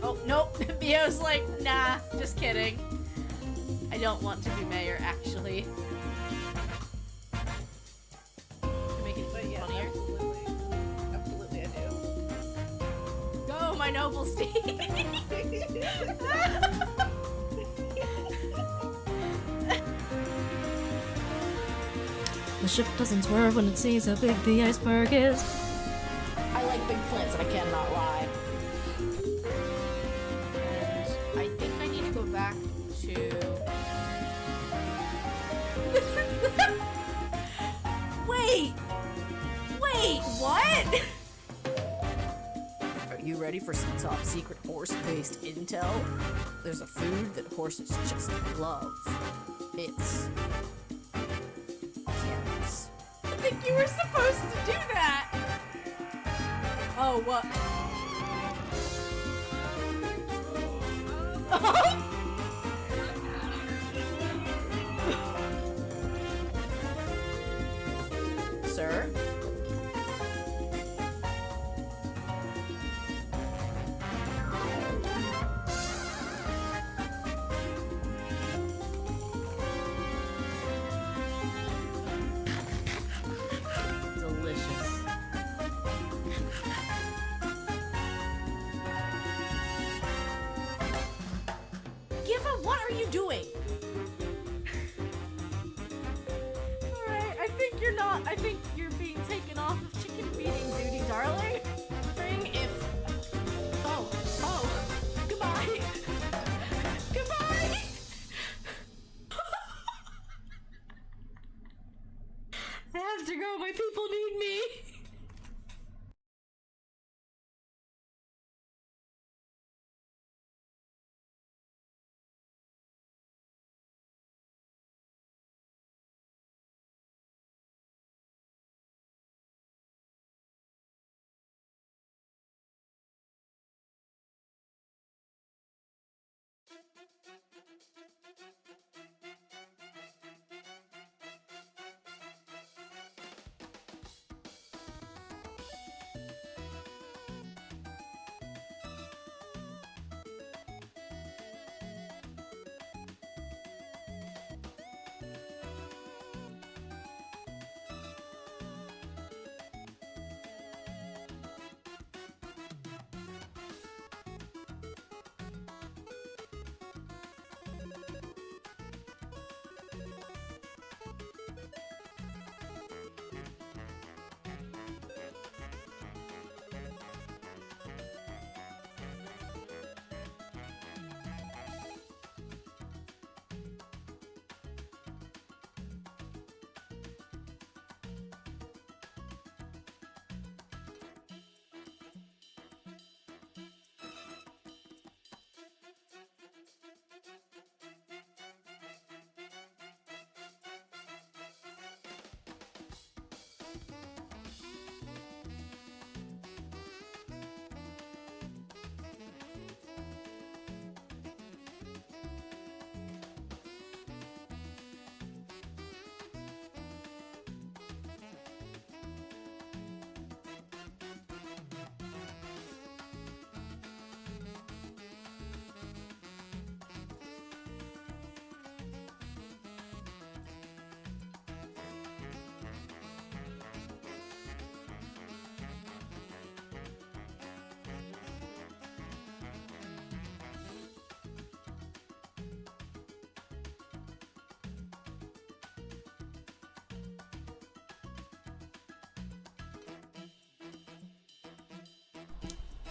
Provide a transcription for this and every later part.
Oh, nope. Bio's like, nah, just kidding. I don't want to be mayor, actually. To make it But yes, funnier. absolutely. Absolutely, I do. Go, my noble steed! The ship doesn't swerve when it sees how big the iceberg is. I like big plants, I cannot lie. And I think I need to go back to... Wait! Wait, what? Are you ready for some top secret horse-based intel? There's a food that horses just love. It's... carrots. I think you were supposed to do that! Oh, what? Sir? Delicious. Giva, what are you doing? Alright, I think you're being taken off of chicken feeding duty, darling. If... Oh, goodbye. Goodbye! I have to go, my people need me.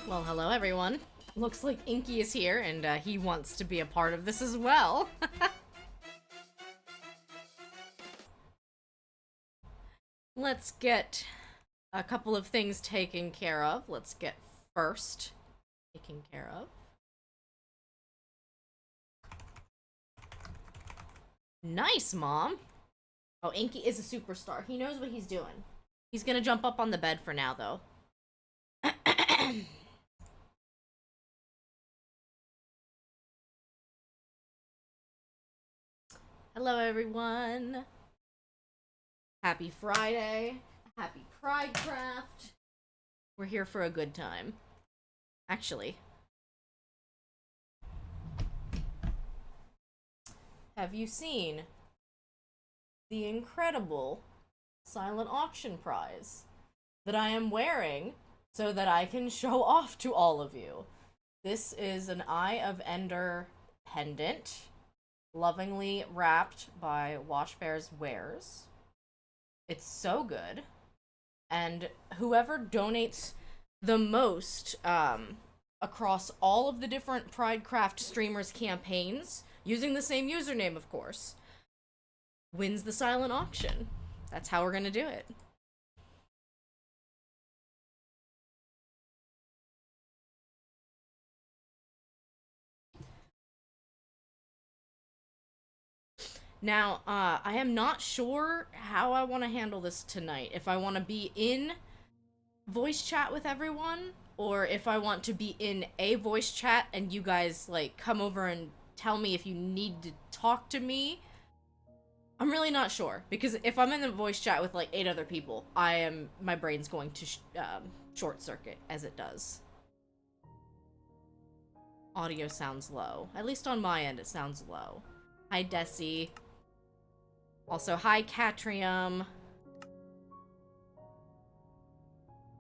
Well, hello everyone. Looks like Inky is here, and he wants to be a part of this as well. Let's get a couple of things taken care of. Let's get first taken care of. Nice, Mom! Oh, Inky is a superstar. He knows what he's doing. He's gonna jump up on the bed for now, though. Hello, everyone. Happy Friday. Happy Pridecraft. We're here for a good time. Actually, have you seen the incredible silent auction prize that I am wearing so that I can show off to all of you? This is an Eye of Ender pendant, lovingly wrapped by Washbear's Wares. It's so good. And whoever donates the most across all of the different Pridecraft streamers' campaigns, using the same username, of course, wins the silent auction. That's how we're gonna do it. Now, I am not sure how I want to handle this tonight. If I want to be in voice chat with everyone, or if I want to be in a voice chat and you guys, like, come over and tell me if you need to talk to me. I'm really not sure, because if I'm in the voice chat with, like, 8 other people, my brain's going to short circuit, as it does. Audio sounds low. At least on my end, it sounds low. Hi, Desi. Also, hi, Catrium.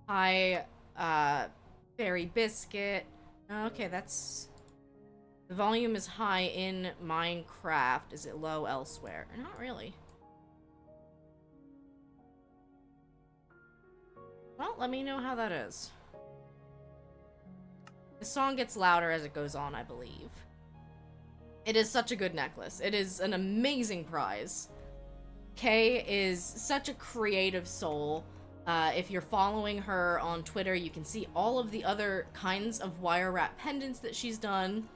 Hi, Berry Biscuit. Okay, that's... The volume is high in Minecraft. Is it low elsewhere? Not really. Well, let me know how that is. The song gets louder as it goes on, I believe. It is such a good necklace. It is an amazing prize. Kay is such a creative soul. If you're following her on Twitter, you can see all of the other kinds of wire wrap pendants that she's done.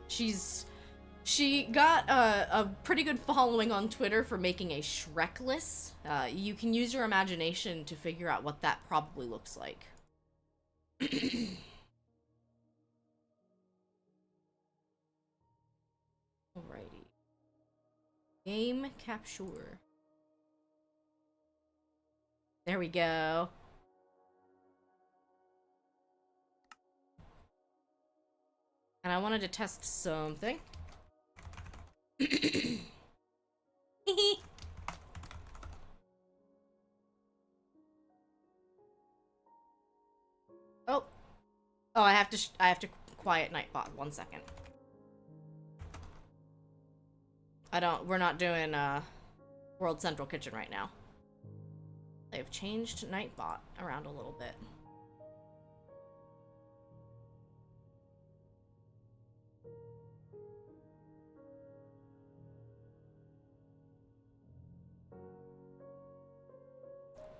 She got a pretty good following on Twitter for making a Shrekless. You can use your imagination to figure out what that probably looks like. Alrighty. Game capture. There we go. And I wanted to test something. Oh. Oh, I have to quiet Nightbot. 1 second. We're not doing, World Central Kitchen right now. They've changed Nightbot around a little bit.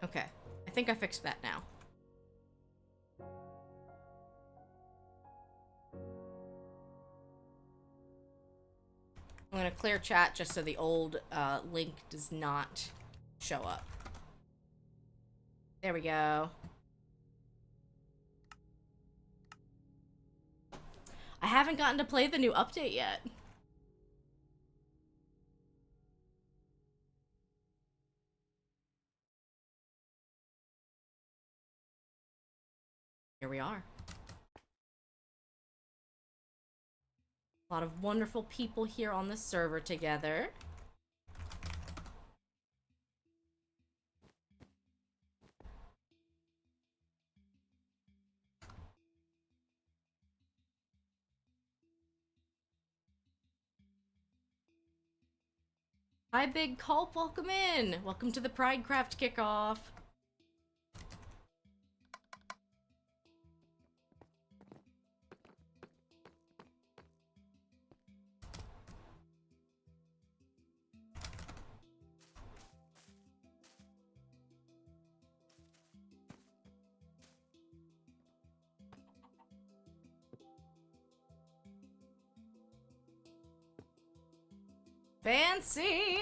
Okay, I think I fixed that now. I'm gonna clear chat just so the old link does not show up. There we go. I haven't gotten to play the new update yet. Here we are. A lot of wonderful people here on the server together. Hi, Big Culp. Welcome in. Welcome to the Pridecraft kickoff. Fancy!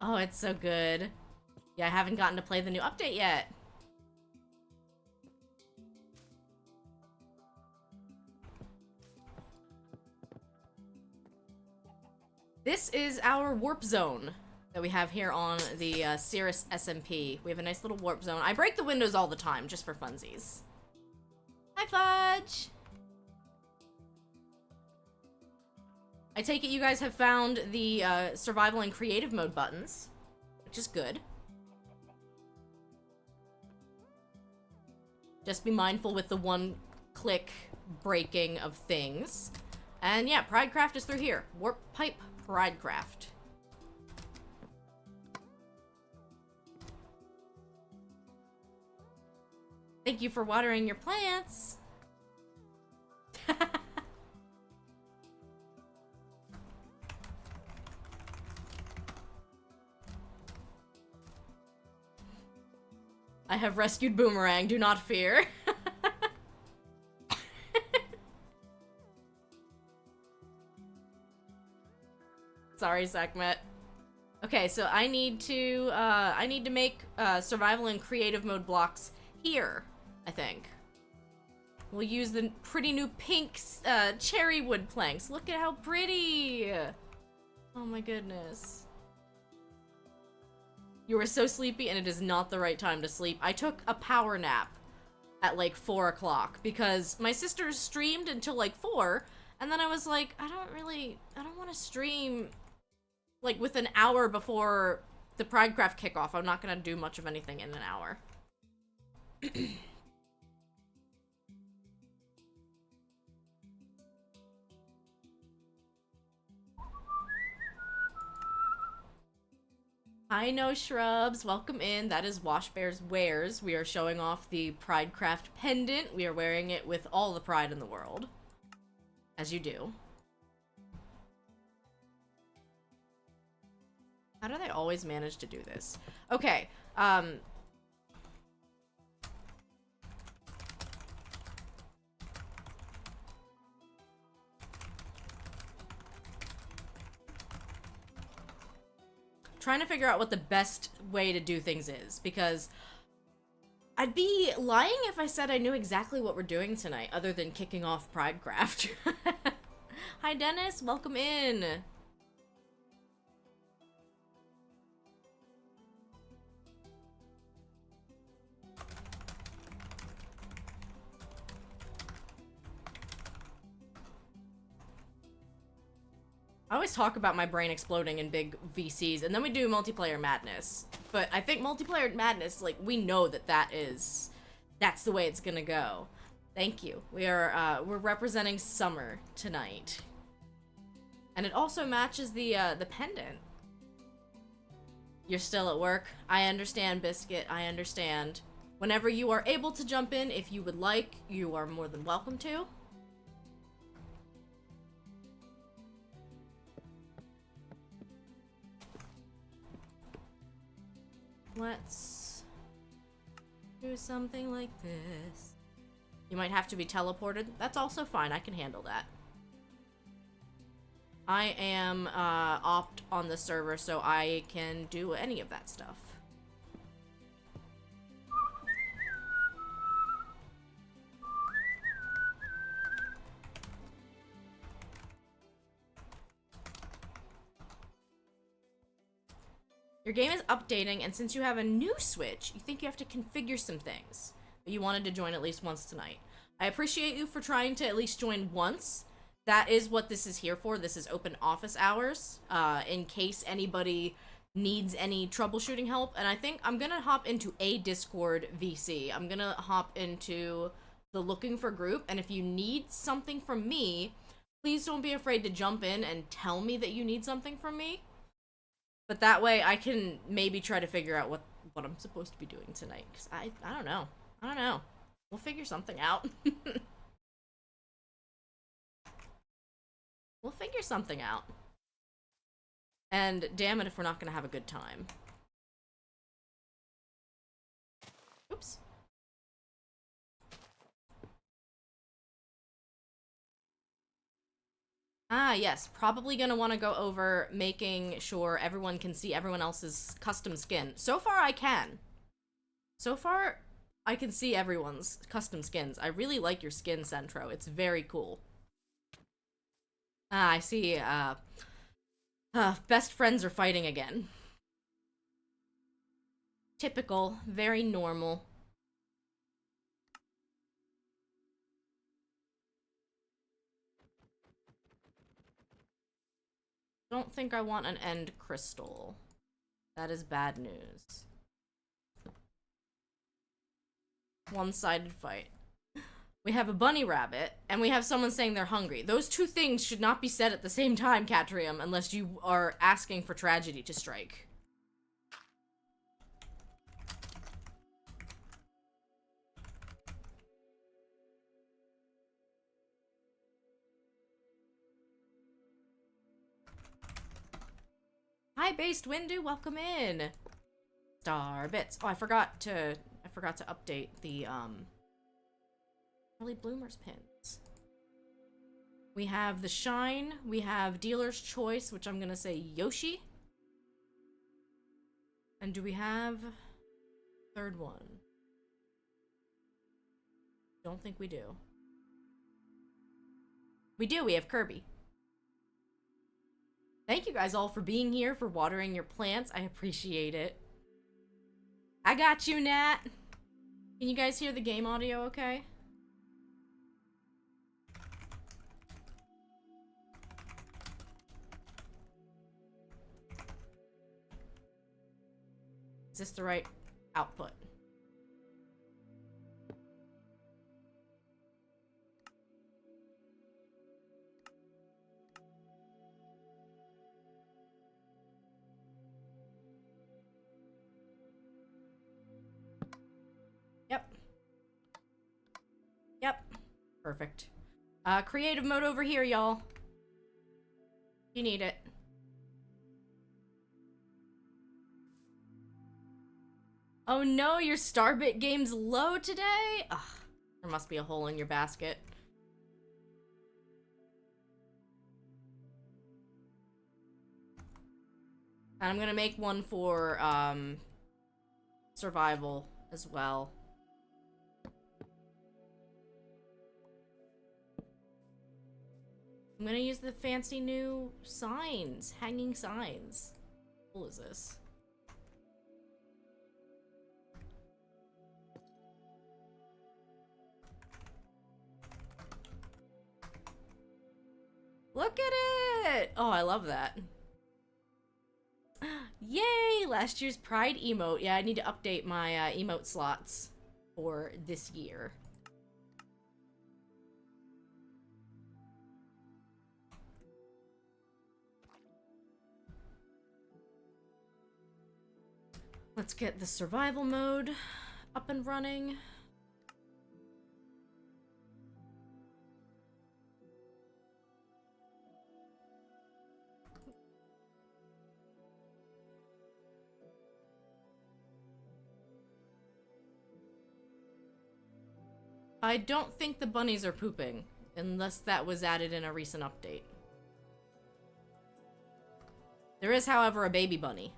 Oh, it's so good. Yeah, I haven't gotten to play the new update yet. This is our warp zone that we have here on the Cirrus SMP. We have a nice little warp zone. I break the windows all the time, just for funsies. Hi, Fudge! I take it you guys have found the survival and creative mode buttons, which is good. Just be mindful with the one-click breaking of things. And yeah, Pridecraft is through here. Warp Pipe Pridecraft. Thank you for watering your plants. I have rescued Boomerang, do not fear. Sorry, Sekhmet. Okay, so I need to make survival and creative mode blocks here, I think. We'll use the pretty new pink cherry wood planks. Look at how pretty! Oh my goodness. You are so sleepy and it is not the right time to sleep. I took a power nap at like 4 o'clock because my sister streamed until like 4, and then I was like, I don't want to stream like with an hour before the Pridecraft kickoff. I'm not gonna do much of anything in an hour. Hi, No Shrubs. Welcome in. That is Washbear's Wares. We are showing off the Pridecraft pendant. We are wearing it with all the pride in the world. As you do. How do they always manage to do this? Okay, trying to figure out what the best way to do things is, because I'd be lying if I said I knew exactly what we're doing tonight, other than kicking off Pridecraft. Hi, Dennis. Welcome in. I always talk about my brain exploding in big VCs, and then we do multiplayer madness. But I think multiplayer madness, like, we know that that's the way it's gonna go. Thank you. We're representing summer tonight. And it also matches the pendant. You're still at work. I understand, Biscuit. I understand. Whenever you are able to jump in, if you would like, you are more than welcome to. Let's do something like this. You might have to be teleported. That's also fine. I can handle that. I am opt on the server, so I can do any of that stuff. Your game is updating, and since you have a new Switch, you think you have to configure some things. But you wanted to join at least once tonight. I appreciate you for trying to at least join once. That is what this is here for. This is open office hours, in case anybody needs any troubleshooting help. And I think I'm gonna hop into a Discord VC. I'm gonna hop into the looking for group, and if you need something from me, please don't be afraid to jump in and tell me that you need something from me. But that way I can maybe try to figure out what I'm supposed to be doing tonight. Because I don't know. I don't know. We'll figure something out. We'll figure something out. And damn it if we're not going to have a good time. Oops. Ah, yes. Probably gonna want to go over making sure everyone can see everyone else's custom skin. So far, I can. So far, I can see everyone's custom skins. I really like your skin, Centro. It's very cool. Ah, I see. Best friends are fighting again. Typical. Very normal. don't think I want an end crystal. That is bad news. One-sided fight. We have a bunny rabbit, and we have someone saying they're hungry. Those two things should not be said at the same time, Catrium, unless you are asking for tragedy to strike. Hi, Based Windu, welcome in. Star bits. Oh, I forgot to update the early bloomers pins. We have the shine. We have dealer's choice, which I'm gonna say Yoshi. And do we have third one? Don't think we do. We do. We have Kirby. Thank you guys all for being here, for watering your plants. I appreciate it. I got you, Nat. Can you guys hear the game audio okay? Is this the right output? Yep. Yep. Perfect. Creative mode over here, y'all. You need it. Oh no, your Starbit game's low today? Ugh, there must be a hole in your basket. And I'm gonna make one for, survival as well. I'm gonna use the fancy new signs, hanging signs. What cool is this? Look at it! Oh, I love that. Yay! Last year's Pride emote. Yeah, I need to update my emote slots for this year. Let's get the survival mode up and running. I don't think the bunnies are pooping, unless that was added in a recent update. There is, however, a baby bunny.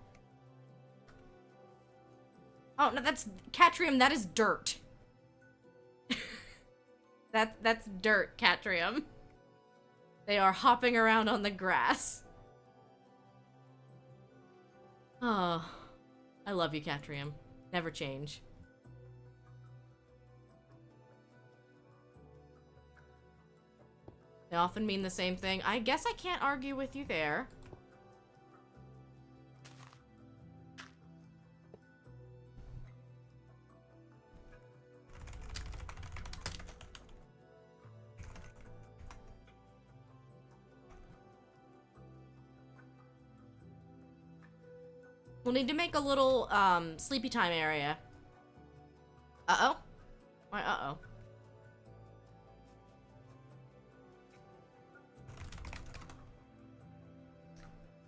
Oh, no, that's... Catrium, that is dirt. That's dirt, Catrium. They are hopping around on the grass. Oh, I love you, Catrium. Never change. They often mean the same thing. I guess I can't argue with you there. We'll need to make a little, sleepy time area. Uh-oh? Why, uh-oh?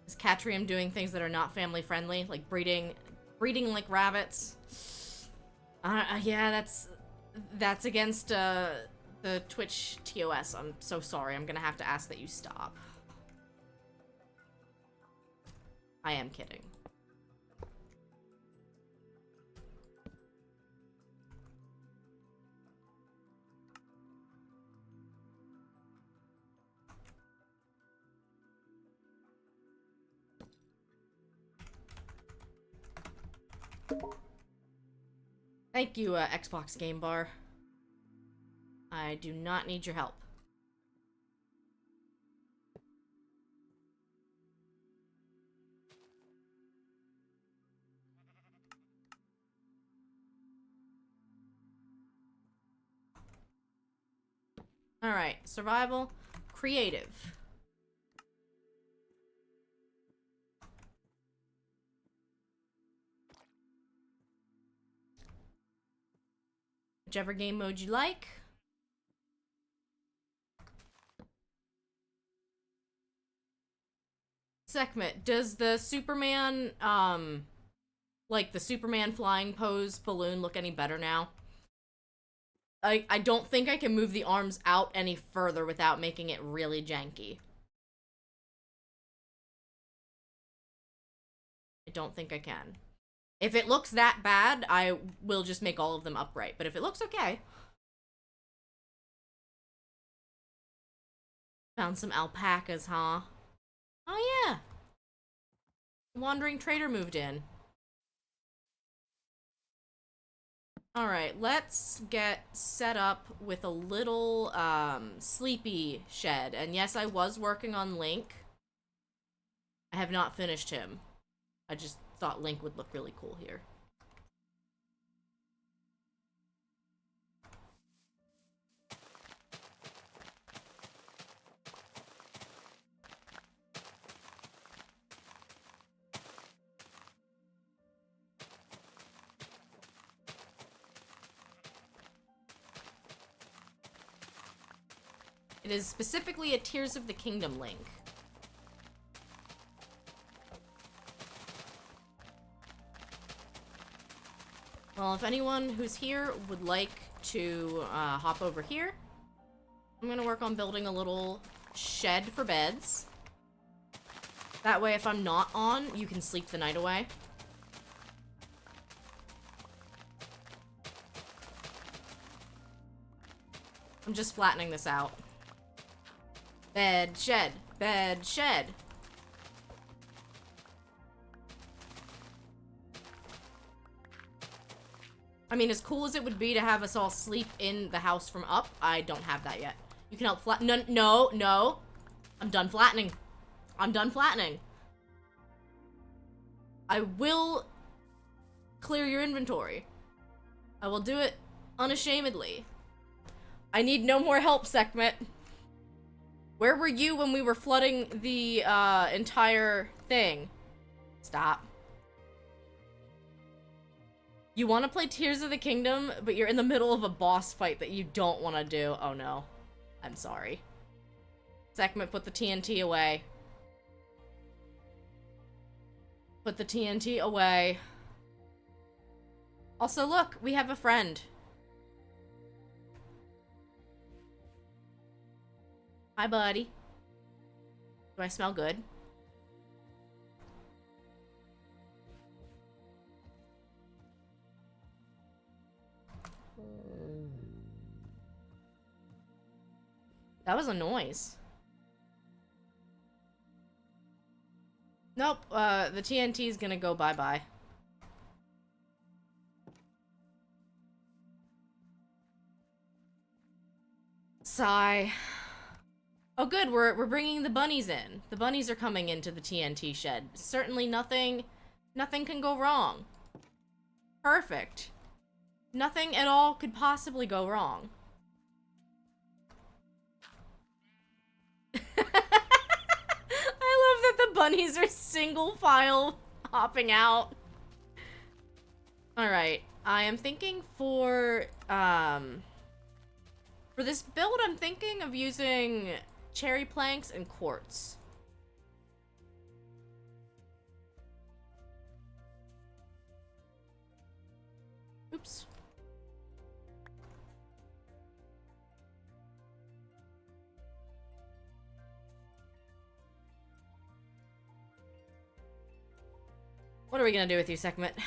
Is Catrium doing things that are not family-friendly? Like breeding like rabbits? Yeah, that's against, the Twitch TOS. I'm so sorry. I'm gonna have to ask that you stop. I am kidding. Thank you, Xbox Game Bar. I do not need your help. Alright, survival, creative. Whichever game mode you like. Sekhmet, does the Superman, like the Superman flying pose balloon look any better now? I don't think I can move the arms out any further without making it really janky. I don't think I can. If it looks that bad, I will just make all of them upright. But if it looks okay... Found some alpacas, huh? Oh yeah! Wandering trader moved in. Alright, let's get set up with a little, sleepy shed. And yes, I was working on Link. I have not finished him. I just thought Link would look really cool here. It is specifically a Tears of the Kingdom Link. Well, if anyone who's here would like to hop over here, I'm gonna work on building a little shed for beds. That way, if I'm not on, you can sleep the night away. I'm just flattening this out. Bed, shed, bed, shed. I mean, as cool as it would be to have us all sleep in the house from up, I don't have that yet. You can help flatten. No, no, no. I'm done flattening. I'm done flattening. I will clear your inventory. I will do it unashamedly. I need no more help, Sekhmet. Where were you when we were flooding the entire thing? Stop. You want to play Tears of the Kingdom, but you're in the middle of a boss fight that you don't want to do. Oh no. I'm sorry. Sekhmet, put the TNT away. Put the TNT away. Also, look, we have a friend. Hi, buddy. Do I smell good? That was a noise. Nope, the TNT is gonna go bye-bye. Sigh. Oh good, we're bringing the bunnies in. The bunnies are coming into the TNT shed. Certainly nothing can go wrong. Perfect. Nothing at all could possibly go wrong. I love that the bunnies are single file hopping out. Alright, I am thinking for this build, I'm thinking of using cherry planks and quartz. Oops. What are we gonna do with you, Sekhmet?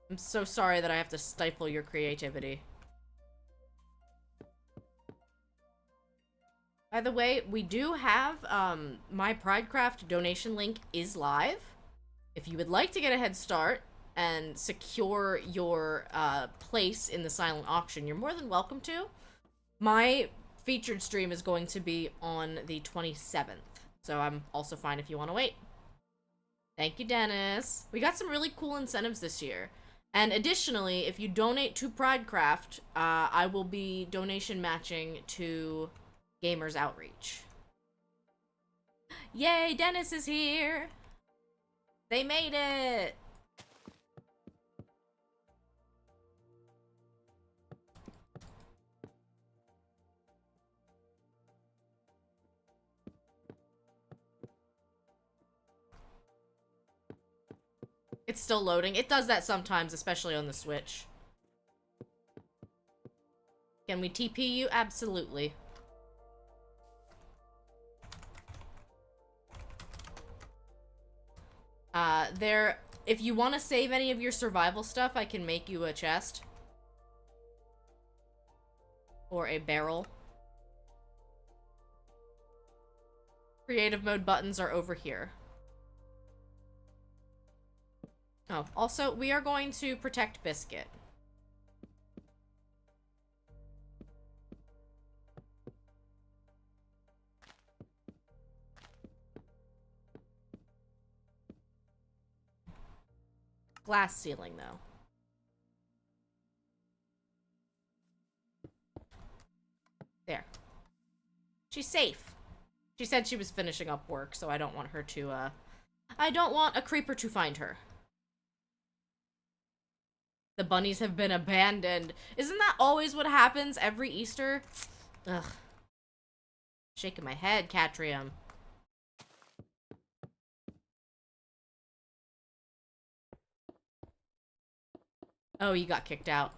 I'm so sorry that I have to stifle your creativity. By the way, we do have, my Pridecraft donation link is live. If you would like to get a head start and secure your, place in the silent auction, you're more than welcome to. My featured stream is going to be on the 27th, so I'm also fine if you want to wait. Thank you, Dennis. We got some really cool incentives this year. And additionally, if you donate to Pridecraft, I will be donation matching to Gamers Outreach. Yay, Dennis is here! They made it! It's still loading. It does that sometimes, especially on the Switch. Can we TP you? Absolutely. If you want to save any of your survival stuff, I can make you a chest. Or a barrel. Creative mode buttons are over here. Oh, also, we are going to protect Biscuit. Glass ceiling, though. There. She's safe. She said she was finishing up work, so I don't want her to, I don't want a creeper to find her. The bunnies have been abandoned. Isn't that always what happens every Easter? Ugh. Shaking my head, Catrium. Oh, you got kicked out.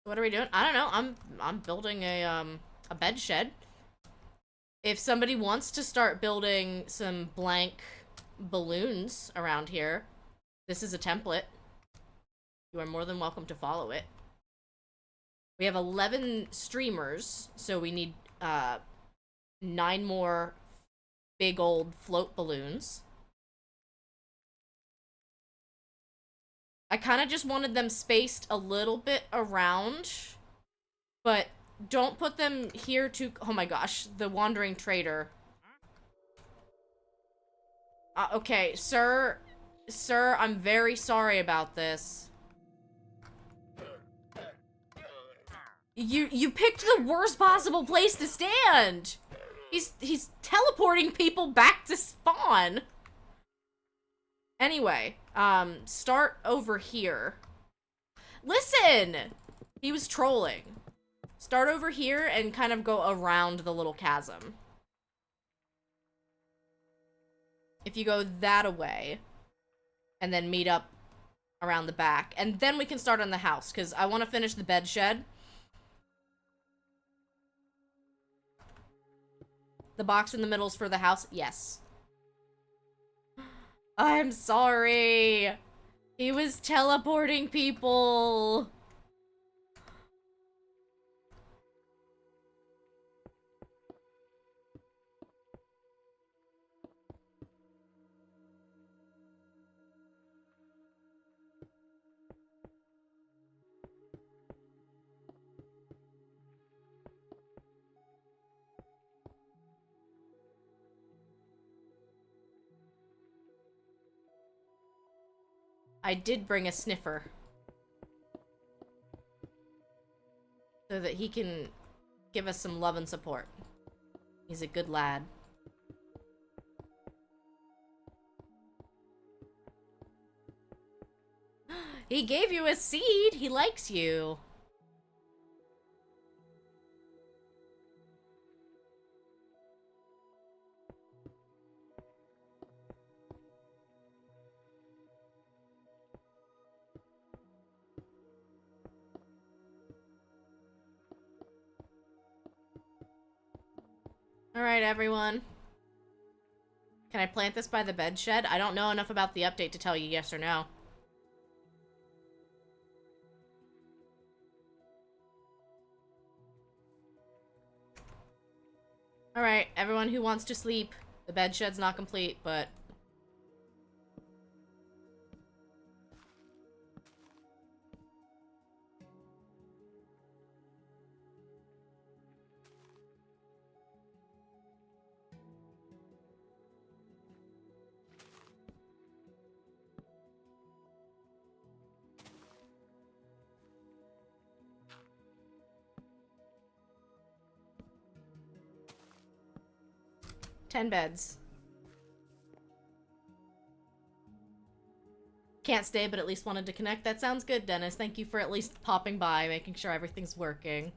What are we doing? I don't know. I'm building a bed shed. If somebody wants to start building some blank balloons around here, this is a template. You are more than welcome to follow it. We have 11 streamers, so we need 9 more big old float balloons. I kind of just wanted them spaced a little bit around, but don't put them here to... Oh my gosh, the wandering trader. Okay, sir, I'm very sorry about this. You picked the worst possible place to stand. He's teleporting people back to spawn. Anyway, start over here. Listen! He was trolling. Start over here and kind of go around the little chasm. If you go that away, and then meet up around the back, and then we can start on the house, because I want to finish the bed shed. The box in the middle is for the house? Yes. I'm sorry. He was teleporting people. I did bring a sniffer. So that he can give us some love and support. He's a good lad. He gave you a seed! He likes you. Alright, everyone. Can I plant this by the bed shed? I don't know enough about the update to tell you yes or no. Alright, everyone who wants to sleep. The bed shed's not complete, but... 10 beds. Can't stay, but at least wanted to connect. That sounds good, Dennis. Thank you for at least popping by, making sure everything's working.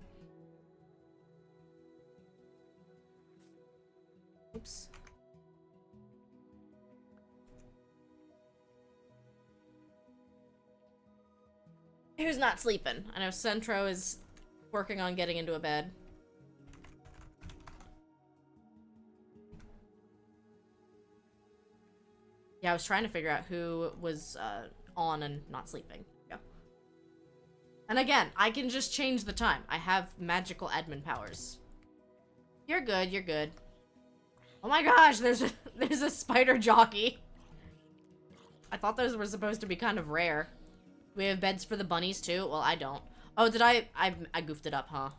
Oops. Who's not sleeping? I know Centro is working on getting into a bed. Yeah, I was trying to figure out who was on and not sleeping. Yeah. And again, I can just change the time. I have magical admin powers. You're good, you're good. Oh my gosh, there's a spider jockey. I thought those were supposed to be kind of rare. We have beds for the bunnies too? Well, I don't. Oh, did I goofed it up, huh?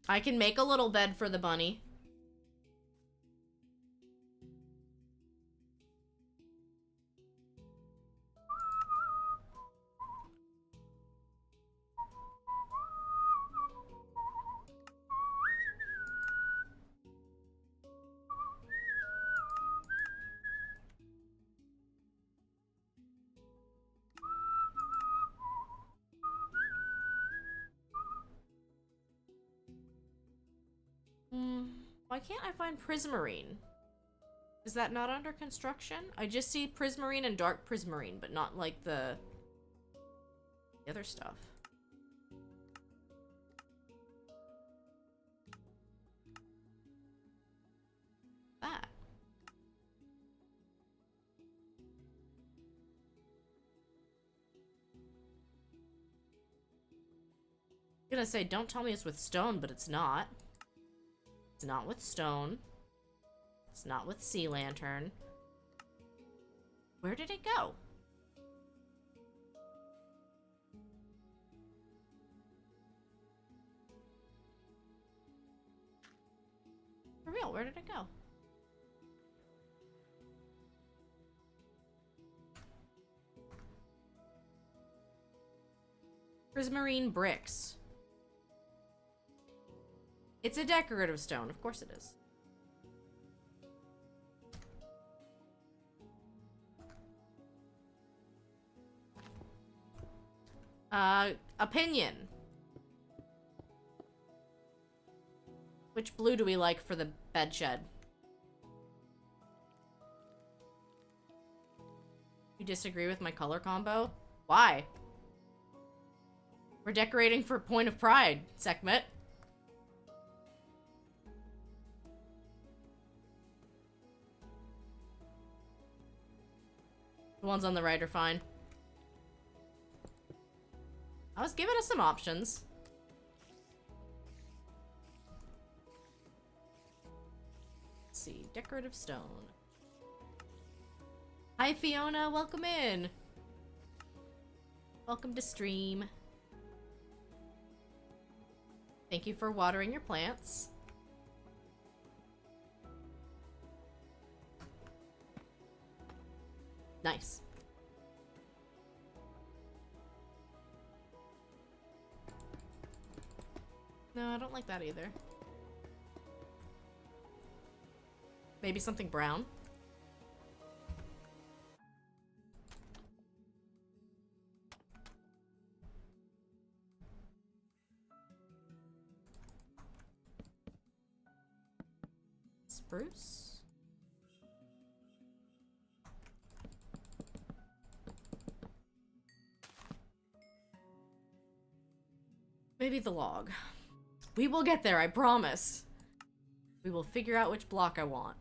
I can make a little bed for the bunny. Why can't I find Prismarine? Is that not under construction? I just see Prismarine and Dark Prismarine, but not like the other stuff. That. I'm gonna say, don't tell me it's with stone, but it's not. It's not with stone. It's not with sea lantern. Where did it go? For real, where did it go? Prismarine bricks. It's a decorative stone, of course it is. Opinion. Which blue do we like for the bed shed? You disagree with my color combo? Why? We're decorating for Point of Pride, Sekhmet. The ones on the right are fine. I was giving us some options. Let's see, decorative stone. Hi Fiona, welcome in. Welcome to stream. Thank you for watering your plants. Nice. No, I don't like that either. Maybe something brown? Spruce? Maybe the log. We will get there, I promise. We will figure out which block I want.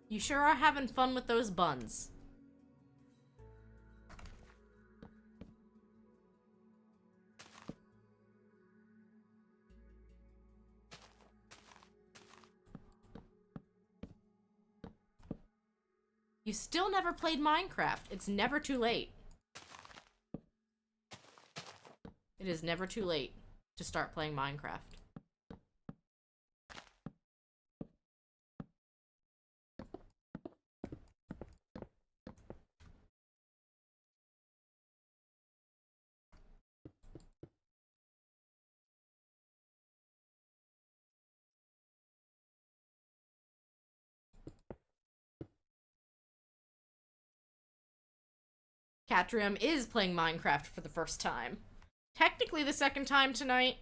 You sure are having fun with those buns. You still never played Minecraft. It's never too late. It is never too late to start playing Minecraft. Catrium is playing Minecraft for the first time. Technically the second time tonight.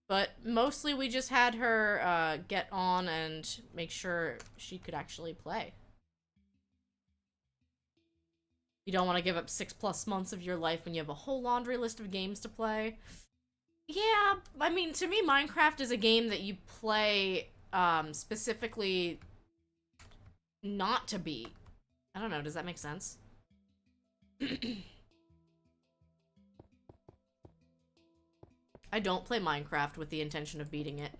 But mostly we just had her get on and make sure she could actually play. You don't want to give up 6+ months of your life when you have a whole laundry list of games to play. Yeah, I mean, to me, Minecraft is a game that you play specifically not to beat. I don't know, does that make sense? I don't play Minecraft with the intention of beating it.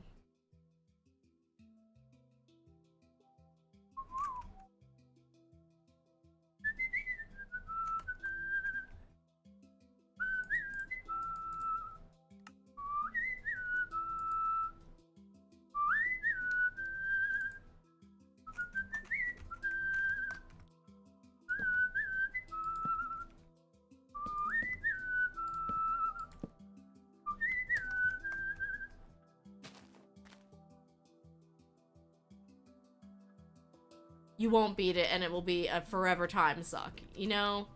You won't beat it, and it will be a forever time suck, you know?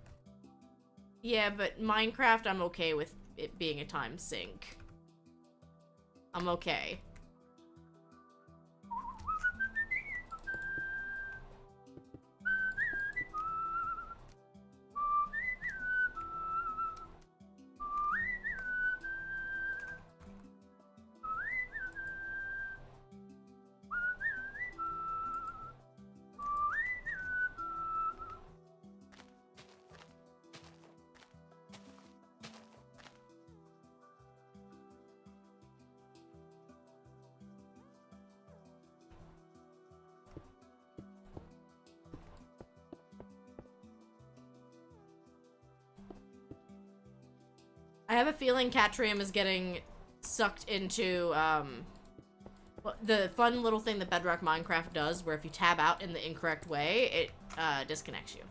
Yeah, but Minecraft, I'm okay with it being a time sink. I'm okay. I have a feeling Catrium is getting sucked into, the fun little thing that Bedrock Minecraft does, where if you tab out in the incorrect way, it, disconnects you.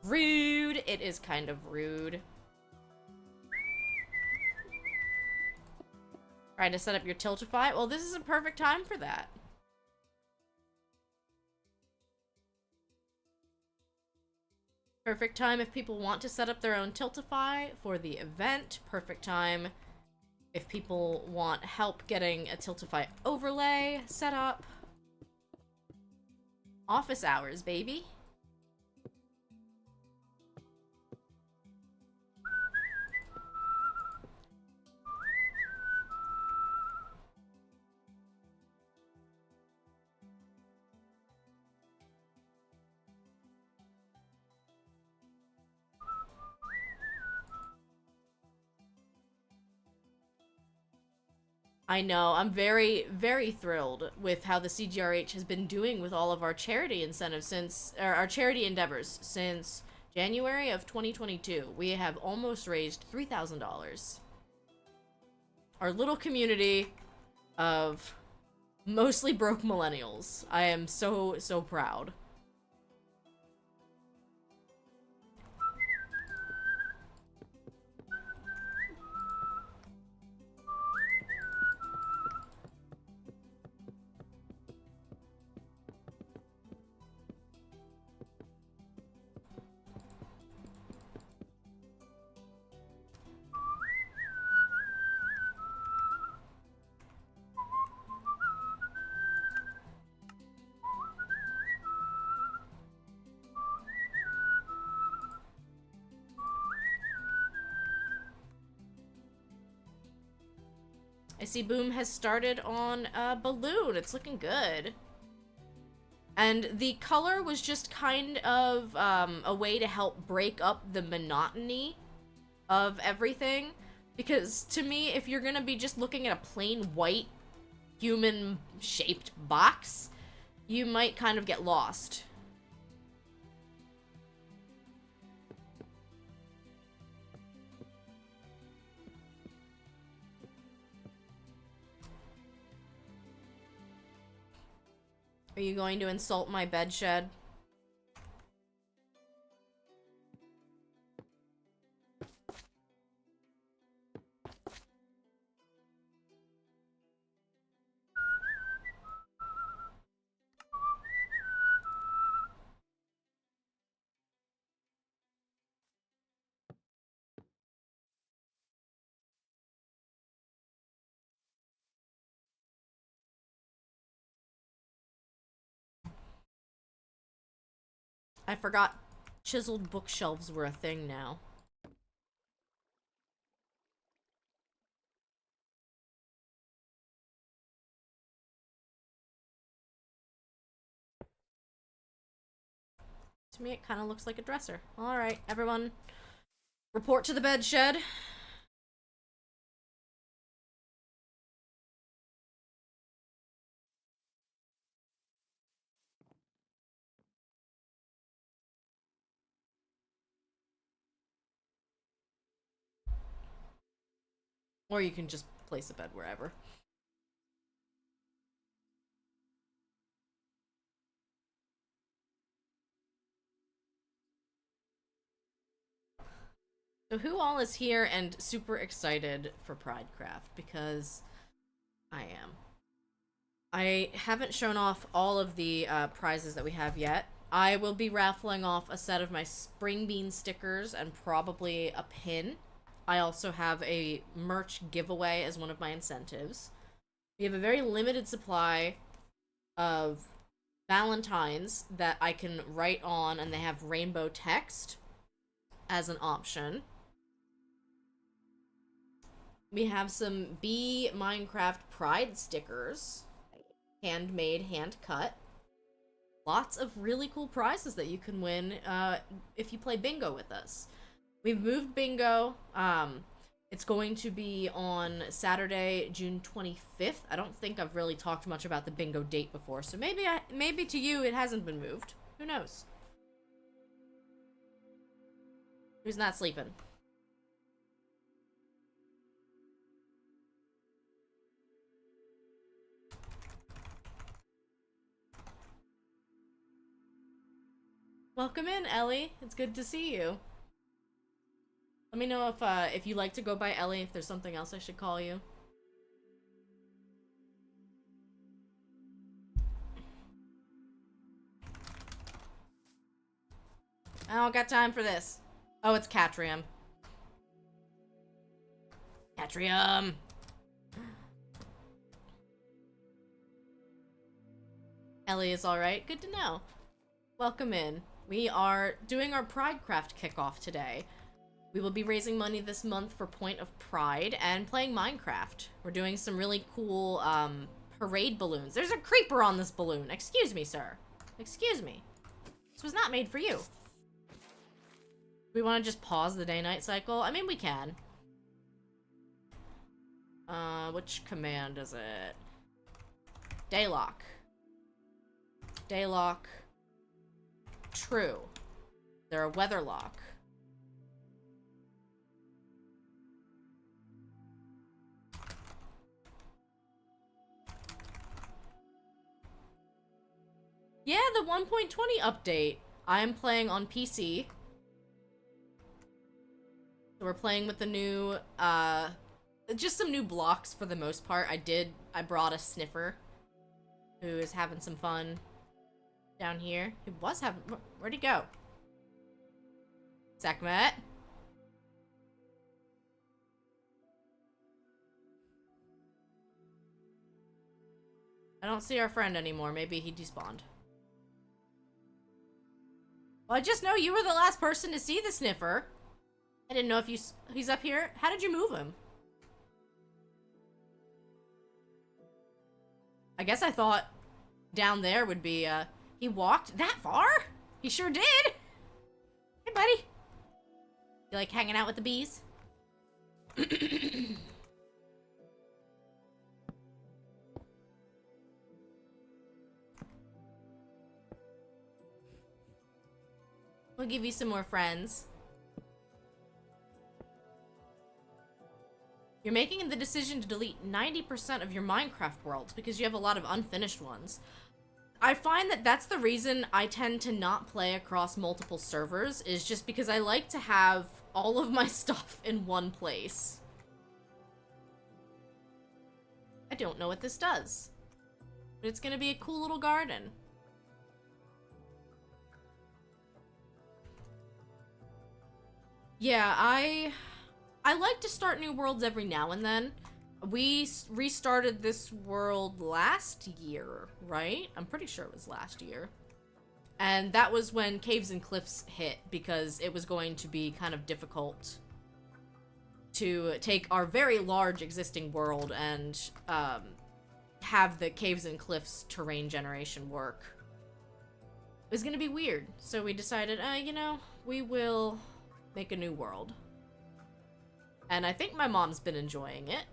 Rude! It is kind of rude. Trying to set up your Tiltify? Well, this is a perfect time for that. Perfect time if people want to set up their own Tiltify for the event. Perfect time if people want help getting a Tiltify overlay set up. Office hours, baby. I know, I'm very, very thrilled with how the CGRH has been doing with all of our charity incentives since, or our charity endeavors since January of 2022. We have almost raised $3,000. Our little community of mostly broke millennials. I am so, so proud. I see Boom has started on a balloon. It's looking good. And the color was just kind of a way to help break up the monotony of everything. Because to me, if you're gonna be just looking at a plain white human-shaped box, you might kind of get lost. Are you going to insult my bed shed? I forgot chiseled bookshelves were a thing now. To me, it kind of looks like a dresser. Alright, everyone, report to the bed shed. Or you can just place a bed wherever. So who all is here and super excited for Pridecraft? Because I am. I haven't shown off all of the prizes that we have yet. I will be raffling off a set of my Spring Bean stickers and probably a pin. I also have a merch giveaway as one of my incentives. We have a very limited supply of Valentines that I can write on, and they have rainbow text as an option. We have some Bee Minecraft Pride stickers. Handmade, hand-cut. Lots of really cool prizes that you can win if you play bingo with us. We've moved bingo. It's going to be on Saturday, June 25th. I don't think I've really talked much about the bingo date before, so maybe to you it hasn't been moved. Who knows? Who's not sleeping? Welcome in, Ellie. It's good to see you. Let me know if you like to go by Ellie, if there's something else I should call you. I don't got time for this. Oh, it's Catrium. Catrium! Ellie is alright. Good to know. Welcome in. We are doing our Pridecraft kickoff today. We will be raising money this month for Point of Pride and playing Minecraft. We're doing some really cool parade balloons. There's a creeper on this balloon. Excuse me, sir. Excuse me. This was not made for you. We want to just pause the day-night cycle? I mean, we can. Which command is it? Daylock. Daylock. True. They're a weather lock. Yeah, the 1.20 update. I'm playing on PC. So we're playing with the new, just some new blocks for the most part. I brought a sniffer who is having some fun down here. He was having, where'd he go? Sekhmet? I don't see our friend anymore. Maybe he despawned. Well, I just know you were the last person to see the sniffer. I didn't know if he's up here. How did you move him? I guess I thought down there would be, He walked that far? He sure did! Hey, buddy. You like hanging out with the bees? We'll give you some more friends. You're making the decision to delete 90% of your Minecraft worlds because you have a lot of unfinished ones. I find that that's the reason I tend to not play across multiple servers, is just because I like to have all of my stuff in one place. I don't know what this does, but it's gonna be a cool little garden. Yeah, I like to start new worlds every now and then. We restarted this world last year, right? I'm pretty sure it was last year. And that was when Caves and Cliffs hit, because it was going to be kind of difficult to take our very large existing world and have the Caves and Cliffs terrain generation work. It was gonna be weird, so we decided, you know, we will make a new world. And I think my mom's been enjoying it.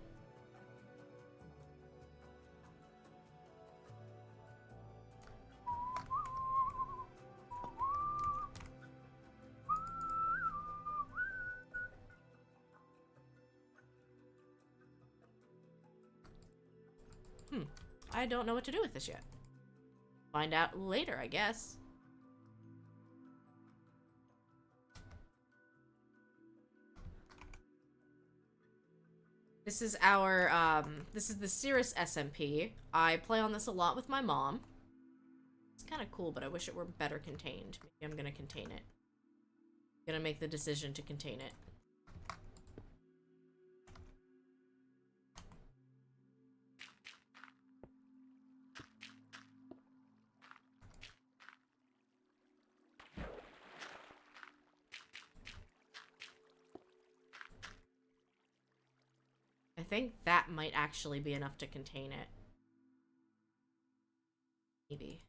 I don't know what to do with this yet. Find out later, I guess. This is our, this is the Cirrus SMP. I play on this a lot with my mom. It's kind of cool, but I wish it were better contained. Maybe I'm gonna contain it. I'm gonna make the decision to contain it. I think that might actually be enough to contain it. Maybe.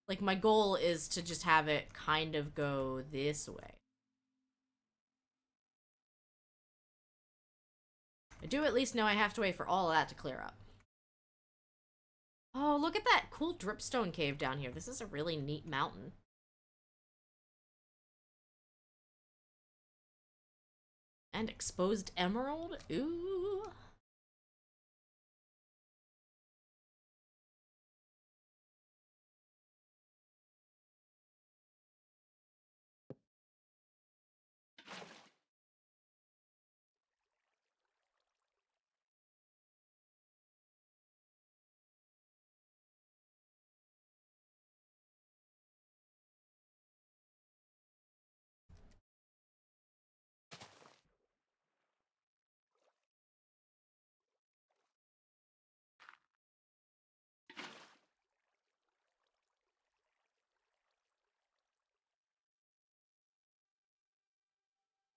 Like, my goal is to just have it kind of go this way. I do at least know I have to wait for all of that to clear up. Oh, look at that cool dripstone cave down here. This is a really neat mountain. And exposed emerald? Ooh.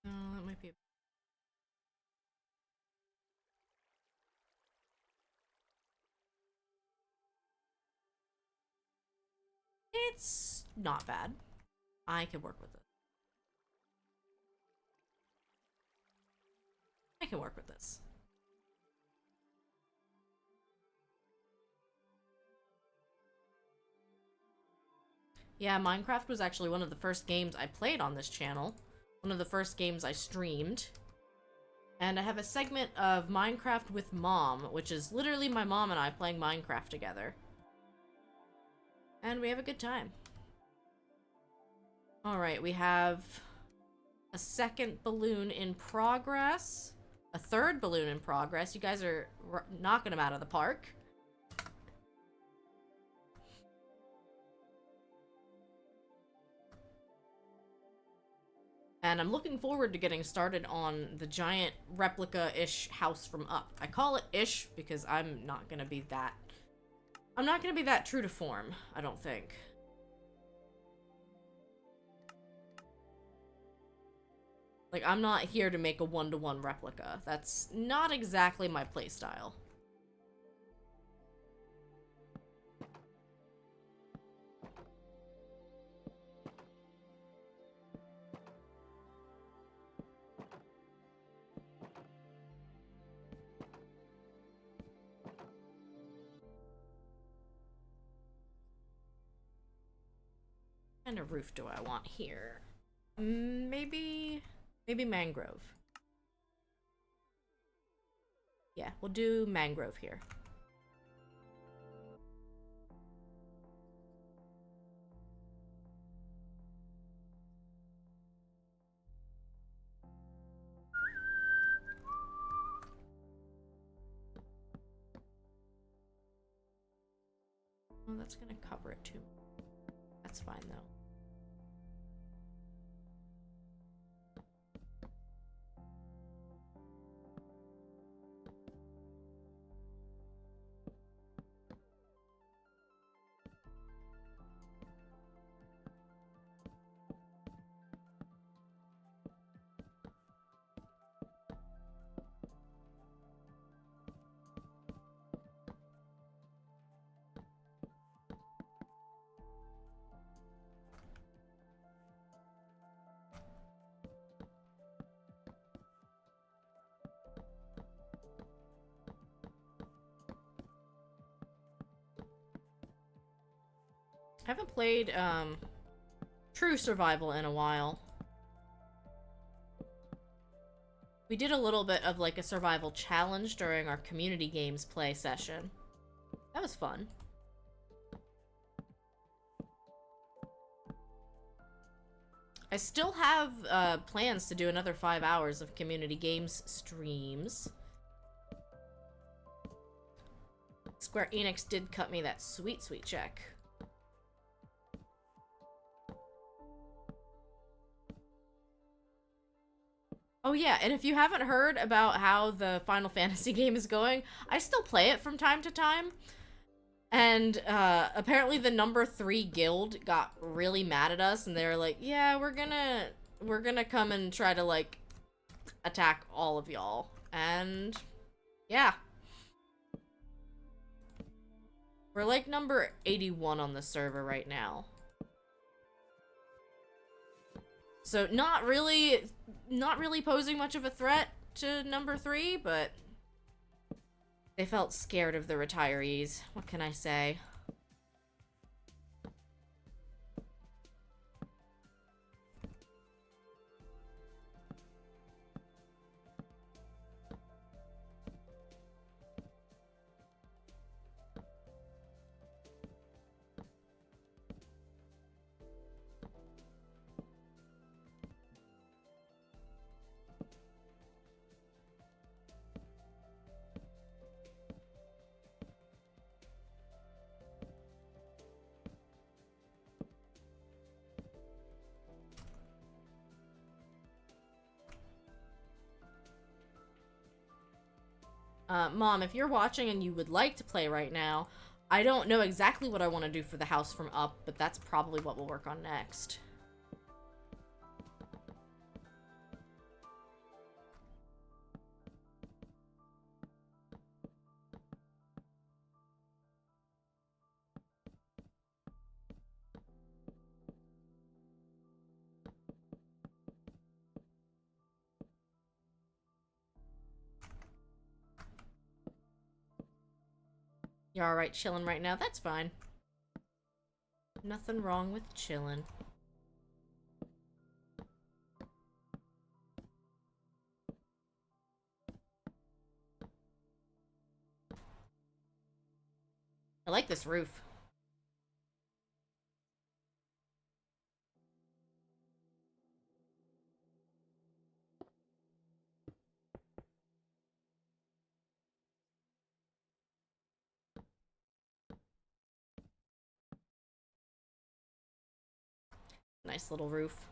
Oh, that might be... It's not bad. I can work with it. I can work with this. Yeah, Minecraft was actually one of the first games I played on this channel. One of the first games I streamed. And I have a segment of Minecraft with Mom, which is literally my mom and I playing Minecraft together. And we have a good time. Alright, we have a second balloon in progress. A third balloon in progress. You guys are knocking them out of the park. And I'm looking forward to getting started on the giant replica-ish house from Up. I call it ish because I'm not gonna be that... I'm not gonna be that true to form, I don't think. Like, I'm not here to make a one-to-one replica. That's not exactly my playstyle. What kind of roof do I want here? Maybe mangrove. Yeah, we'll do mangrove here. Oh, that's gonna cover it too. That's fine though. I haven't played, True Survival in a while. We did a little bit of, like, a survival challenge during our community games play session. That was fun. I still have, plans to do another 5 hours of community games streams. Square Enix did cut me that sweet, sweet check. Oh yeah, and if you haven't heard about how the Final Fantasy game is going, I still play it from time to time. And apparently the number 3 guild got really mad at us, and they were like, yeah, we're gonna come and try to, like, attack all of y'all. And yeah. We're like number 81 on the server right now. So not really posing much of a threat to number 3, but they felt scared of the retirees. What can I say? Mom, if you're watching and you would like to play right now, I don't know exactly what I want to do for the house from up, but that's probably what we'll work on next. You're alright chilling right now? That's fine. Nothing wrong with chilling. I like this roof. Nice little roof.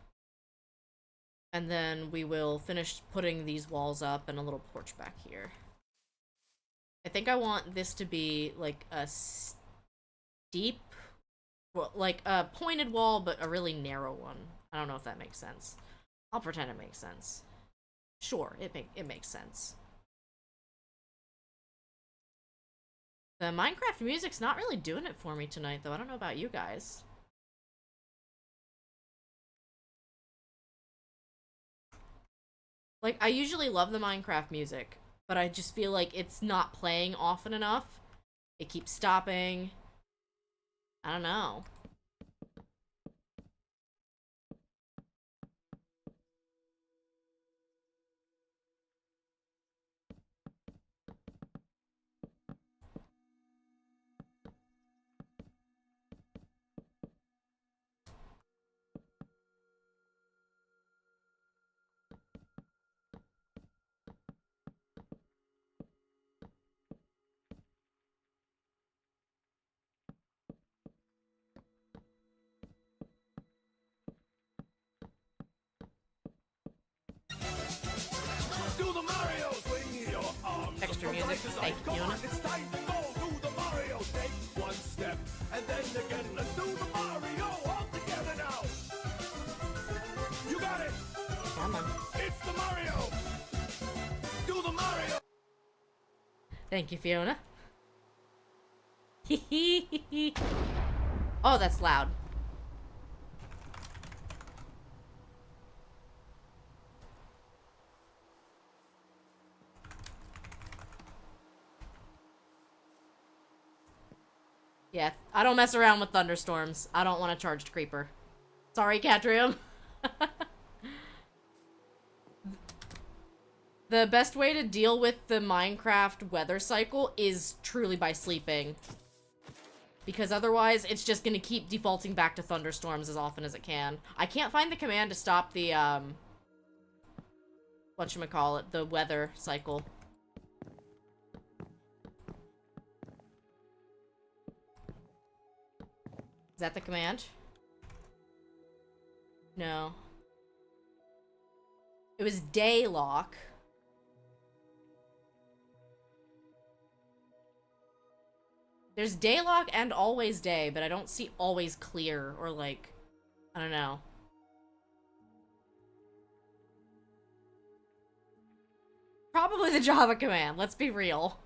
And then we will finish putting these walls up and a little porch back here. I think I want this to be like a steep, well, like a pointed wall, but a really narrow one. I don't know if that makes sense. I'll pretend it makes sense. Sure, it makes sense. The Minecraft music's not really doing it for me tonight, though. I don't know about you guys. Like, I usually love the Minecraft music, but I just feel like it's not playing often enough. It keeps stopping. I don't know. Do the Mario, swing your arms. Extra music. Thank you, Fiona. It's time to go. Do the Mario. Take one step, and then again. Let's do the Mario all together now. You got it. Come on. It's the Mario. Do the Mario. Thank you, Fiona. Oh, that's loud. Yeah, I don't mess around with thunderstorms. I don't want a charged creeper. Sorry, Catrium. The best way to deal with the Minecraft weather cycle is truly by sleeping. Because otherwise, it's just gonna keep defaulting back to thunderstorms as often as it can. I can't find the command to stop the, whatchamacallit, the weather cycle. Is that the command? No. It was day lock. There's day lock and always day, but I don't see always clear or like, I don't know. Probably the Java command, let's be real.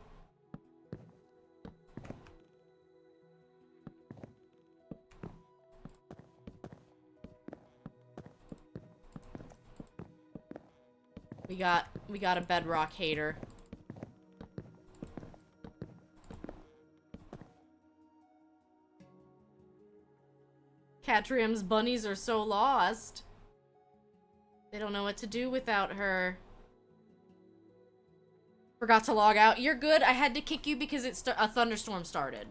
We got a bedrock hater. Catrium's bunnies are so lost. They don't know what to do without her. Forgot to log out. You're good. I had to kick you because a thunderstorm started.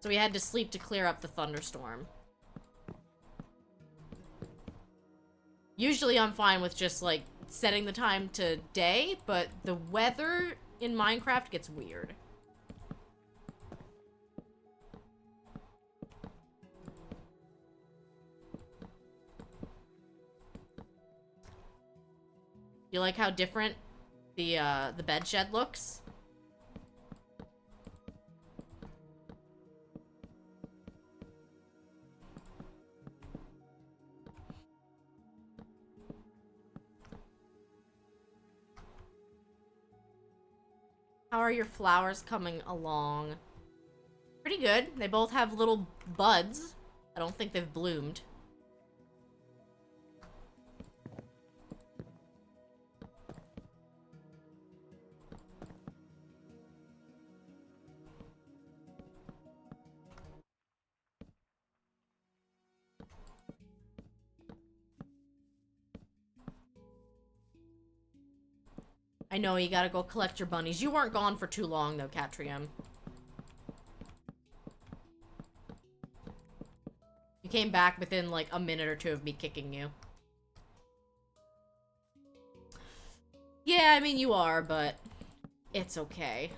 So we had to sleep to clear up the thunderstorm. Usually I'm fine with just, like, setting the time to day, but the weather in Minecraft gets weird. You like how different the bed shed looks? How are your flowers coming along? Pretty good. They both have little buds. I don't think they've bloomed. I know, you gotta go collect your bunnies. You weren't gone for too long, though, Catrium. You came back within, like, a minute or two of me kicking you. Yeah, I mean, you are, but it's okay.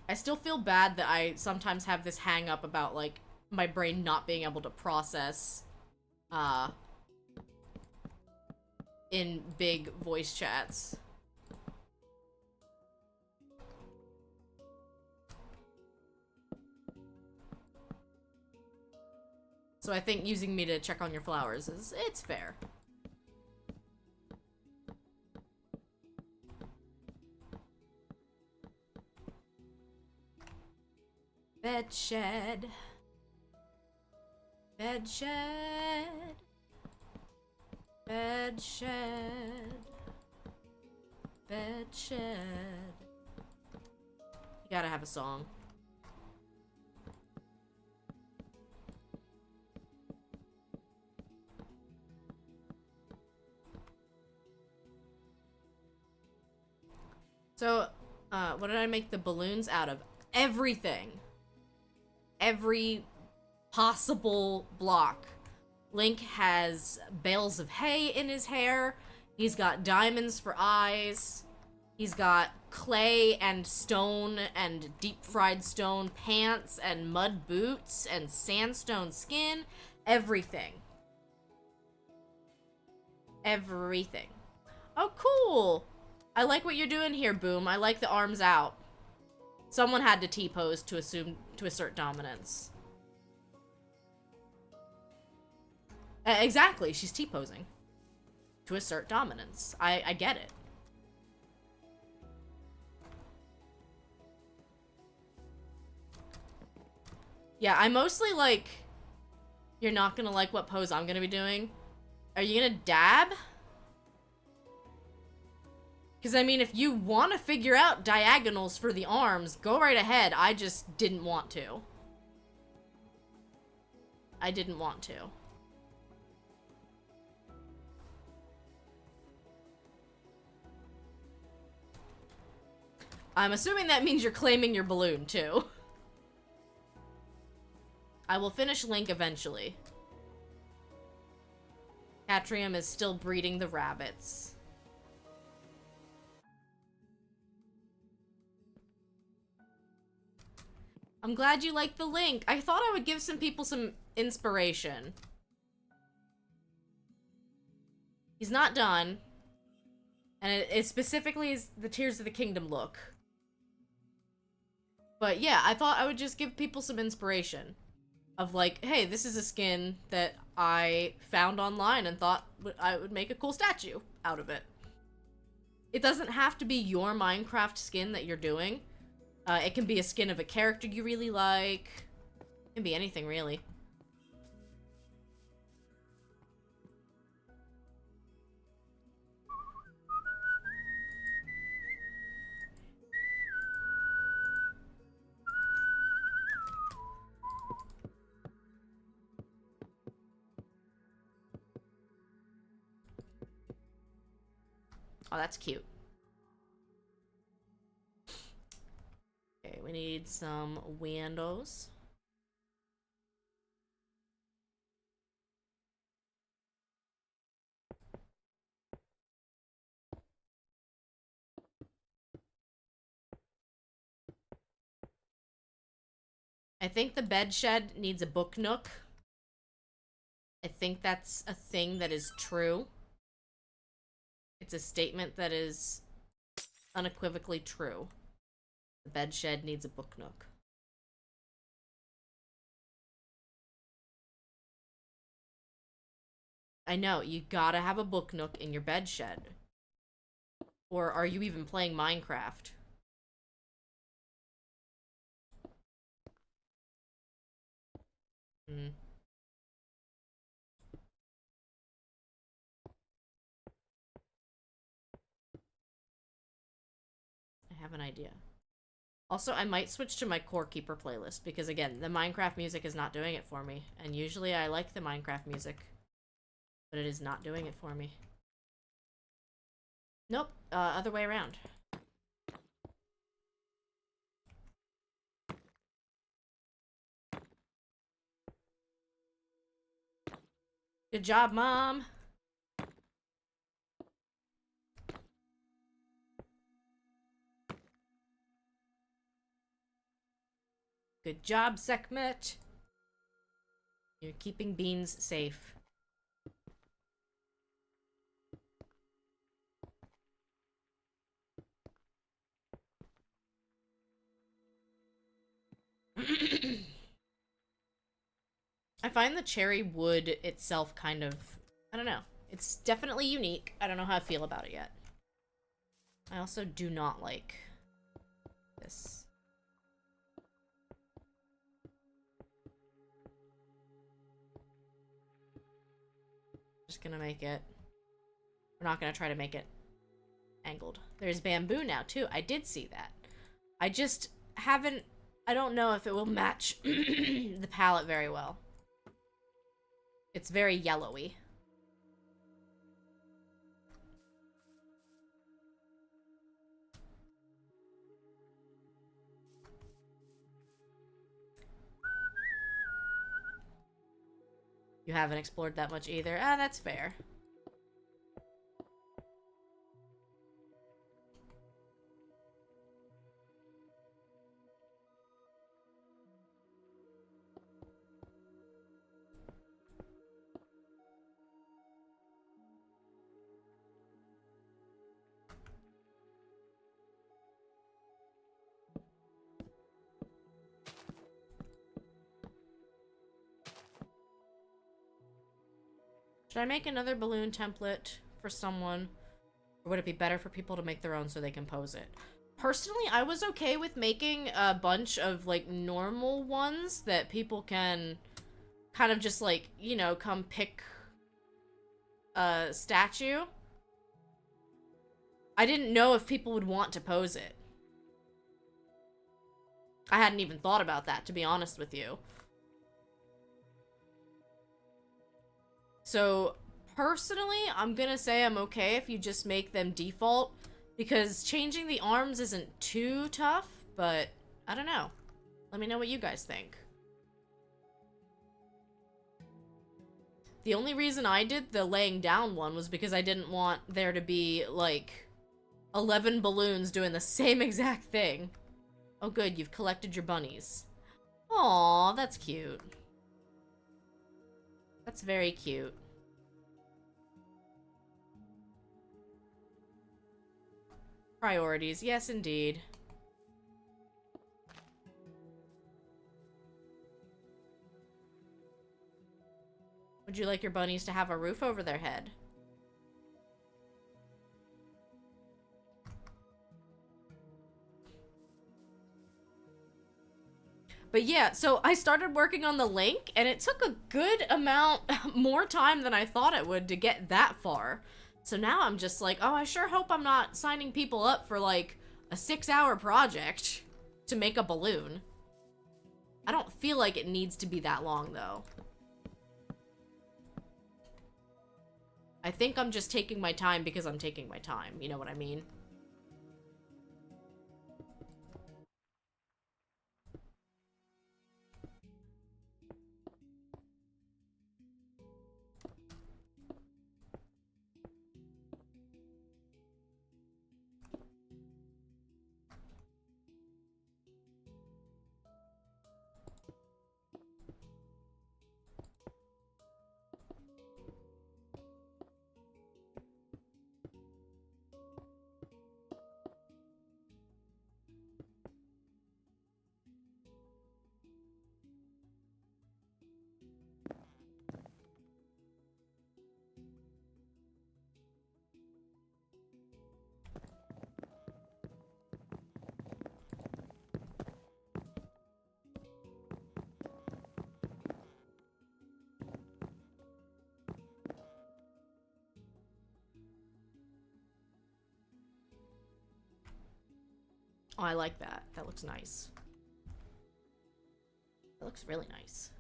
I still feel bad that I sometimes have this hang-up about, like, my brain not being able to process, in big voice chats. So I think using me to check on your flowers it's fair. Bed shed. Bed shed. Bed shed. Bed shed. You gotta have a song. So, what did I make the balloons out of? Everything. Every possible block. Link has bales of hay in his hair. He's got diamonds for eyes. He's got clay and stone and deep fried stone pants and mud boots and sandstone skin. Everything. Everything. Oh, cool. I like what you're doing here, Boom. I like the arms out. Someone had to T-pose to assert dominance. Exactly, she's T-posing. To assert dominance. I get it. Yeah, I mostly like... You're not gonna like what pose I'm gonna be doing. Are you gonna dab? Because, I mean, if you want to figure out diagonals for the arms, go right ahead. I just didn't want to. I didn't want to. I'm assuming that means you're claiming your balloon, too. I will finish Link eventually. Catrium is still breeding the rabbits. I'm glad you like the Link. I thought I would give some people some inspiration. He's not done. And it specifically is the Tears of the Kingdom look. But yeah, I thought I would just give people some inspiration. Of like, hey, this is a skin that I found online and thought I would make a cool statue out of it. It doesn't have to be your Minecraft skin that you're doing. It can be a skin of a character you really like. It can be anything, really. Oh, that's cute. Okay, we need some windows. I think the bed shed needs a book nook. I think that's a thing that is true. It's a statement that is unequivocally true. The bed shed needs a book nook. I know, you gotta have a book nook in your bed shed. Or are you even playing Minecraft? Hmm. I have an idea. Also, I might switch to my Core Keeper playlist, because again, the Minecraft music is not doing it for me. And usually I like the Minecraft music, but it is not doing it for me. Nope, other way around. Good job, Mom! Good job, Sekhmet! You're keeping Beans safe. I find the cherry wood itself kind of, I don't know. It's definitely unique. I don't know how I feel about it yet. I also do not like this. Just gonna make it. We're not gonna try to make it angled. There's bamboo now too. I did see that. I just haven't, I don't know if it will match the palette very well. It's very yellowy. You haven't explored that much either. Ah, that's fair. Should I make another balloon template for someone? Or would it be better for people to make their own so they can pose it? Personally, I was okay with making a bunch of, like, normal ones that people can kind of just, like, you know, come pick a statue. I didn't know if people would want to pose it. I hadn't even thought about that, to be honest with you. So, personally, I'm gonna say I'm okay if you just make them default, because changing the arms isn't too tough, but I don't know. Let me know what you guys think. The only reason I did the laying down one was because I didn't want there to be, like, 11 balloons doing the same exact thing. Oh good, you've collected your bunnies. Aw, that's cute. That's very cute. Priorities, yes indeed. Would you like your bunnies to have a roof over their head? But yeah, so I started working on the link, and it took a good amount more time than I thought it would to get that far. So now I'm just like, oh, I sure hope I'm not signing people up for, like, a 6-hour project to make a balloon. I don't feel like it needs to be that long, though. I think I'm just taking my time because I'm taking my time. You know what I mean? Oh, I like that. That looks nice. That looks really nice.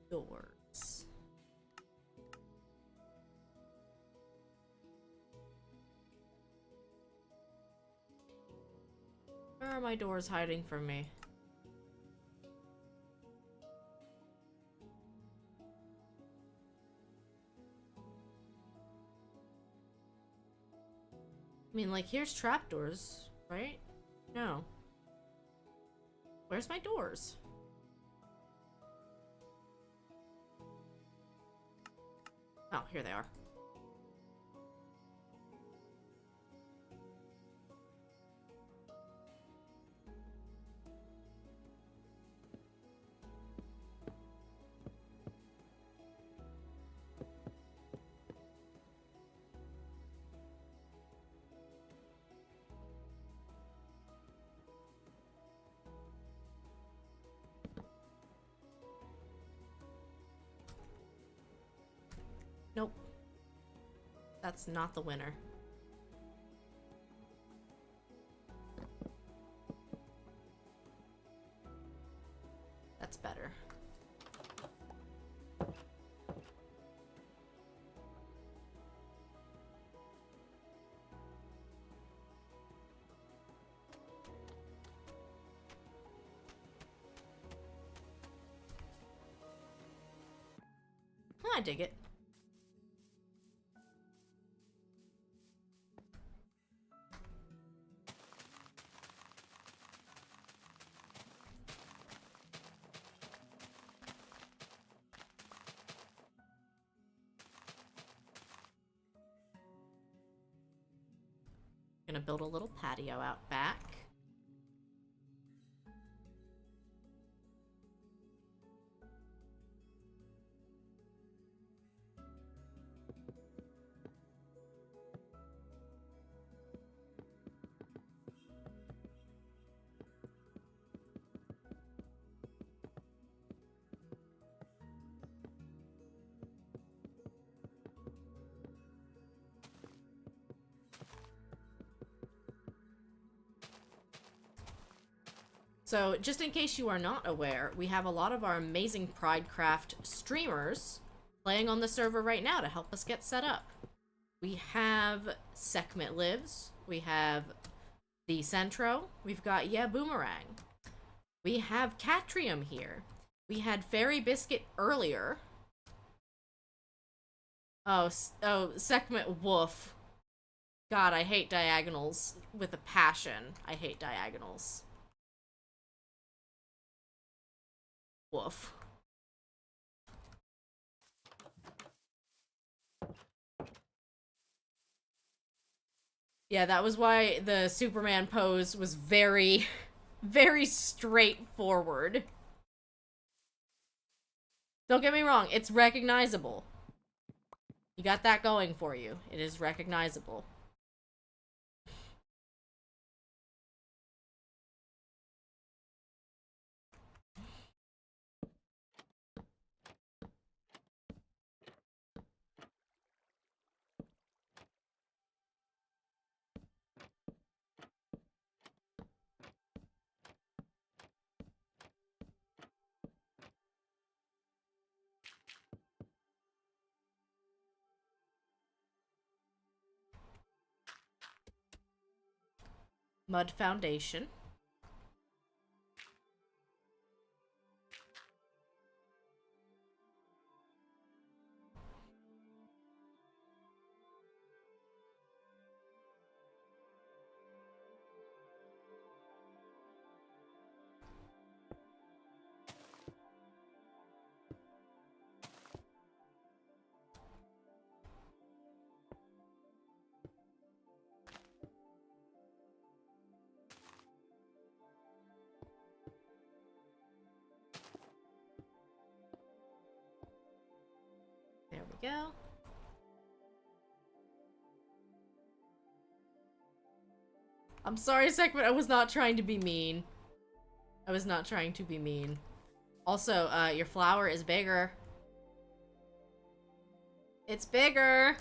Doors. Where are my doors hiding from me? mean, like, here's trapdoors, right? No. Where's my doors? Oh, here they are. Nope. That's not the winner. That's better. I dig it. Gonna build a little patio out back. So, just in case you are not aware, we have a lot of our amazing Pridecraft streamers playing on the server right now to help us get set up. We have Sekhmet Lives, we have the Centro, we've got Yeah Boomerang, we have Catrium here, we had Fairy Biscuit earlier. Oh, Sekhmet Woof. God, I hate diagonals with a passion. I hate diagonals. Woof. Yeah, that was why the Superman pose was very, very straightforward. Don't get me wrong, it's recognizable. You got that going for you. It is recognizable. Mud foundation. There we go. I'm sorry, Sekhmet, I was not trying to be mean. I was not trying to be mean. Also, your flower is bigger. It's bigger!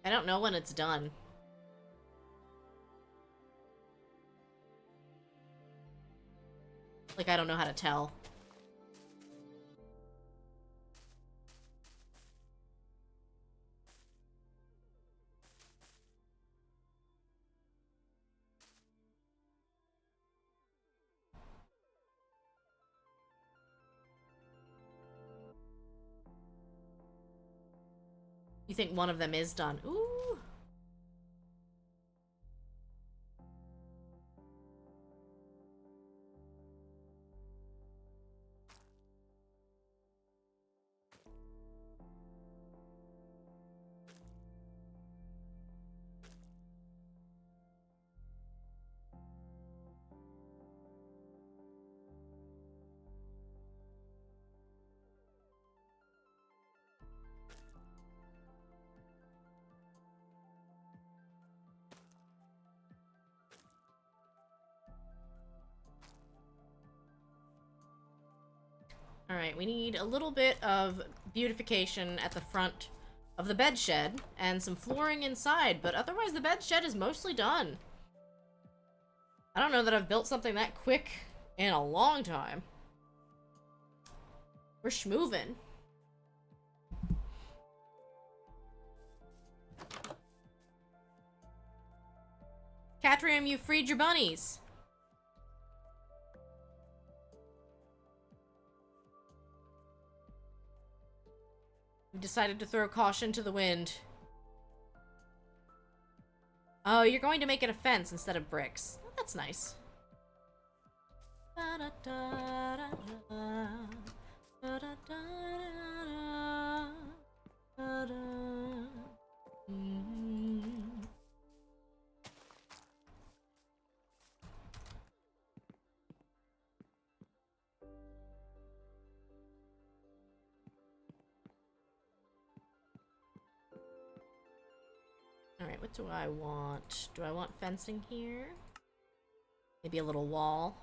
I don't know when it's done. Like, I don't know how to tell. think one of them is done. Ooh. Alright, we need a little bit of beautification at the front of the bed shed and some flooring inside, but otherwise the bed shed is mostly done. I don't know that I've built something that quick in a long time. We're schmoovin'. Catrium, you freed your bunnies. We decided to throw caution to the wind. Oh, you're going to make it a fence instead of bricks. Oh, that's nice. Alright, what do I want? Do I want fencing here? Maybe a little wall.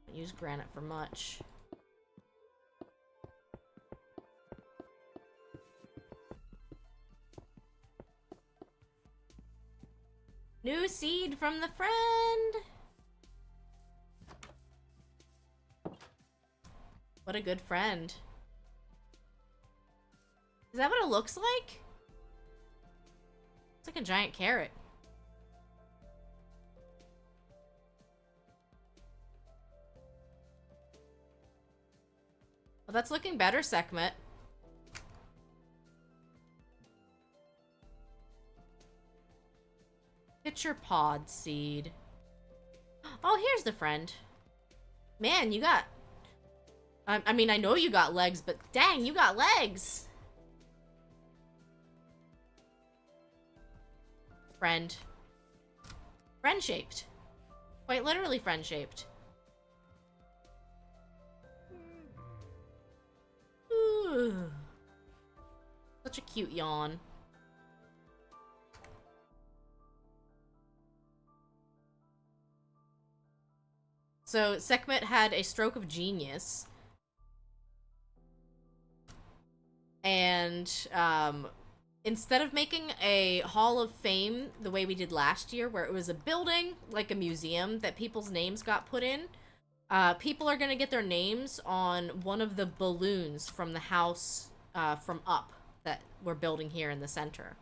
Don't use granite for much. New seed from the friend! What a good friend. Is that what it looks like? It's like a giant carrot. Well, that's looking better, Sekhmet. Pitcher pod seed. Oh, here's the friend. Man, you got... I mean, I know you got legs, but dang, you got legs! Friend. Friend-shaped. Quite literally friend-shaped. Such a cute yawn. So, Sekhmet had a stroke of genius. And, instead of making a Hall of Fame the way we did last year, where it was a building, like a museum, that people's names got put in, people are gonna get their names on one of the balloons from the house, from Up, that we're building here in the center.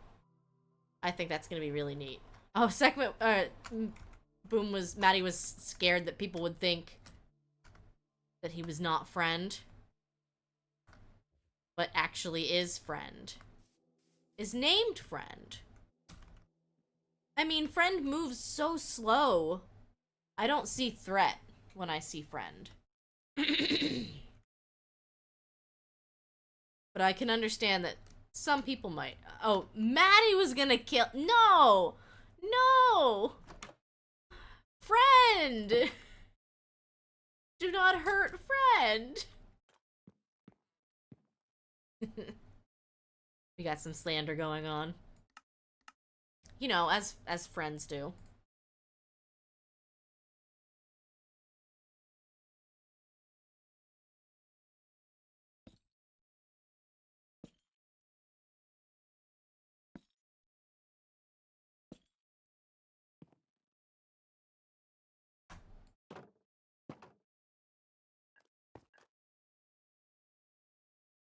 I think that's gonna be really neat. Oh, Sekhmet, Maddie was scared that people would think that he was not friend, but actually is friend. Is named friend. I mean, friend moves so slow. I don't see threat when I see friend. But I can understand that some people might. Oh, Maddie was gonna kill. No! No! Friend! Do not hurt friend! We got some slander going on. You know, as friends do.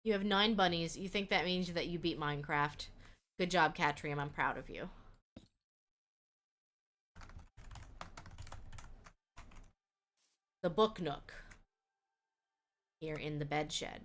You have 9 bunnies. You think that means that you beat Minecraft. Good job, Catrium. I'm proud of you. The book Nook. Here in the bed shed.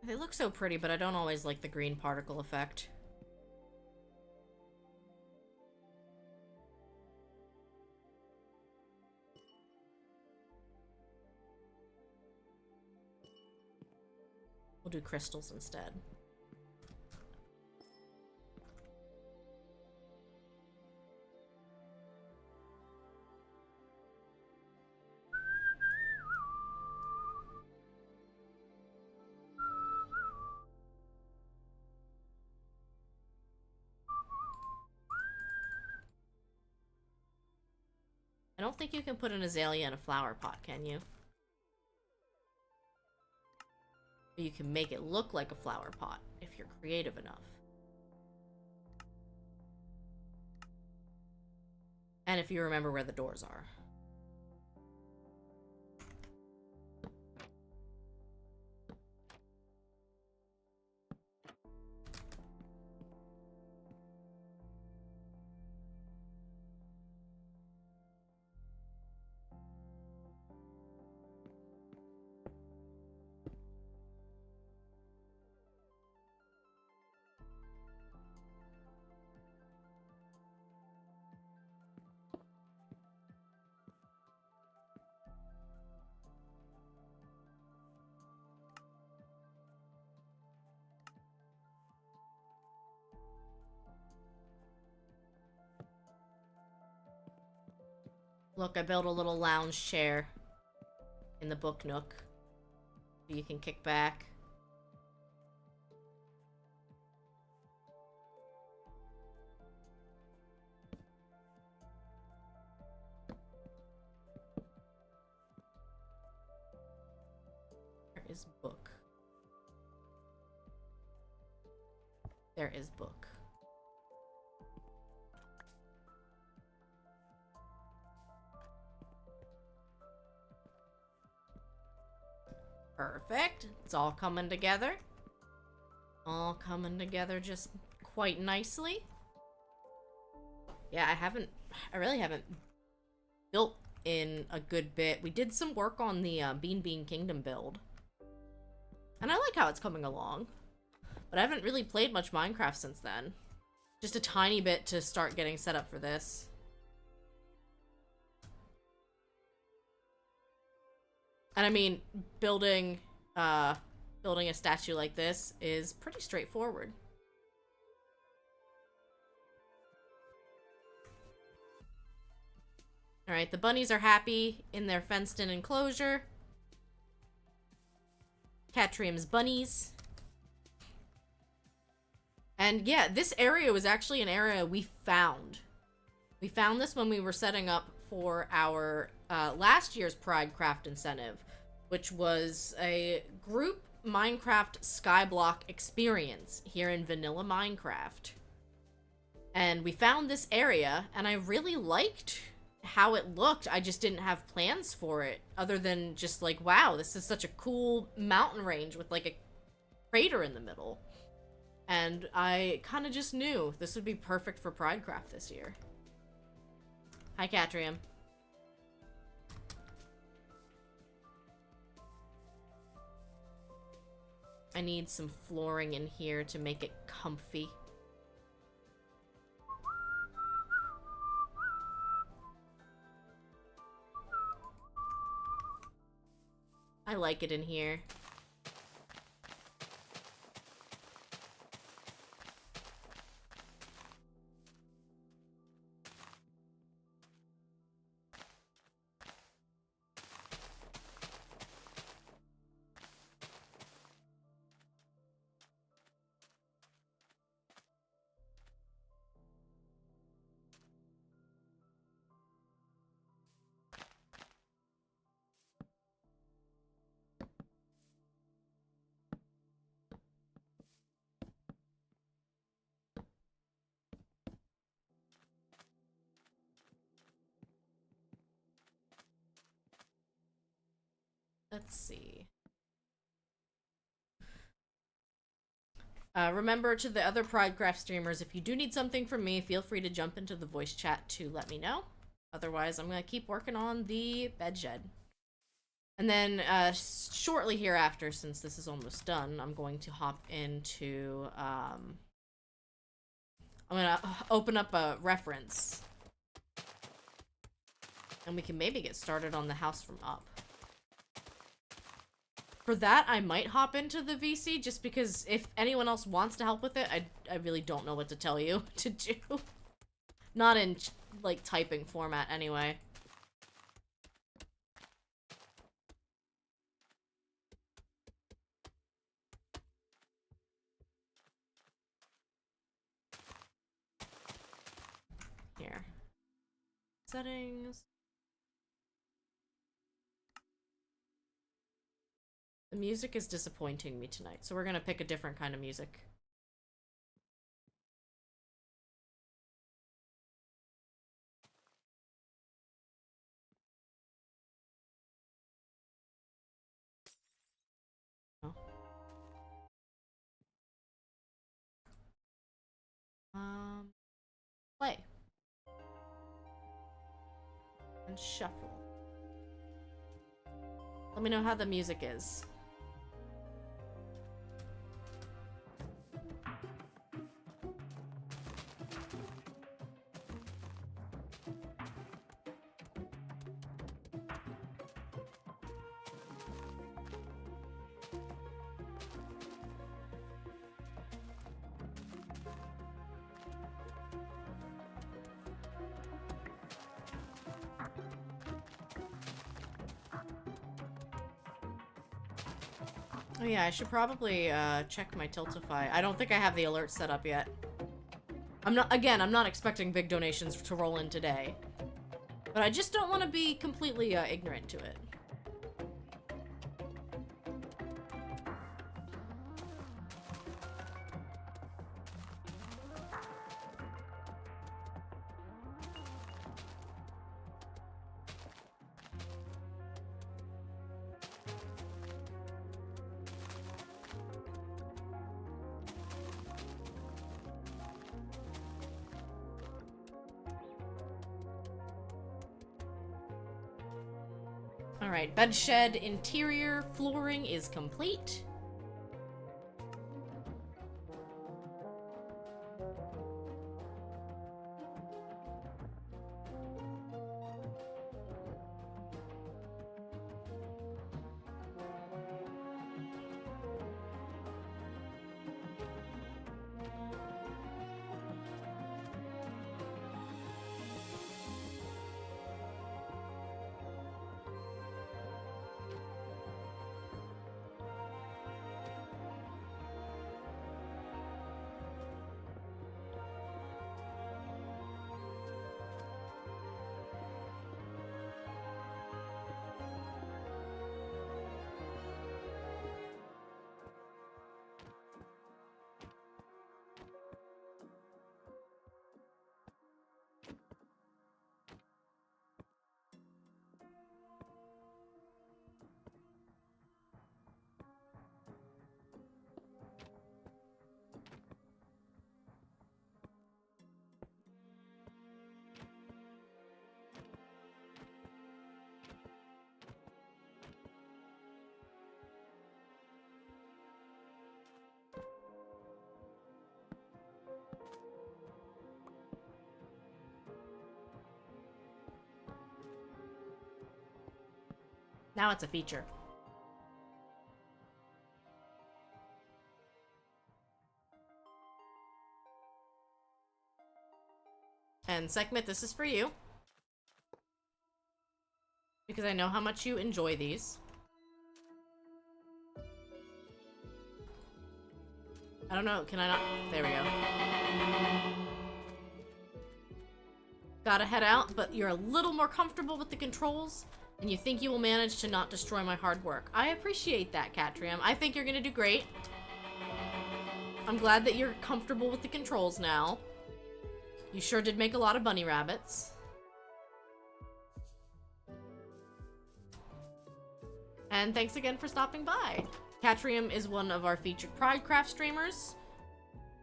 They look so pretty, but I don't always like the green particle effect. We'll do crystals instead. I don't think you can put an azalea in a flower pot, can you? But you can make it look like a flower pot if you're creative enough. And if you remember where the doors are. Look, I built a little lounge chair in the book nook. So you can kick back. There is book. There is book. Perfect. It's all coming together. All coming together just quite nicely. Yeah, I really haven't built in a good bit. We did some work on the Bean Kingdom build. And I like how it's coming along. But I haven't really played much Minecraft since then. Just a tiny bit to start getting set up for this. And I mean, building a statue like this is pretty straightforward. Alright, the bunnies are happy in their fenced-in enclosure. Catrium's bunnies. And yeah, this area was actually an area we found. We found this when we were setting up for our last year's Pridecraft incentive, which was a group Minecraft Skyblock experience here in vanilla Minecraft. And we found this area, and I really liked how it looked. I just didn't have plans for it, other than just like, wow, this is such a cool mountain range with like a crater in the middle. And I kind of just knew this would be perfect for Pridecraft this year. Hi, Catrium. I need some flooring in here to make it comfy. I like it in here. Let's see. Remember, to the other Pridecraft streamers, if you do need something from me, feel free to jump into the voice chat to let me know. Otherwise, I'm going to keep working on the bed shed. And then shortly hereafter, since this is almost done, I'm going to hop into I'm gonna open up a reference, and we can maybe get started on the house from up. For that, I might hop into the VC, just because if anyone else wants to help with it, I really don't know what to tell you to do. Not in, like, typing format, anyway. Here. Settings. The music is disappointing me tonight, so we're gonna pick a different kind of music. Oh. Play. And shuffle. Let me know how the music is. Oh yeah, I should probably check my Tiltify. I don't think I have the alert set up yet. I'm not expecting big donations to roll in today. But I just don't want to be completely ignorant to it. Alright, bedshed interior flooring is complete. Now it's a feature. And Sekhmet, this is for you. Because I know how much you enjoy these. I don't know, can I not? There we go. Gotta head out, but you're a little more comfortable with the controls, and you think you will manage to not destroy my hard work. I appreciate that, Catrium. I think you're gonna do great. I'm glad that you're comfortable with the controls now. You sure did make a lot of bunny rabbits. And thanks again for stopping by. Catrium is one of our featured Pridecraft streamers.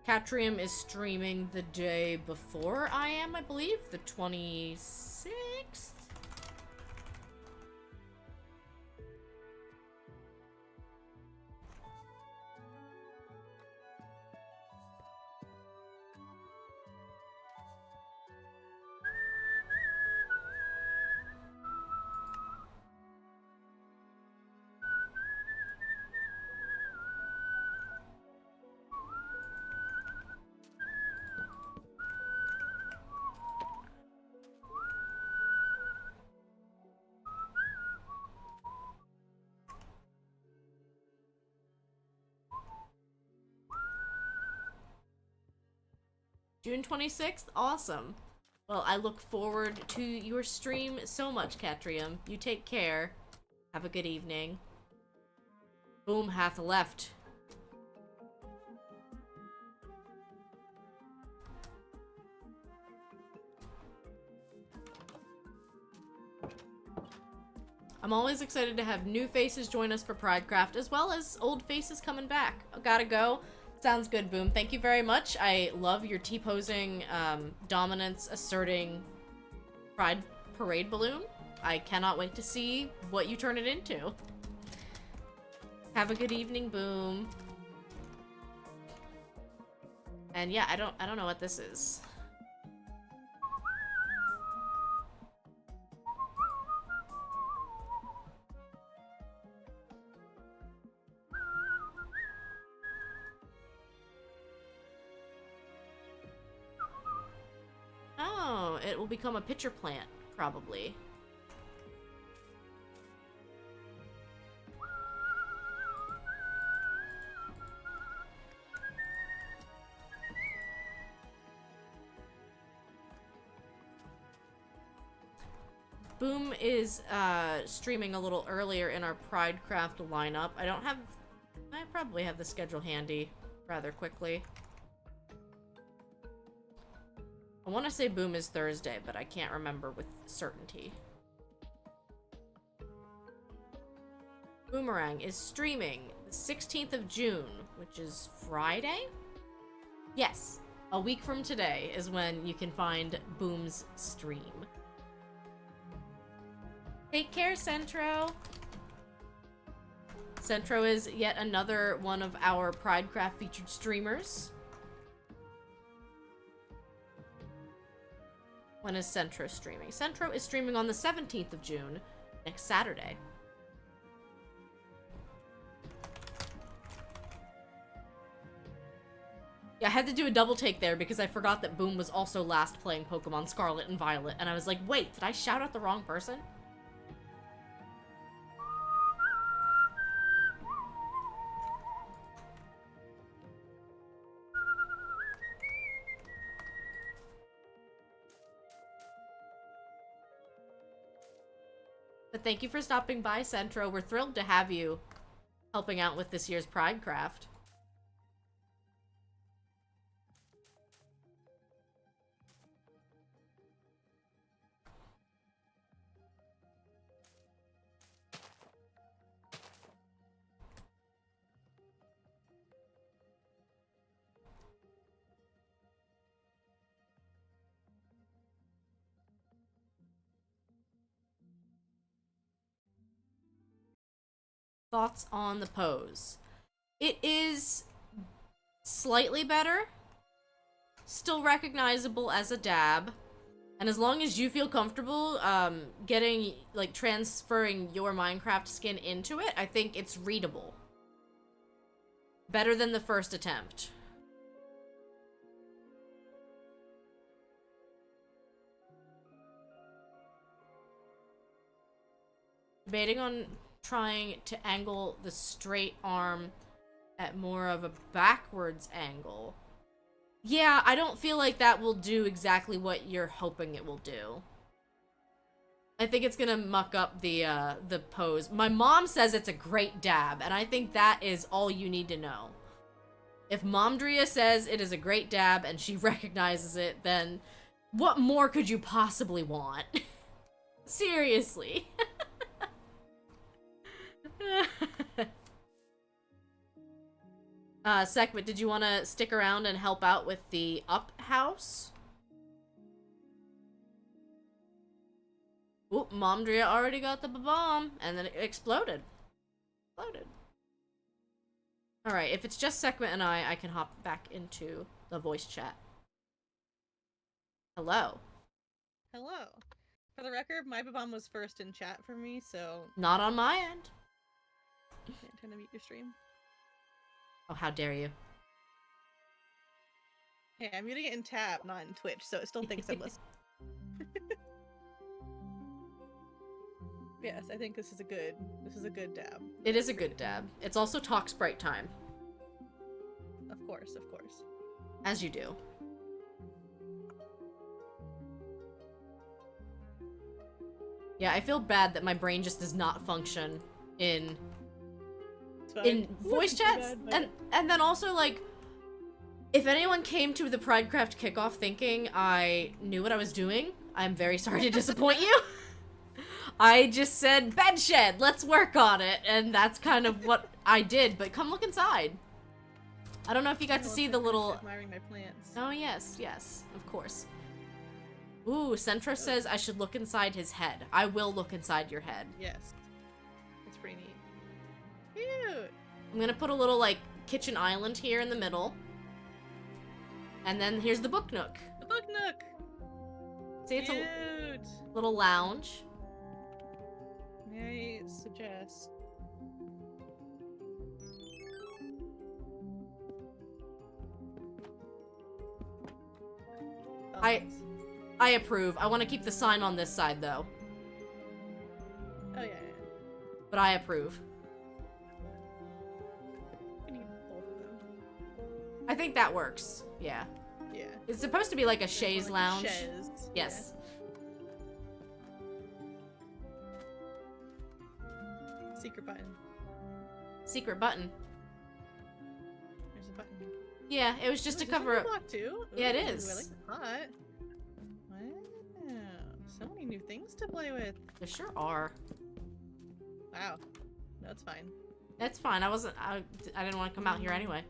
Catrium is streaming the day before I am, I believe, the 26th? June 26th? Awesome. Well, I look forward to your stream so much, Catrium. You take care. Have a good evening. Boom hath left. I'm always excited to have new faces join us for Pridecraft, as well as old faces coming back. Gotta go. Sounds good, Boom. Thank you very much. I love your T-posing, dominance, asserting Pride Parade balloon. I cannot wait to see what you turn it into. Have a good evening, Boom. And yeah, I don't know what this is. Oh, it will become a pitcher plant, probably. Boom is streaming a little earlier in our Pridecraft lineup. I probably have the schedule handy rather quickly. I want to say Boom is Thursday, but I can't remember with certainty. Boomerang is streaming the 16th of June, which is Friday? Yes, a week from today is when you can find Boom's stream. Take care, Centro! Centro is yet another one of our Pridecraft featured streamers. When is Centro streaming? Centro is streaming on the 17th of June, next Saturday. Yeah, I had to do a double take there because I forgot that Boom was also last playing Pokemon Scarlet and Violet, and I was like, wait, did I shout out the wrong person? But thank you for stopping by, Centro. We're thrilled to have you helping out with this year's Pridecraft. Thoughts on the pose? It is slightly better. Still recognizable as a dab. And as long as you feel comfortable transferring your Minecraft skin into it, I think it's readable. Better than the first attempt. Debating on trying to angle the straight arm at more of a backwards angle. Yeah, I don't feel like that will do exactly what you're hoping it will do. I think it's gonna muck up the pose. My mom says it's a great dab, and I think that is all you need to know. If Momdria says it is a great dab and she recognizes it, then what more could you possibly want? Seriously. Sekmet, did you want to stick around and help out with the up house? Oop, Momdria already got the bomb, and then it exploded. Alright, if it's just Sekmet and I can hop back into the voice chat. Hello. Hello. For the record, my bomb was first in chat for me, so... Not on my end. Yeah, trying to mute your stream. Oh, how dare you. Hey, I'm muting it in tab, not in Twitch, so it still thinks I'm listening. Yes, I think this is a good dab. It is a good dab. It's also talk sprite time. Of course. As you do. Yeah, I feel bad that my brain just does not function in It's fine. in voice Wasn't too chats, bad, but- and then also, like, if anyone came to the Pridecraft kickoff thinking I knew what I was doing, I'm very sorry to disappoint you. I just said, bedshed, let's work on it, and that's kind of what I did, but come look inside. I don't know if you got to see the little... Admiring my plants. Oh, yes, yes, of course. Ooh, Centra says I should look inside his head. I will look inside your head. Yes. It's pretty neat. Cute! I'm gonna put a little, like, kitchen island here in the middle. And then here's the book nook. The book nook! See, it's a Cute! little lounge. May I suggest... I approve. I want to keep the sign on this side, though. Oh, yeah. But I approve. We need both of them. I think that works. Yeah. Yeah. It's supposed to be like a chaise Like a lounge. chaise. Yes. Yeah. Secret button. Secret button. There's a button. Yeah, it was just to Ooh, is this cover on up. the block too? Yeah, it Ooh, is. I like the pot. Wow. So many new things to play with. There sure are. Wow. That's fine. That's fine. I didn't want to come out here anyway.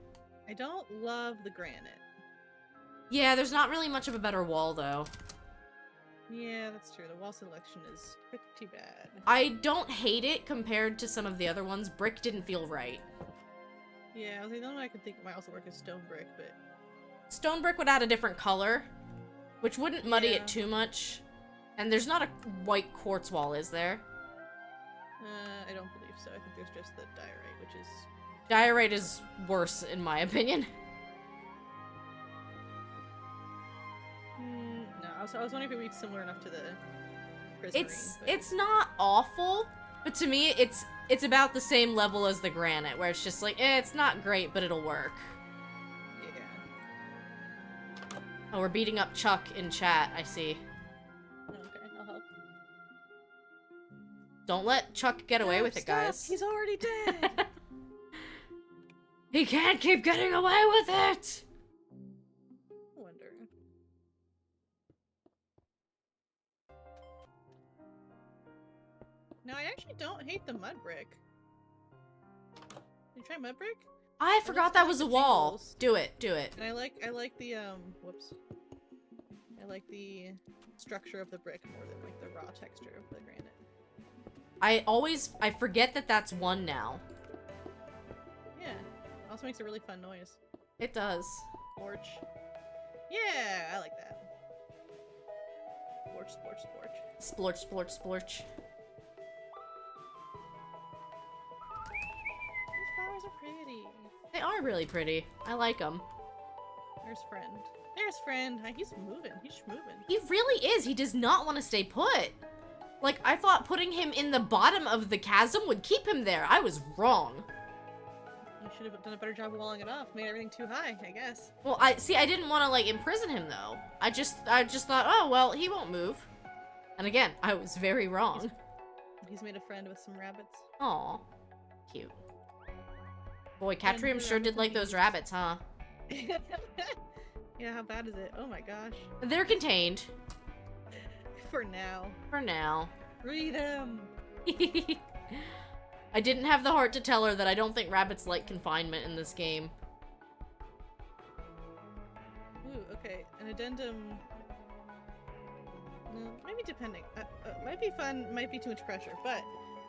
I don't love the granite. Yeah, there's not really much of a better wall, though. Yeah, that's true. The wall selection is pretty bad. I don't hate it compared to some of the other ones. Brick didn't feel right. Yeah, I was like, the only one I could think might also work is stone brick, but Stone brick would add a different color, which wouldn't muddy Yeah. it too much. And there's not a white quartz wall, is there? I don't believe so. I think there's just the diorite, which is Diorite is worse, in my opinion. no. I was wondering if it would be similar enough to the prismarine. but- It's not awful, but to me, it's about the same level as the granite, where it's just like, it's not great, but it'll work. yeah. Oh, we're beating up Chuck in chat, I see. Oh, okay, I'll help. Don't let Chuck get away No, with it, stop, guys. He's already dead. He can't keep getting away with it! I wonder. No, I actually don't hate the mud brick. Did you try mud brick? I looks forgot that like was a the wall. jingles. Do it, do it. And I like the whoops. I like the structure of the brick more than like the raw texture of the granite. I forget that that's one now. Yeah. Also makes a really fun noise. It does. Splorch. Yeah, I like that. Splorch, splorch, splorch. Splorch, splorch, splorch. These flowers are pretty. They are really pretty. I like them. There's friend. There's friend. He's moving. He's moving. He really is. He does not want to stay put. Like, I thought putting him in the bottom of the chasm would keep him there. I was wrong. You should have done a better job of walling it off. Made everything too high, I guess. Well, I didn't want to, like, imprison him, though. I just thought, oh, well, he won't move. And again, I was very wrong. He's made a friend with some rabbits. Aw. Cute. Boy, Friend Catrium with sure did like rabbits. those rabbits, huh? Yeah, how bad is it? Oh my gosh. They're contained. For now. For now. Freedom! I didn't have the heart to tell her that I don't think rabbits like confinement in this game. Ooh, okay. An addendum. No, maybe depending. Might be fun, might be too much pressure, but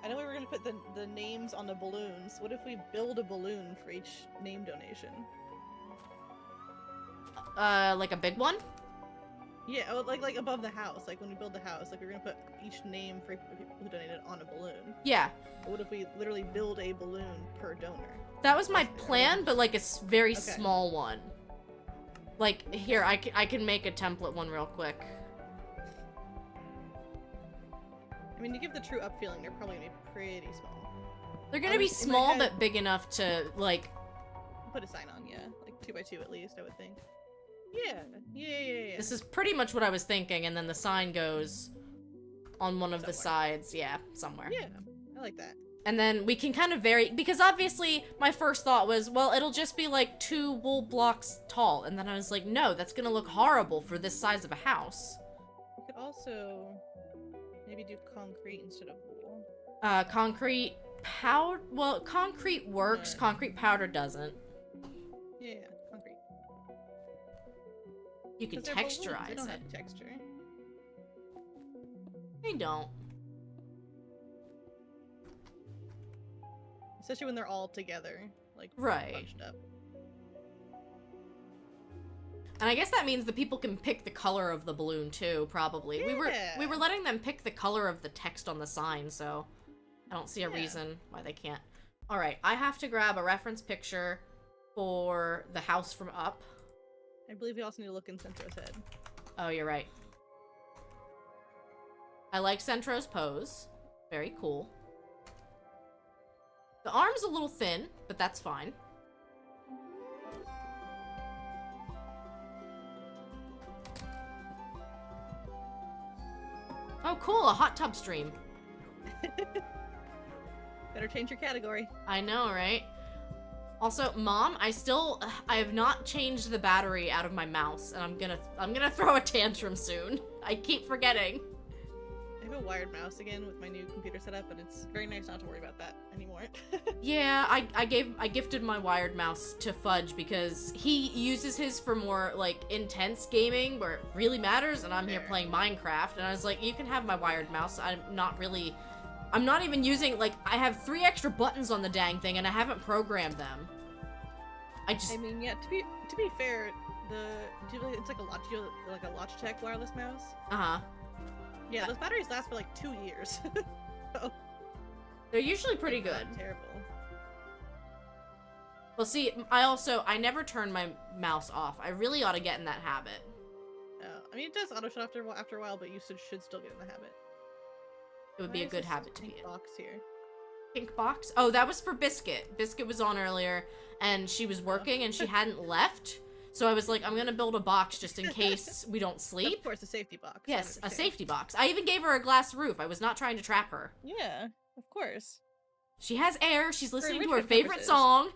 I know we were gonna put the names on the balloons. What if we build a balloon for each name donation? Like a big one? Yeah, oh, like above the house. Like when we build the house, like we're gonna put each name for people who donated on a balloon. Yeah. But what if we literally build a balloon per donor? That was my plan, but like a very Okay. small one. Like, here, I can make a template one real quick. I mean, to give the true up feeling, they're probably gonna be pretty small. They're gonna be in my small, head- but big enough to, like... Put a sign on, yeah, like 2x2 at least, I would think. Yeah. This is pretty much what I was thinking, and then the sign goes on one of the Somewhere. sides. Yeah, somewhere. Yeah, I like that. And then we can kind of vary, because obviously my first thought was, well, it'll just be like 2 wool blocks tall. And then I was like, no, that's gonna look horrible for this size of a house. We could also maybe do concrete instead of wool. Concrete powder, well, concrete works, No. concrete powder doesn't. Yeah, concrete. You can 'Cause they're balloons, texturize they don't it. have texture. They don't. Especially when they're all together, like Right. bunched up. And I guess that means the people can pick the color of the balloon too, probably. We were Yeah. letting them pick the color of the text on the sign, so I don't see a Yeah. reason why they can't. All right, I have to grab a reference picture for the house from up. I believe we also need to look in Centro's head. Oh, you're right. I like Centro's pose. Very cool. The arm's a little thin, but that's fine. Oh, cool, a hot tub stream. Better change your category. I know, right? Also, Mom, I have not changed the battery out of my mouse, and I'm gonna throw a tantrum soon. I keep forgetting. I have a wired mouse again with my new computer setup, and it's very nice not to worry about that anymore. Yeah, I gifted my wired mouse to Fudge because he uses his for more, like, intense gaming where it really matters, and I'm here Fair. playing Minecraft, and I was like, you can have my wired mouse. I'm not even using, like, I have 3 extra buttons on the dang thing, and I haven't programmed them. I mean, yeah. To be fair, it's like a Logitech wireless mouse. Uh-huh. Yeah, those batteries last for like 2 years. So, They're usually pretty good. not terrible. Well, see, I never turn my mouse off. I really ought to get in that habit. I mean, it does auto shut after a while, but you should still get in the habit. It would Why be a is good this habit to be pink in. box here. Pink box? Oh, that was for Biscuit. Biscuit was on earlier, and she was working, and she hadn't left. So I was like, I'm gonna build a box just in case we don't sleep. Of course, a safety box. I Yes, a understand. safety box. I even gave her a glass roof. I was not trying to trap her. Yeah, of course. She has air. She's listening to her enrichment favorite purposes. song.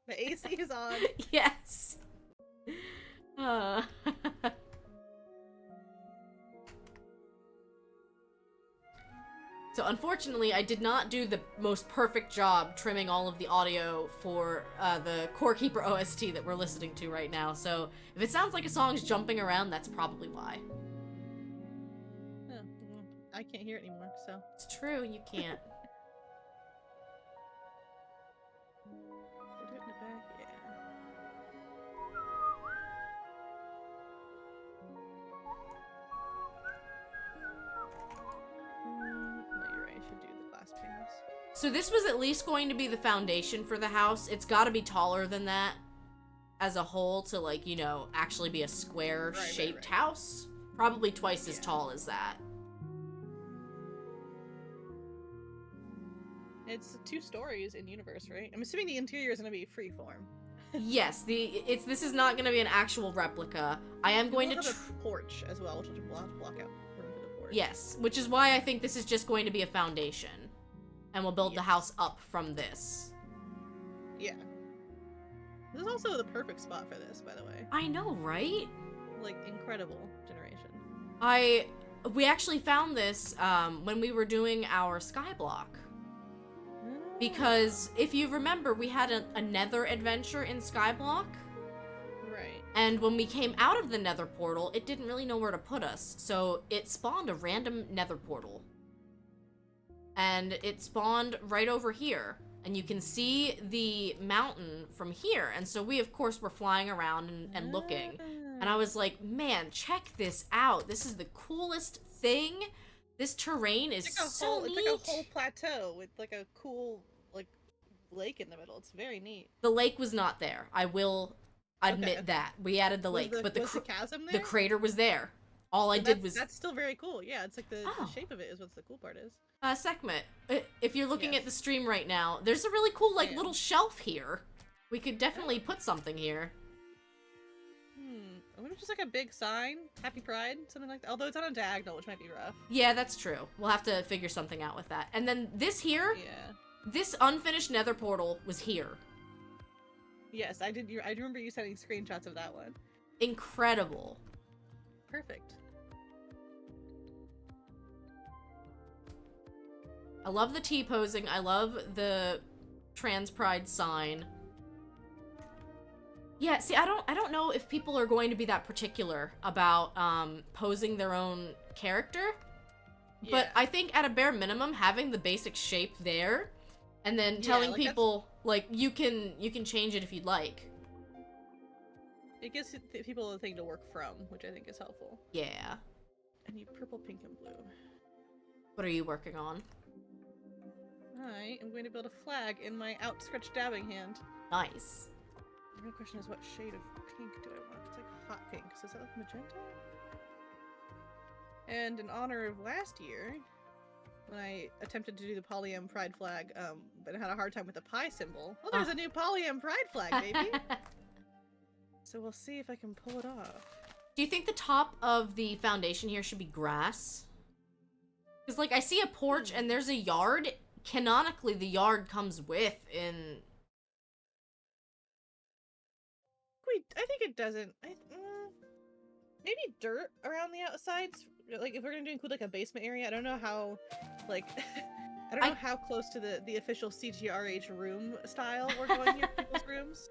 The AC is on. Yes. Uh. So unfortunately, I did not do the most perfect job trimming all of the audio for the Core Keeper OST that we're listening to right now. So if it sounds like a song's jumping around, that's probably why. Oh, well, I can't hear it anymore, so. It's true, you can't. Should I do it in the back? Yeah. No, you're right. I should do the glass panels. So this was at least going to be the foundation for the house. It's got to be taller than that as a whole to, like, you know, actually be a square-shaped right. house. Probably twice as Yeah. tall as that. It's 2 stories in universe, right? I'm assuming the interior is going to be freeform. Yes, this is not going to be an actual replica. I am going to We'll have a porch as well, which will have to block out room for the porch. Yes, which is why I think this is just going to be a foundation. And we'll build the Yes. house up from this. Yeah. This is also the perfect spot for this, by the way. I know, right? Like, incredible generation. We actually found this when we were doing our skyblock. Because if you remember, we had a nether adventure in skyblock. Right. And when we came out of the nether portal, it didn't really know where to put us. So it spawned a random nether portal. And it spawned right over here. And you can see the mountain from here. And so we, of course, were flying around and looking. And I was like, man, check this out. This is the coolest thing. This terrain is so neat. It's like a whole plateau with like a cool like lake in the middle. It's very neat. The lake was not there. I will admit Okay. that. We added the lake, but was the chasm there? the crater was there. All I did was... That's still very cool. Yeah, it's like the Oh. shape of it is what the cool part is. Sekhmet, if you're looking Yes. at the stream right now, there's a really cool, like, Yeah. little shelf here. We could definitely put something here. I wonder just like a big sign? Happy Pride? Something like that. Although it's on a diagonal, which might be rough. Yeah, that's true. We'll have to figure something out with that. And then this here, Yeah. this unfinished nether portal was here. Yes, I did. I remember you sending screenshots of that one. Incredible. Perfect. I love the T-posing. I love the trans pride sign. Yeah, see, I don't know if people are going to be that particular about posing their own character. But I think at a bare minimum, having the basic shape there, and then telling like people like you can change it if you'd like. it gives people a thing to work from, which I think is helpful. Yeah. I need purple, pink, and blue. What are you working on? I am going to build a flag in my outstretched dabbing hand. Nice. The real question is, what shade of pink do I want? It's like hot pink, so is that like magenta? And in honor of last year, when I attempted to do the polyam pride flag, but had a hard time with the pie symbol. Oh, there's a new polyam pride flag, baby! So we'll see if I can pull it off. Do you think the top of the foundation here should be grass? Because, like, I see a porch and there's a yard. Canonically, the yard comes with in... I think it doesn't. Maybe dirt around the outsides. Like, if we're gonna include, like, a basement area, I don't know how, like... I don't know how close to the official CGRH room style we're going here for people's rooms.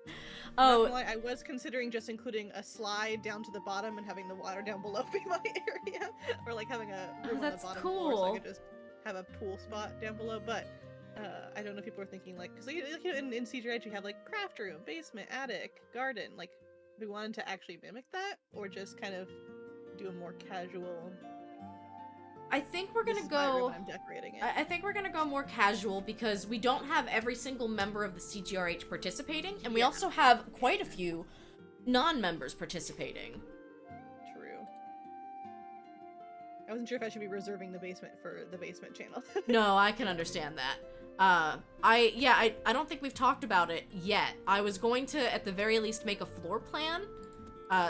Oh, I was considering just including a slide down to the bottom and having the water down below be my area. Or like having a room on the that's bottom floor so I cool. could just have a pool spot down below. But I don't know if people are thinking like, because in CGRH you have like craft room, basement, attic, garden. Like, we wanted to actually mimic that or just kind of do a more casual... I think we're This gonna is my room go... and I'm decorating it. I think we're gonna go more casual because we don't have every single member of the CGRH participating, and we also have quite a few non-members participating. True. I wasn't sure if I should be reserving the basement for the basement channel. No, I can understand that. I don't think we've talked about it yet. I was going to, at the very least, make a floor plan,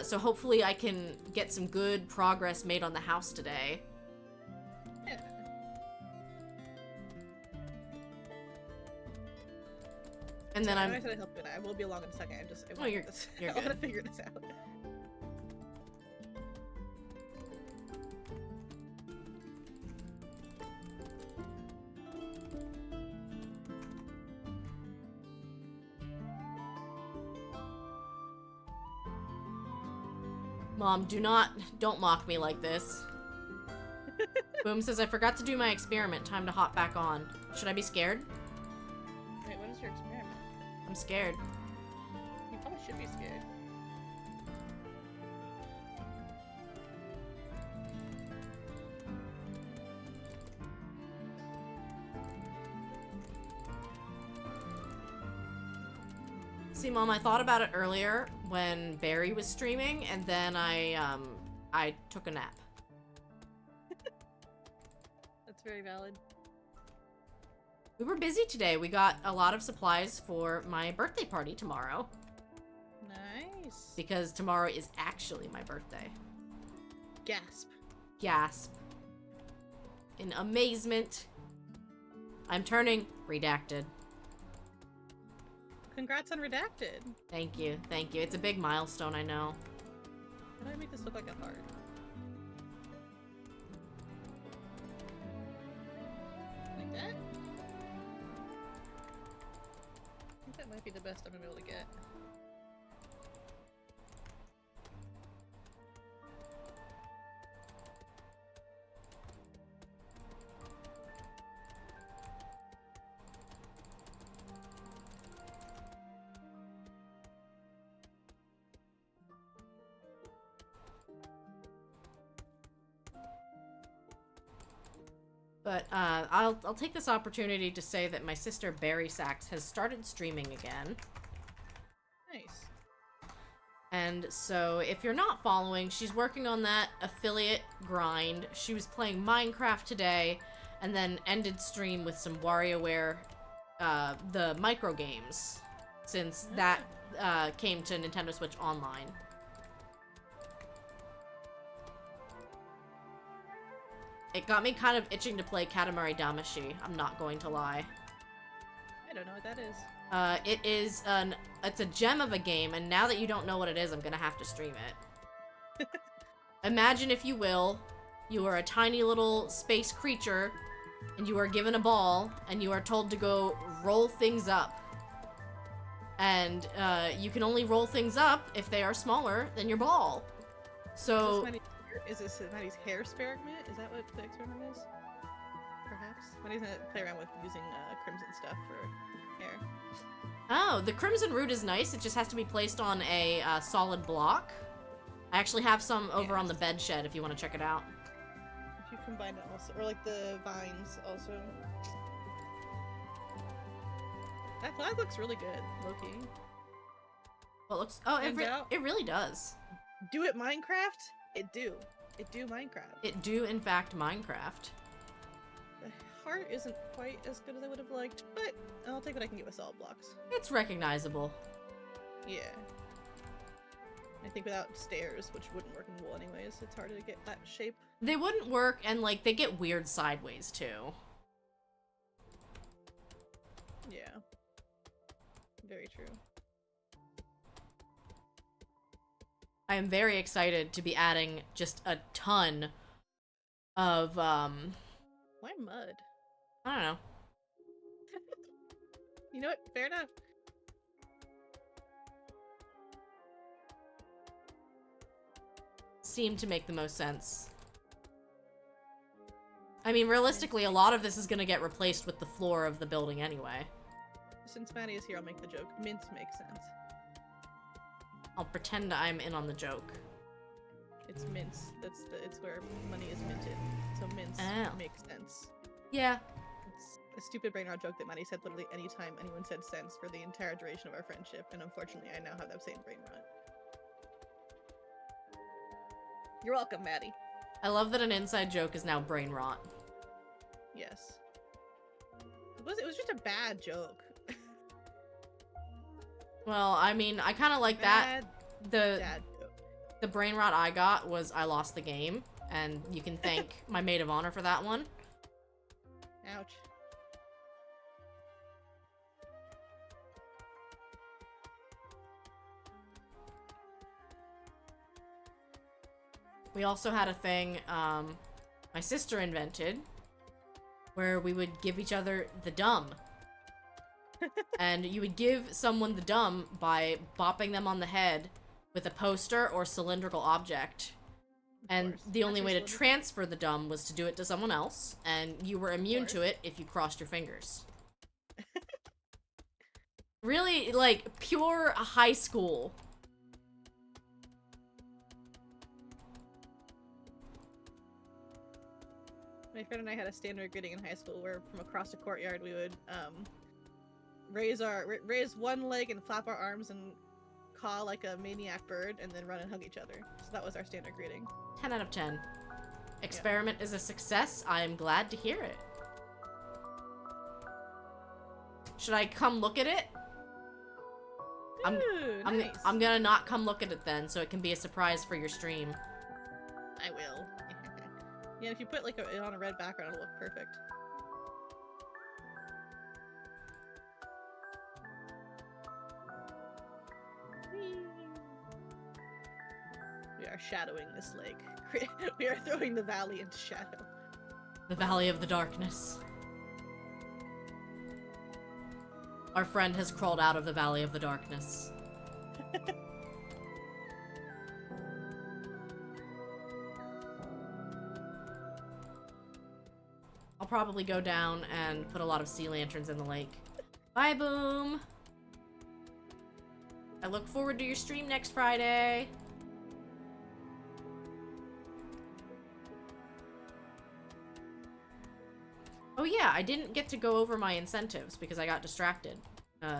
so hopefully I can get some good progress made on the house today. Yeah. And then I I'm... know I said I'd help, but I will be along in a second. I you're I want to good. figure this out. Mom, don't mock me like this. Boom says, I forgot to do my experiment. Time to hop back on. Should I be scared? Wait, what is your experiment? I'm scared. You probably should be scared. See, Mom, I thought about it earlier when Barry was streaming, and then I took a nap. That's very valid. We were busy today. We got a lot of supplies for my birthday party tomorrow. Nice. Because tomorrow is actually my birthday. Gasp. Gasp. In amazement. I'm turning redacted. Congrats on Redacted. Thank you, thank you. It's a big milestone, I know. How do I make this look like a heart? Like that? I think that might be the best I'm gonna be able to get. But I'll take this opportunity to say that my sister Barry Sachs has started streaming again. Nice. And so if you're not following, she's working on that affiliate grind. She was playing Minecraft today and then ended stream with some WarioWare, the micro games, since that came to Nintendo Switch Online. It got me kind of itching to play Katamari Damacy. I'm not going to lie. I don't know what that is. It's a gem of a game, and now that you don't know what it is, I'm gonna have to stream it. Imagine, if you will, you are a tiny little space creature, and you are given a ball, and you are told to go roll things up. And, you can only roll things up if they are smaller than your ball. So... Is this Maddie's hair experiment? Is that what the experiment is? Perhaps? Maddie's gonna play around with using crimson stuff for hair. Oh, the crimson root is nice. It just has to be placed on a solid block. I actually have some over on the bed shed if you want to check it out. If you combine it also, or like the vines also. That flag looks really good, Loki. Well, it looks... Oh, it really does. Do it Minecraft? It do Minecraft. It do, in fact, Minecraft. The heart isn't quite as good as I would have liked, but I'll take what I can get with solid blocks. It's recognizable. Yeah. I think without stairs, which wouldn't work in wool anyways, it's harder to get that shape. They wouldn't work, and, like, they get weird sideways, too. Yeah. Very true. I am very excited to be adding just a ton of, Why mud? I don't know. You know what? Fair enough. Seemed to make the most sense. I mean, realistically, a lot of this is gonna get replaced with the floor of the building anyway. Since Maddie is here, I'll make the joke. Mint makes sense. I'll pretend I'm in on the joke. It's mints. It's where money is minted. So mints makes sense. Yeah. It's a stupid brain rot joke that Maddie said literally anytime anyone said sense for the entire duration of our friendship, and unfortunately I now have that same brain rot. You're welcome, Maddie. I love that an inside joke is now brain rot. Yes. It was just a bad joke. Well, I mean, I kind of like that. The brain rot I got was I lost the game, and you can thank my maid of honor for that one. Ouch. We also had a thing my sister invented where we would give each other the dumb. And you would give someone the dumb by bopping them on the head with a poster or cylindrical object. And the only way to transfer the dumb was to do it to someone else, and you were immune to it if you crossed your fingers. Really, like, pure high school. My friend and I had a standard greeting in high school where from across the courtyard we would raise one leg and flap our arms and caw like a maniac bird and then run and hug each other. So that was our standard greeting. 10 out of 10. Experiment is a success. I am glad to hear it. Should I come look at it? Nice. I'm gonna not come look at it then, so it can be a surprise for your stream. I will. Yeah, if you put like it on a red background, it'll look perfect. We are shadowing this lake. We are throwing the valley into shadow. The Valley of the Darkness. Our friend has crawled out of the Valley of the Darkness. I'll probably go down and put a lot of sea lanterns in the lake. Bye, Boom! I look forward to your stream next Friday. Oh yeah, I didn't get to go over my incentives because I got distracted.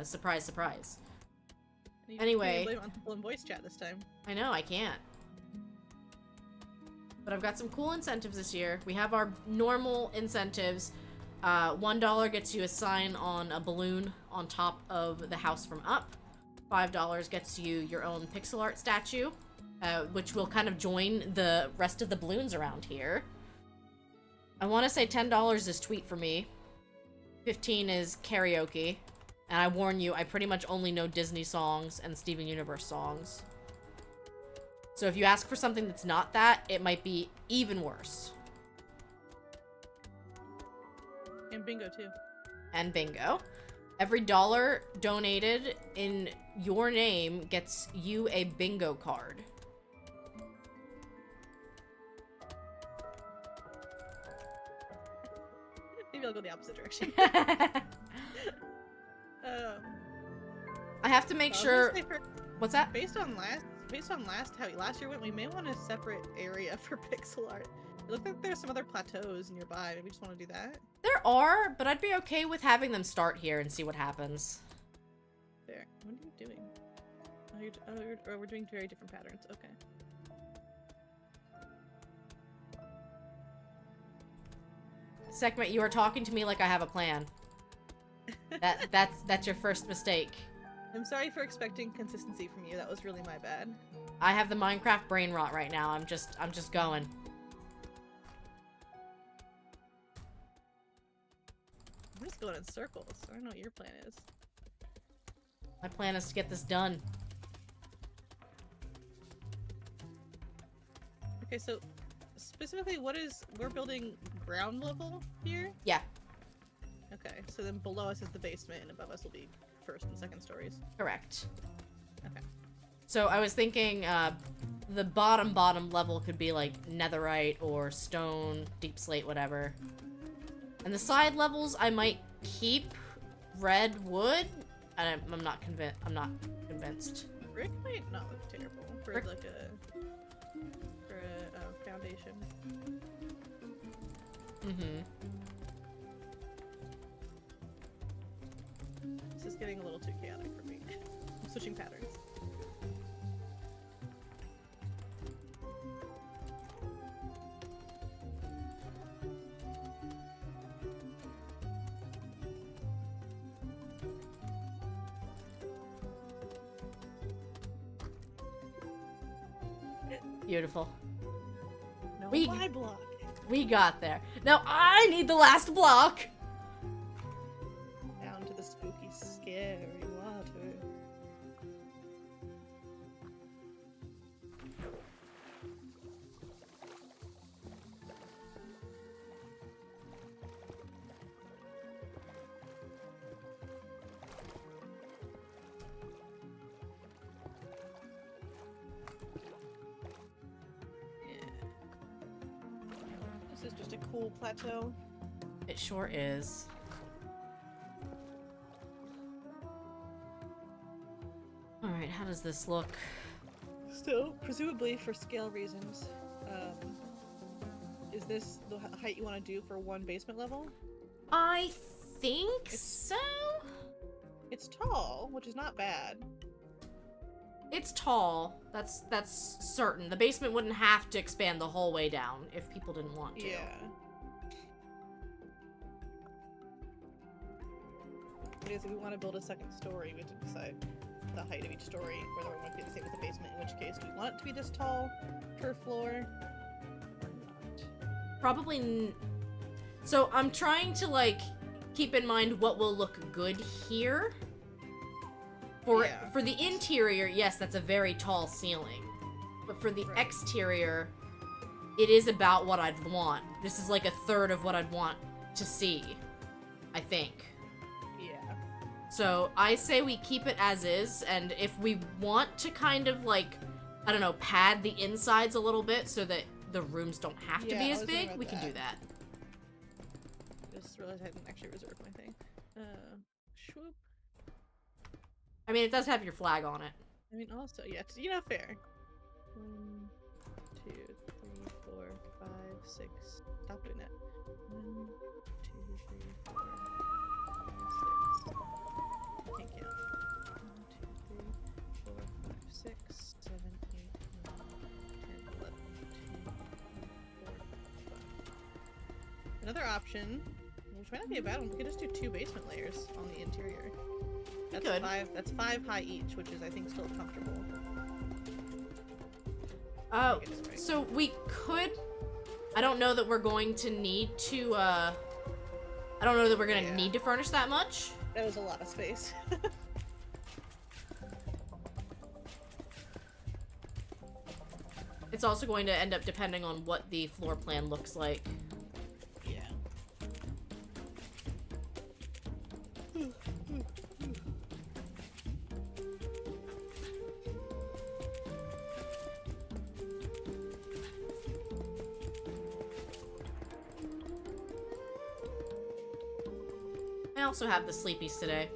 Surprise, surprise. Anyway. Blame it on people in voice chat this time. I know, I can't. But I've got some cool incentives this year. We have our normal incentives. $1 gets you a sign on a balloon on top of the house from up. $5 gets you your own pixel art statue, which will kind of join the rest of the balloons around here. I want to say $10 is tweet for me. 15 is karaoke. And I warn you, I pretty much only know Disney songs and Steven Universe songs. So if you ask for something that's not that, it might be even worse. And bingo too. And bingo. Every dollar donated in your name gets you a bingo card. Maybe I'll go the opposite direction. I have to make sure. What's that? Based on how last year went, we may want a separate area for pixel art. It looked like there's some other plateaus nearby. Maybe we just want to do that. There are, but I'd be okay with having them start here and see what happens. There. What are you doing? We're doing very different patterns. Okay. Sekhmet, you are talking to me like I have a plan. That's your first mistake. I'm sorry for expecting consistency from you. That was really my bad. I have the Minecraft brain rot right now. I'm just going. I'm just going in circles. I don't know what your plan is. My plan is to get this done. Okay, so specifically, we're building ground level here? Yeah, Okay, so then below us is the basement, and above us will be first and second stories. correct. Okay. So I was thinking the bottom level could be like netherite or stone, deep slate, whatever. And the side levels I might keep red wood. I'm not convinced. Brick might not look terrible for Brick- like a foundation. Mm-hmm. This is getting a little too chaotic for me. I'm switching patterns. Beautiful. No, We- my block. We got there. Now I need the last block. Down to the spooky, scary water. This is just a cool plateau. It sure is. Alright, how does this look? So, presumably for scale reasons, is this the height you want to do for one basement level? I think so? It's tall, which is not bad. It's tall. That's certain. The basement wouldn't have to expand the whole way down if people didn't want to. Yeah. Because if we want to build a second story, we have to decide the height of each story, whether we want to be the same as the basement, in which case do we want it to be this tall per floor or not? Probably. So I'm trying to like keep in mind what will look good here. Yeah. For the interior, yes, that's a very tall ceiling. But for the Right. exterior, it is about what I'd want. This is like a third of what I'd want to see, I think. Yeah. So I say we keep it as is, and if we want to kind of like, I don't know, pad the insides a little bit so that the rooms don't have to Yeah, be I as was thinking big, about we can do that. Just realized I hadn't actually reserved my thing. Swoop. I mean, it does have your flag on it. I mean, also, yeah, fair. 1, 2, 3, 4, 5, 6. Stop doing that. 1, 2, 3, 4, 5, 6. I can't count. 1, 2, 3, 4, 5, 6, 7, 8, 9, 10, 11, 12, 4, 5. Another option, which might not be a bad one, we could just do 2 basement layers on the interior. That's could. 5. That's 5 high each, which is I think still comfortable. So we could I don't know that we're going to need to, I don't know that we're gonna need to furnish that much. That was a lot of space. It's also going to end up depending on what the floor plan looks like. Yeah. I also have the sleepies today.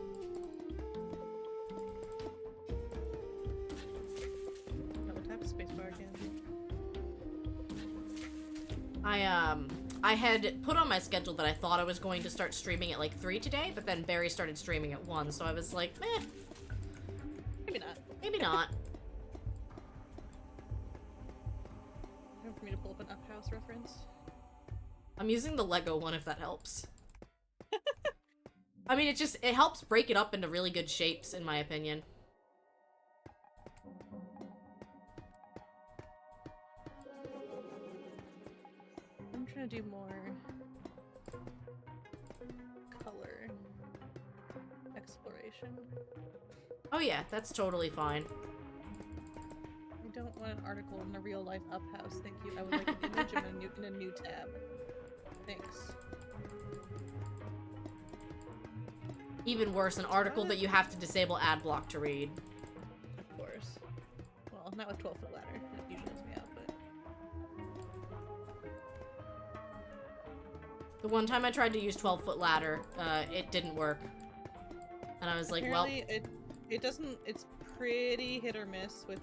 What type of space bar again? I had put on my schedule that I thought I was going to start streaming at like 3 today, but then Barry started streaming at 1, so I was like, meh. Maybe not. Maybe not. Time for me to pull up an Up House reference. I'm using the Lego one if that helps. I mean, it helps break it up into really good shapes, in my opinion. I'm trying to do more color exploration. Oh yeah, that's totally fine. I don't want an article in the real life Up House, thank you. I would like an image in a new tab. Thanks. Even worse, an article that you have to disable ad block to read. Of course. Well, not with 12-foot ladder. It usually lets me out, but... The one time I tried to use 12-foot ladder, it didn't work. And I was like, apparently, well... it doesn't... It's pretty hit or miss with,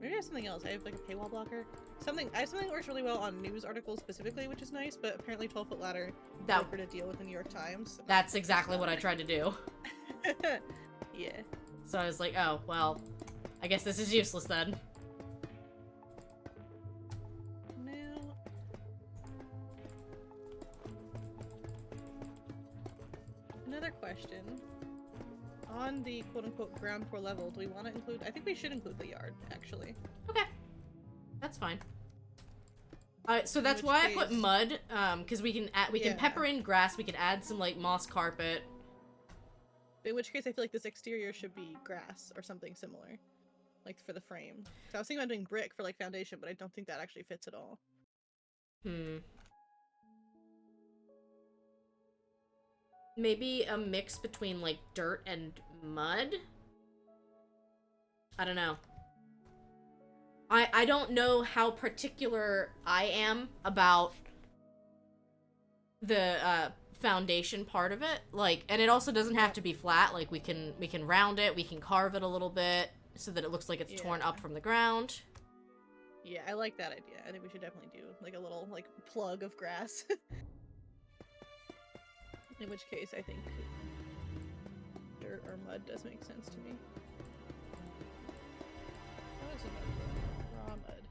maybe I have something else. I have, like, a paywall blocker. I have something that works really well on news articles specifically, which is nice, but apparently 12-foot ladder is harder to deal with the New York Times. That's exactly what I tried to do. Yeah. So I was like, oh, well, I guess this is useless then. Now... Another question. On the quote-unquote ground floor level, do we want to include... I think we should include the yard, actually. Okay. That's fine. So that's which why I case- put mud, because we can pepper in grass, we can add some, like, moss carpet. In which case, I feel like this exterior should be grass or something similar. Like, for the frame. So I was thinking about doing brick for, like, foundation, but I don't think that actually fits at all. Maybe a mix between, like, dirt and mud? I don't know. I don't know how particular I am about the foundation part of it. Like, and it also doesn't have to be flat. Like, we can round it, we can carve it a little bit so that it looks like it's torn up from the ground. Yeah, I like that idea. I think we should definitely do, like, a little, like, plug of grass. In which case, I think dirt or mud does make sense to me. What is it? Raw mud.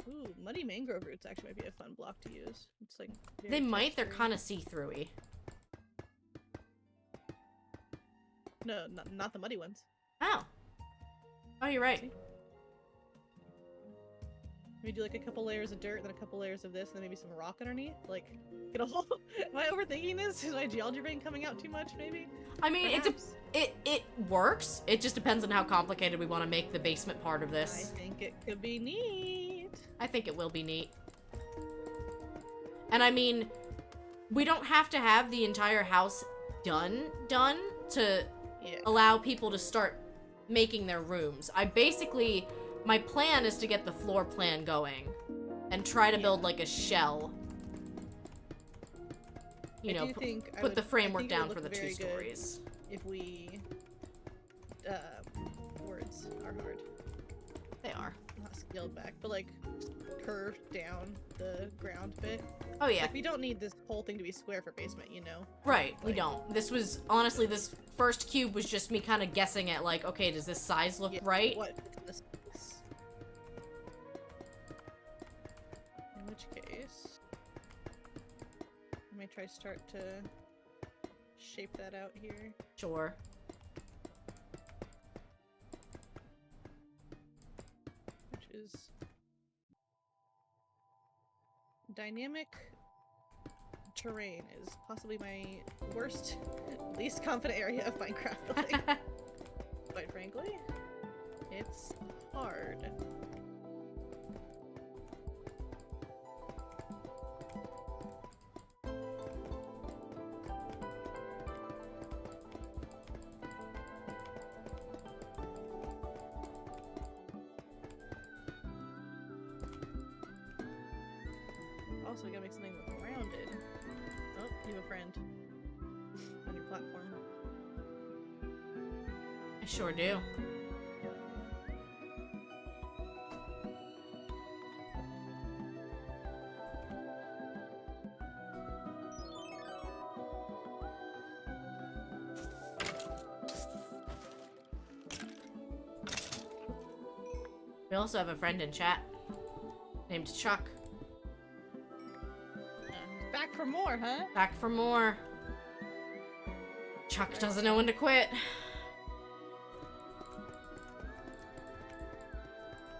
Ooh, muddy mangrove roots actually might be a fun block to use. It's like They might, they're kind of see-through-y. No, not the muddy ones. Oh. Oh, you're right. See? Maybe do like a couple layers of dirt, then a couple layers of this, and then maybe some rock underneath. Like, get a whole. Am I overthinking this? Is my geology brain coming out too much? Maybe. I mean, Perhaps. it works. It just depends on how complicated we want to make the basement part of this. I think it could be neat. I think it will be neat. And I mean, we don't have to have the entire house done to allow people to start making their rooms. My plan is to get the floor plan going and try to build like a shell. You know, put the framework down for the 2 stories. If we words are hard. They are. Not scaled back, but like curved down the ground bit. Oh yeah. Like we don't need this whole thing to be square for basement, you know? Right, we don't. This was, honestly, this first cube was just me kind of guessing at like, okay, does this size look right? What this is. In which case, I may try to start to shape that out here. Sure. Which is dynamic terrain is possibly my worst, least confident area of Minecraft building. Quite frankly, it's hard. Also, we gotta make something look rounded. Oh, you have a friend on your platform. I sure do. We also have a friend in chat named Chuck. Back for more, huh? Back for more. Chuck doesn't know when to quit.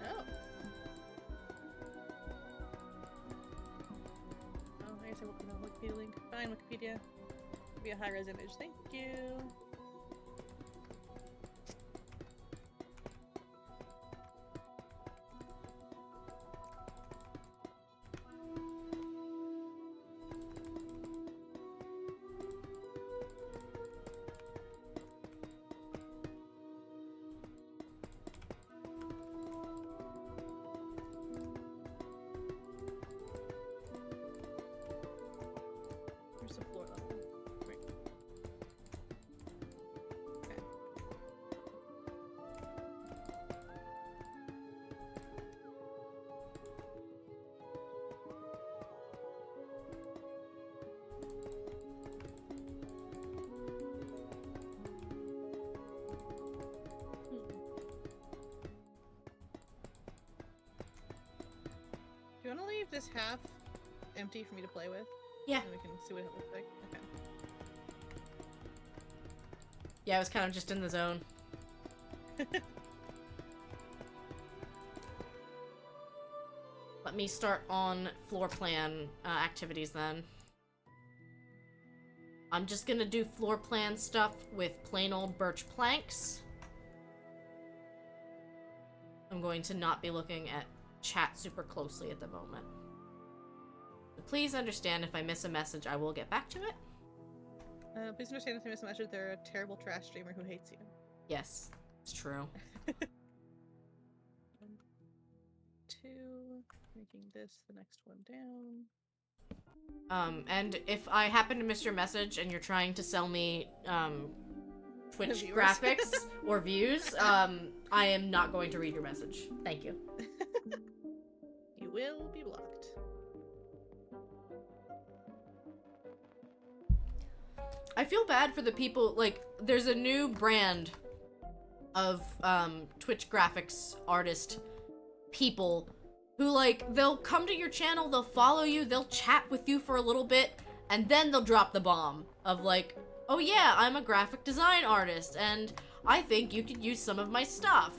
Oh. Oh, I guess I will put on Wikipedia link. Fine, Wikipedia. It'll be a high-res image. Thank you. Where's the floor level? Right. Okay. Do you want to leave this half empty for me to play with? Yeah. And we can see what it looks like. Okay. Yeah, I was kind of just in the zone. Let me start on floor plan activities then. I'm just gonna do floor plan stuff with plain old birch planks. I'm going to not be looking at chat super closely at the moment. But please understand if I miss a message, I will get back to it. Please understand if I miss a message, they're a terrible trash streamer who hates you. Yes, it's true. 1, 2, making this the next one down. And if I happen to miss your message and you're trying to sell me, Twitch Viewers. graphics or views, I am not going to read your message. Thank you. You will be blocked. I feel bad for the people, like, there's a new brand of, Twitch graphics artist people who, like, they'll come to your channel, they'll follow you, they'll chat with you for a little bit, and then they'll drop the bomb of, like, oh yeah, I'm a graphic design artist, and I think you could use some of my stuff.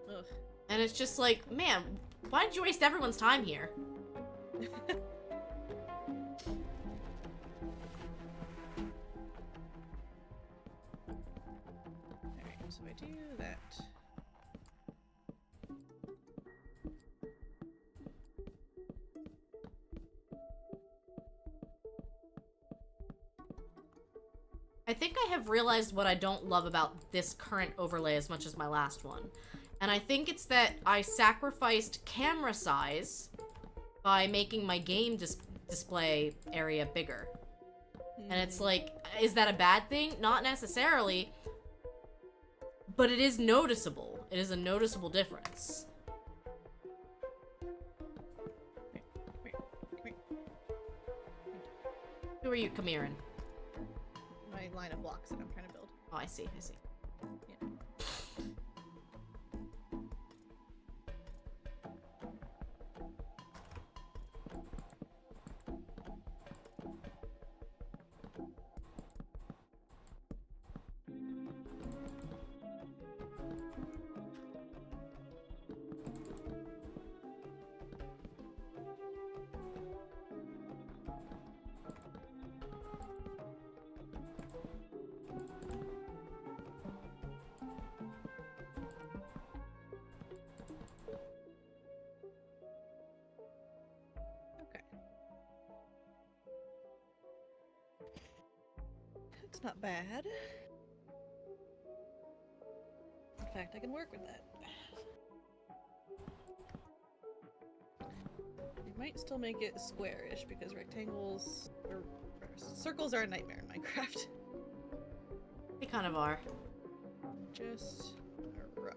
Ugh. And it's just like, man, why did you waste everyone's time here? Alright, so I do that. I think I have realized what I don't love about this current overlay as much as my last one. And I think it's that I sacrificed camera size by making my game display area bigger. And it's like, is that a bad thing? Not necessarily, but it is noticeable. It is a noticeable difference. Who are you, Kamirin? My line of blocks that I'm trying to build. Oh, I see, I see. Yeah. That's not bad. In fact, I can work with that. I might still make it squarish because rectangles or circles are a nightmare in Minecraft. They kind of are. Just rough.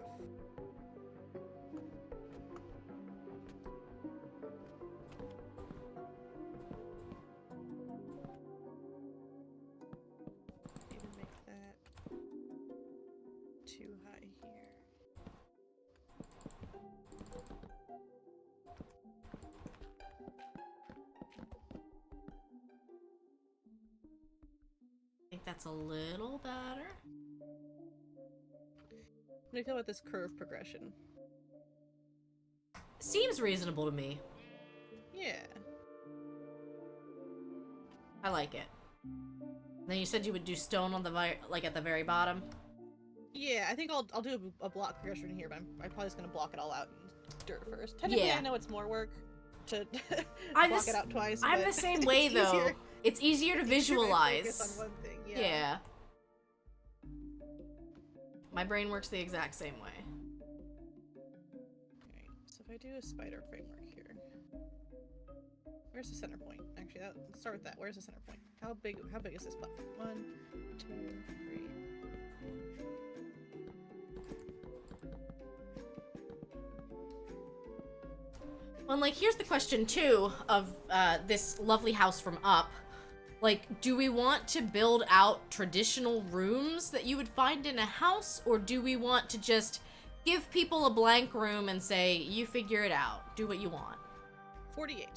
Even make that too high here. I think that's a little better. What do you feel about this curve progression? Seems reasonable to me. Yeah. I like it. Then you said you would do stone on the like at the very bottom. Yeah, I think I'll do a block progression here, but I'm probably just gonna block it all out in dirt first. Technically, Yeah. I know it's more work to I'm block it out twice. I'm but the same way it's though. easier- It's easier to easier visualize. focus on one thing. Yeah. My brain works the exact same way. Alright, so if I do a spider framework here, where's the center point? Actually, let's start with that. Where's the center point? How big is this platform? 1, 2, 3. Well, and, like, here's the question too of this lovely house from up. Like, do we want to build out traditional rooms that you would find in a house, or do we want to just give people a blank room and say, you figure it out, do what you want? 48.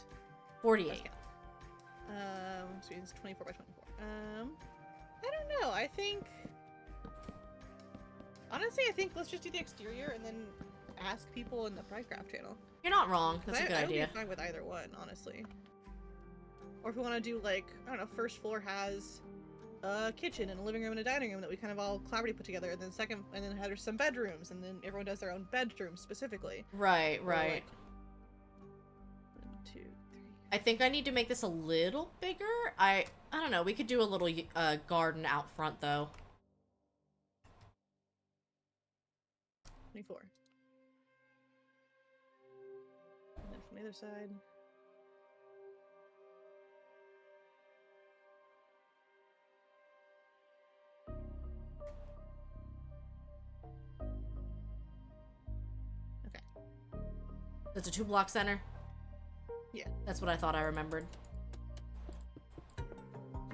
48. So it's 24 by 24. I don't know. Honestly, I think let's just do the exterior and then ask people in the Pridecraft channel. You're not wrong. That's a good I idea. would be fine with either one, honestly. Or if we want to do, like, I don't know, first floor has a kitchen and a living room and a dining room that we kind of all collaboratively put together, and then there's some bedrooms, and then everyone does their own bedroom specifically. Right, Or, right. like, 1, 2, 3. I think I need to make this a little bigger. I don't know. We could do a little garden out front though. 24. And then from the other side. Okay. It's a 2-block center. Yeah. That's what I thought I remembered.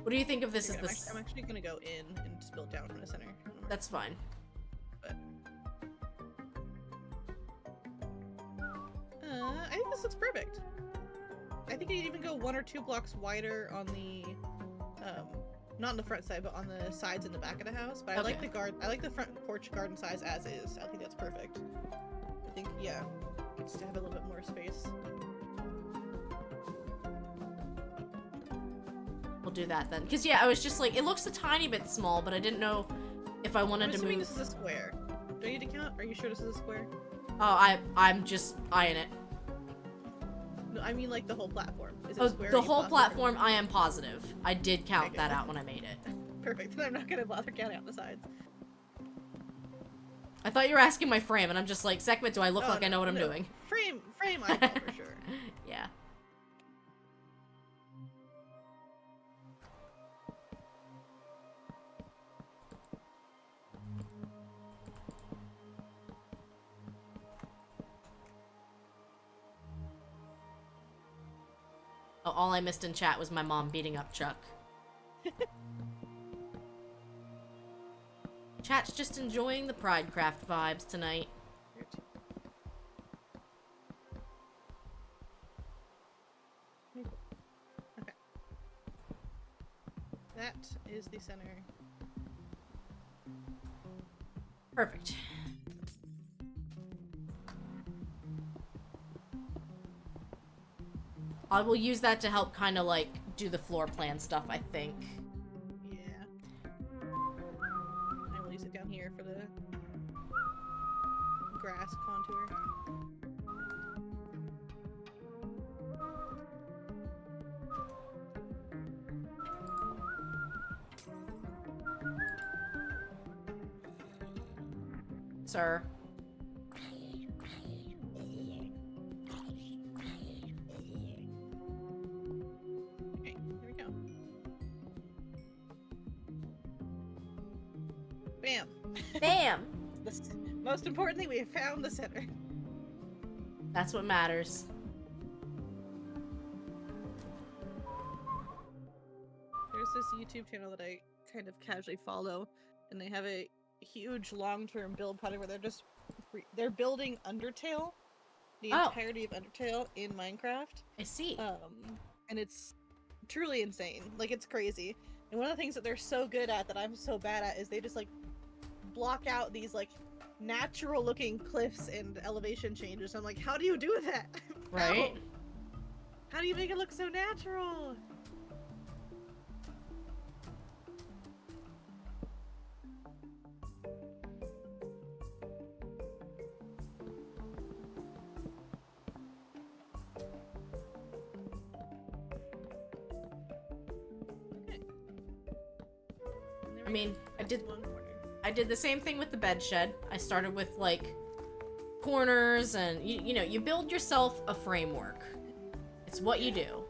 What do you think of this as this? I'm actually gonna go in and just build down from the center. That's fine. But I think this looks perfect. I think you'd even go 1 or 2 blocks wider on the, not on the front side, but on the sides and the back of the house. But I like I like the front porch garden size as is. I think that's perfect. I think, yeah, just to have a little bit more space. We'll do that then. Because, yeah, I was just like, it looks a tiny bit small, but I didn't know if I wanted I'm to assuming move. this is a square. Do I need to count? Are you sure this is a square? Oh, I'm just eyeing it. No, I mean like the whole platform. Is it Oh, a square? the or you whole bother- platform, I am positive. I did count Okay, that good. out when I made it. Perfect. Then I'm not gonna bother counting out the sides. I thought you were asking my frame, and I'm just like, Sekhmet, do I look Oh, like I know what I'm no. doing? Frame I know for sure. Yeah. Oh, all I missed in chat was my mom beating up Chuck. Chat's just enjoying the Pridecraft vibes tonight. Okay. That is the center. Perfect. I will use that to help kind of like do the floor plan stuff, I think. Yeah. I will use it down here for the grass contour. sir. Okay, here we go. Bam. Bam! Most importantly, we have found the center. That's what matters. There's this YouTube channel that I kind of casually follow, and they have a huge long-term build project where they're building Undertale, the Oh. entirety of Undertale in Minecraft. I see. And it's truly insane. Like, it's crazy. And one of the things that they're so good at that I'm so bad at is they just like block out these like natural looking cliffs and elevation changes. I'm like, how do you do that? Right? How do you make it look so natural? I mean, I did the same thing with the bed shed. I started with like corners and you know, you build yourself a framework. It's what you do.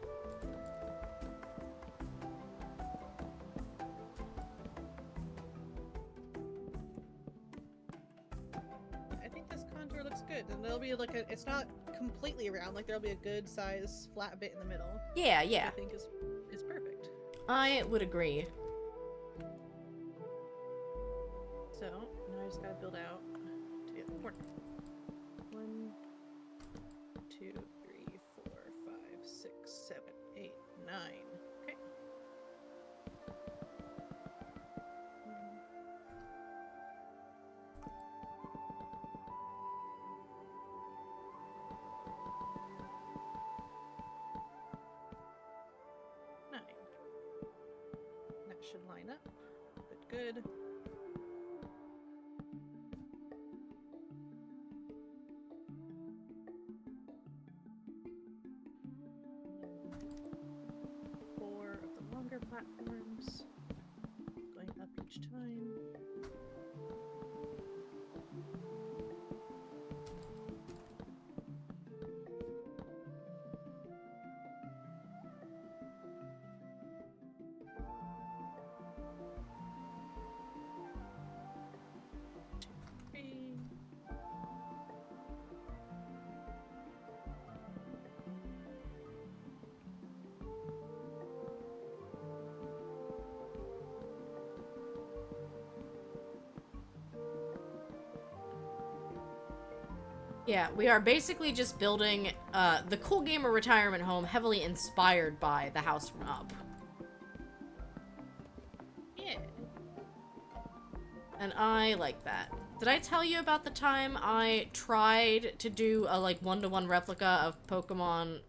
I think this contour looks good, and there'll be like it's not completely round, like there'll be a good size flat bit in the middle. Yeah, Which yeah. I think is perfect. I would agree. So now I just gotta build out to get the corner. 1, 2, 3, 4, 5, 6, 7, 8, 9. Okay. Nine. That should line up. Good, good. Four of the longer platforms, going up each time. Three. Yeah, we are basically just building the Cool Gamer retirement home heavily inspired by the house from Up. Yeah. And I like that. Did I tell you about the time I tried to do a like one-to-one replica of Pokemon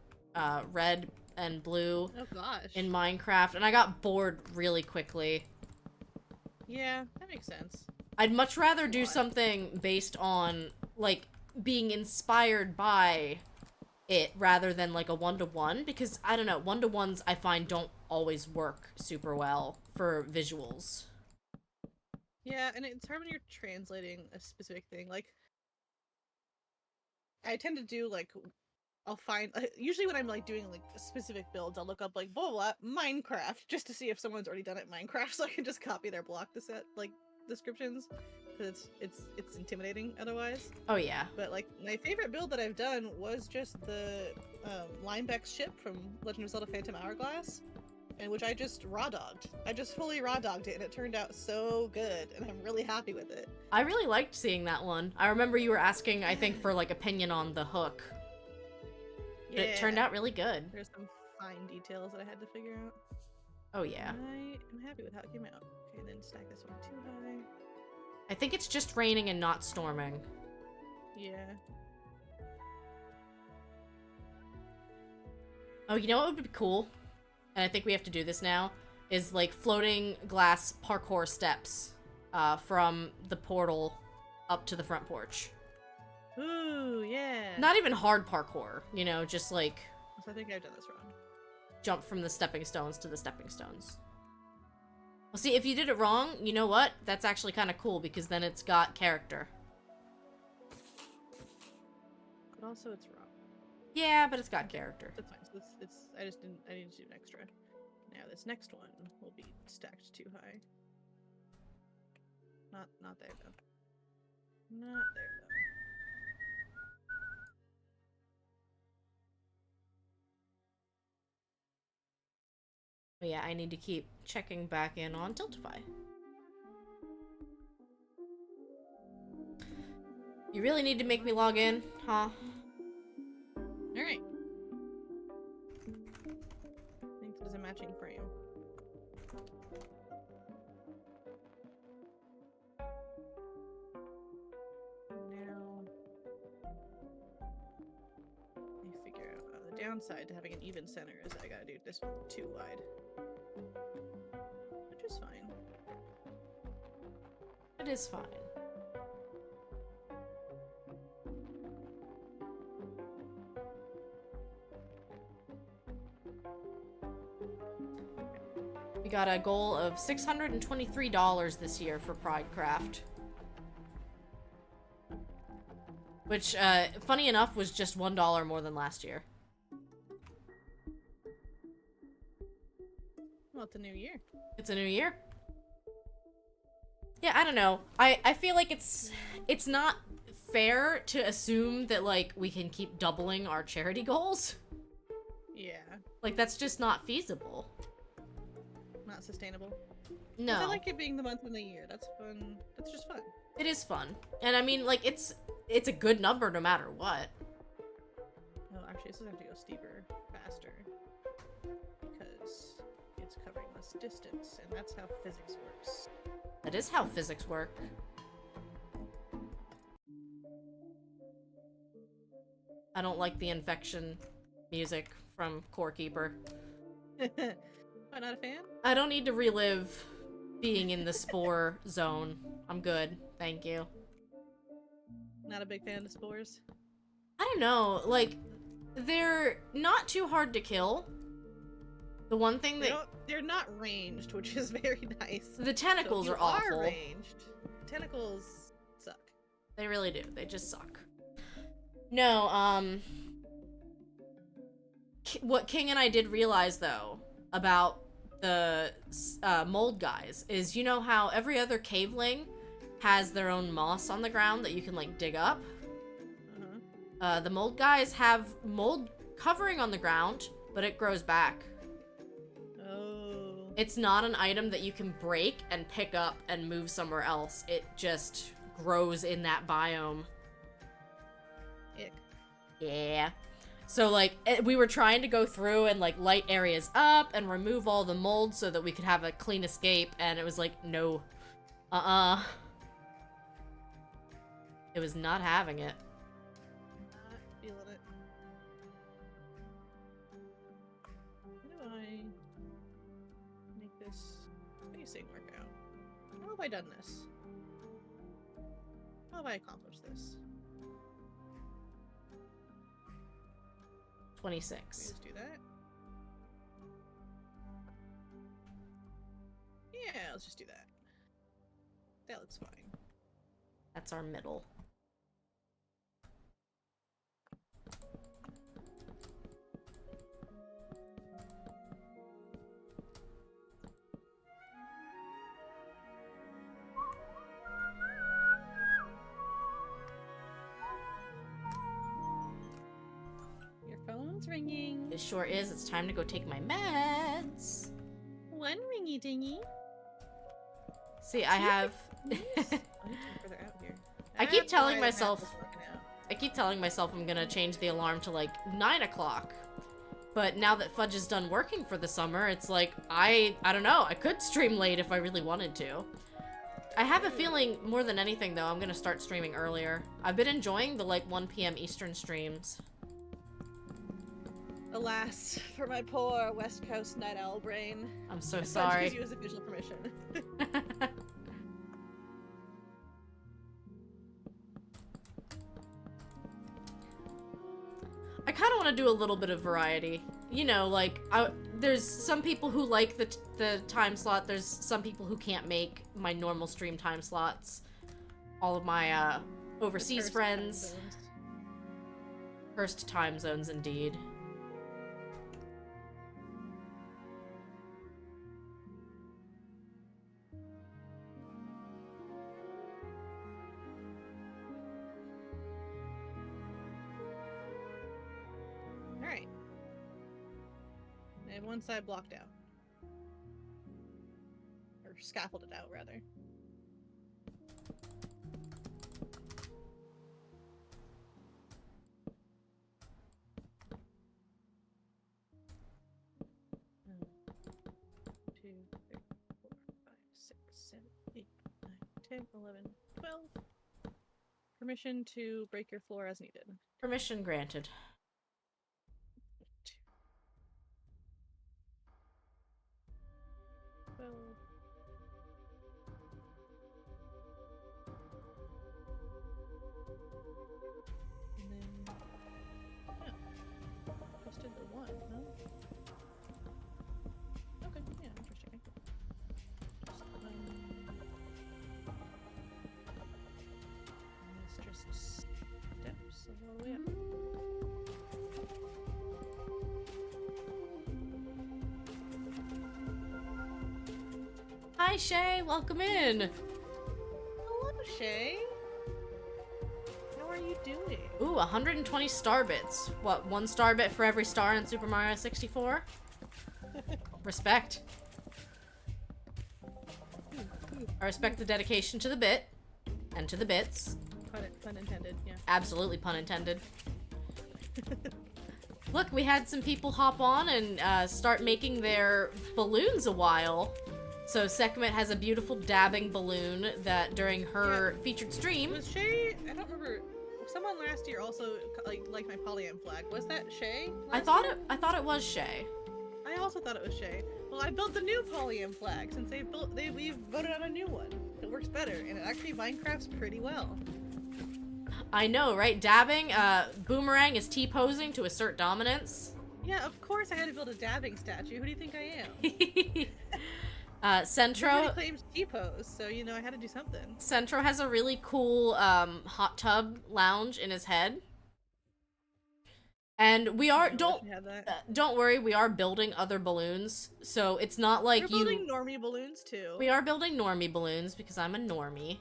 Red and Blue Oh gosh. in Minecraft, and I got bored really quickly. Yeah, that makes sense. I'd much rather do Why? something based on like being inspired by it rather than like a one-to-one, because I don't know, one-to-ones I find don't always work super well for visuals. Yeah, and it's hard when you're translating a specific thing. Like, I tend to do like, I'll find usually when I'm like doing like specific builds, I'll look up like blah blah Minecraft just to see if someone's already done it in Minecraft, so I can just copy their block to set like descriptions, because it's intimidating otherwise. Oh yeah. But like my favorite build that I've done was just the Linebeck's ship from Legend of Zelda: Phantom Hourglass, and which I just raw dogged. I just fully raw dogged it, and it turned out so good, and I'm really happy with it. I really liked seeing that one. I remember you were asking, I think, for like opinion on the hook. But it turned out really good. There's some fine details that I had to figure out. Oh yeah. I am happy with how it came out. Okay, then stack this one too high. I think it's just raining and not storming. Yeah. Oh, you know what would be cool? And I think we have to do this now, is like floating glass parkour steps from the portal up to the front porch. Ooh, yeah. Not even hard parkour, you know, just like So I think I've done this wrong. jump from the stepping stones to the stepping stones. Well, see, if you did it wrong, you know what? That's actually kind of cool, because then it's got character. But also it's raw. Yeah, but it's got character. That's fine. So I need to do an extra. Now this next one will be stacked too high. Not there though. Not there though. But yeah, I need to keep checking back in on Tiltify. You really need to make me log in, huh? Alright. I think there's a matching frame. Now I figure out the downside to having an even center is I gotta do this one too wide. Which is fine. It is fine. We got a goal of $623 this year for Pridecraft. Which, funny enough, was just $1 more than last year. Well, it's a new year. It's a new year. Yeah, I don't know. I feel like it's not fair to assume that, like, we can keep doubling our charity goals. Yeah. Like, that's just not feasible. Not sustainable. No. I like it being the month of the year. That's fun. That's just fun. It is fun. And I mean, like, it's a good number no matter what. Oh, actually, this is going to go steeper, faster. Because it's covering less distance, and that's how physics works. That is how physics work. I don't like the infection music from Core Keeper. I'm not a fan? I don't need to relive being in the spore zone. I'm good. Thank you. Not a big fan of spores. I don't know. Like, they're not too hard to kill. The one thing that... They're not ranged, which is very nice. The tentacles so if are awful. Are ranged. Tentacles suck. They really do. They just suck. No, what King and I did realize, though, about the mold guys is, you know how every other caveling has their own moss on the ground that you can, like, dig up? The mold guys have mold covering on the ground, but it grows back. Oh. It's not an item that you can break and pick up and move somewhere else. It just grows in that biome. Ick. Yeah. So, like, we were trying to go through and, like, light areas up and remove all the mold so that we could have a clean escape, and it was like, no. It was not having it. Not feeling it. How do I make this spacing work out? How have I done this? How have I accomplished this? 26. Let me just do that. Yeah, let's just do that. That looks fine. That's our middle. Your phone's ringing. It sure is. It's time to go take my meds. One ringy dingy. See, I have... I need to be further out here. I keep That's telling why the myself- map was working out. I keep telling myself I'm gonna change the alarm to, like, 9 o'clock. But now that Fudge is done working for the summer, it's like, I don't know, I could stream late if I really wanted to. I have a feeling, more than anything, though, I'm gonna start streaming earlier. I've been enjoying the, like, 1 p.m. Eastern streams. Alas, for my poor West Coast night owl brain. I'm so Fudge sorry. gives you his official permission. I kind of want to do a little bit of variety. You know, like, there's some people who like the time slot. There's some people who can't make my normal stream time slots. All of my overseas First friends. time zones. Cursed time zones, indeed. Alright. I have one side blocked out. Or scaffolded out, rather. Two, three, 4, 5, 6, 7, 8, 9, 10, 11, 12. Permission to break your floor as needed. Permission granted. Well, and then just did the one, no? Okay, yeah, interesting. Just and it's just steps all the way up. Hi, Shay. Welcome in. Hello, Shay. How are you doing? Ooh, 120 star bits. What, 1 star bit for every star in Super Mario 64? Respect. I respect the dedication to the bit. And to the bits. Pun intended, yeah. Absolutely pun intended. Look, we had some people hop on and start making their balloons a while. So Sekhmet has a beautiful dabbing balloon that during her featured stream... Was Shay... I don't remember... Someone last year also liked my polyam flag. Was that Shay? I thought it was Shay. I also thought it was Shay. Well, I built the new polyam flag since we've voted on a new one. It works better, and it actually Minecrafts pretty well. I know, right? Dabbing, Boomerang is T-posing to assert dominance. Yeah, of course I had to build a dabbing statue. Who do you think I am? Centro... Nobody claims T-pose, so, you know, I had to do something. Centro has a really cool, hot tub lounge in his head. And we are, don't worry, we are building other balloons, so it's not like We're building normie balloons, too. We are building normie balloons, because I'm a normie.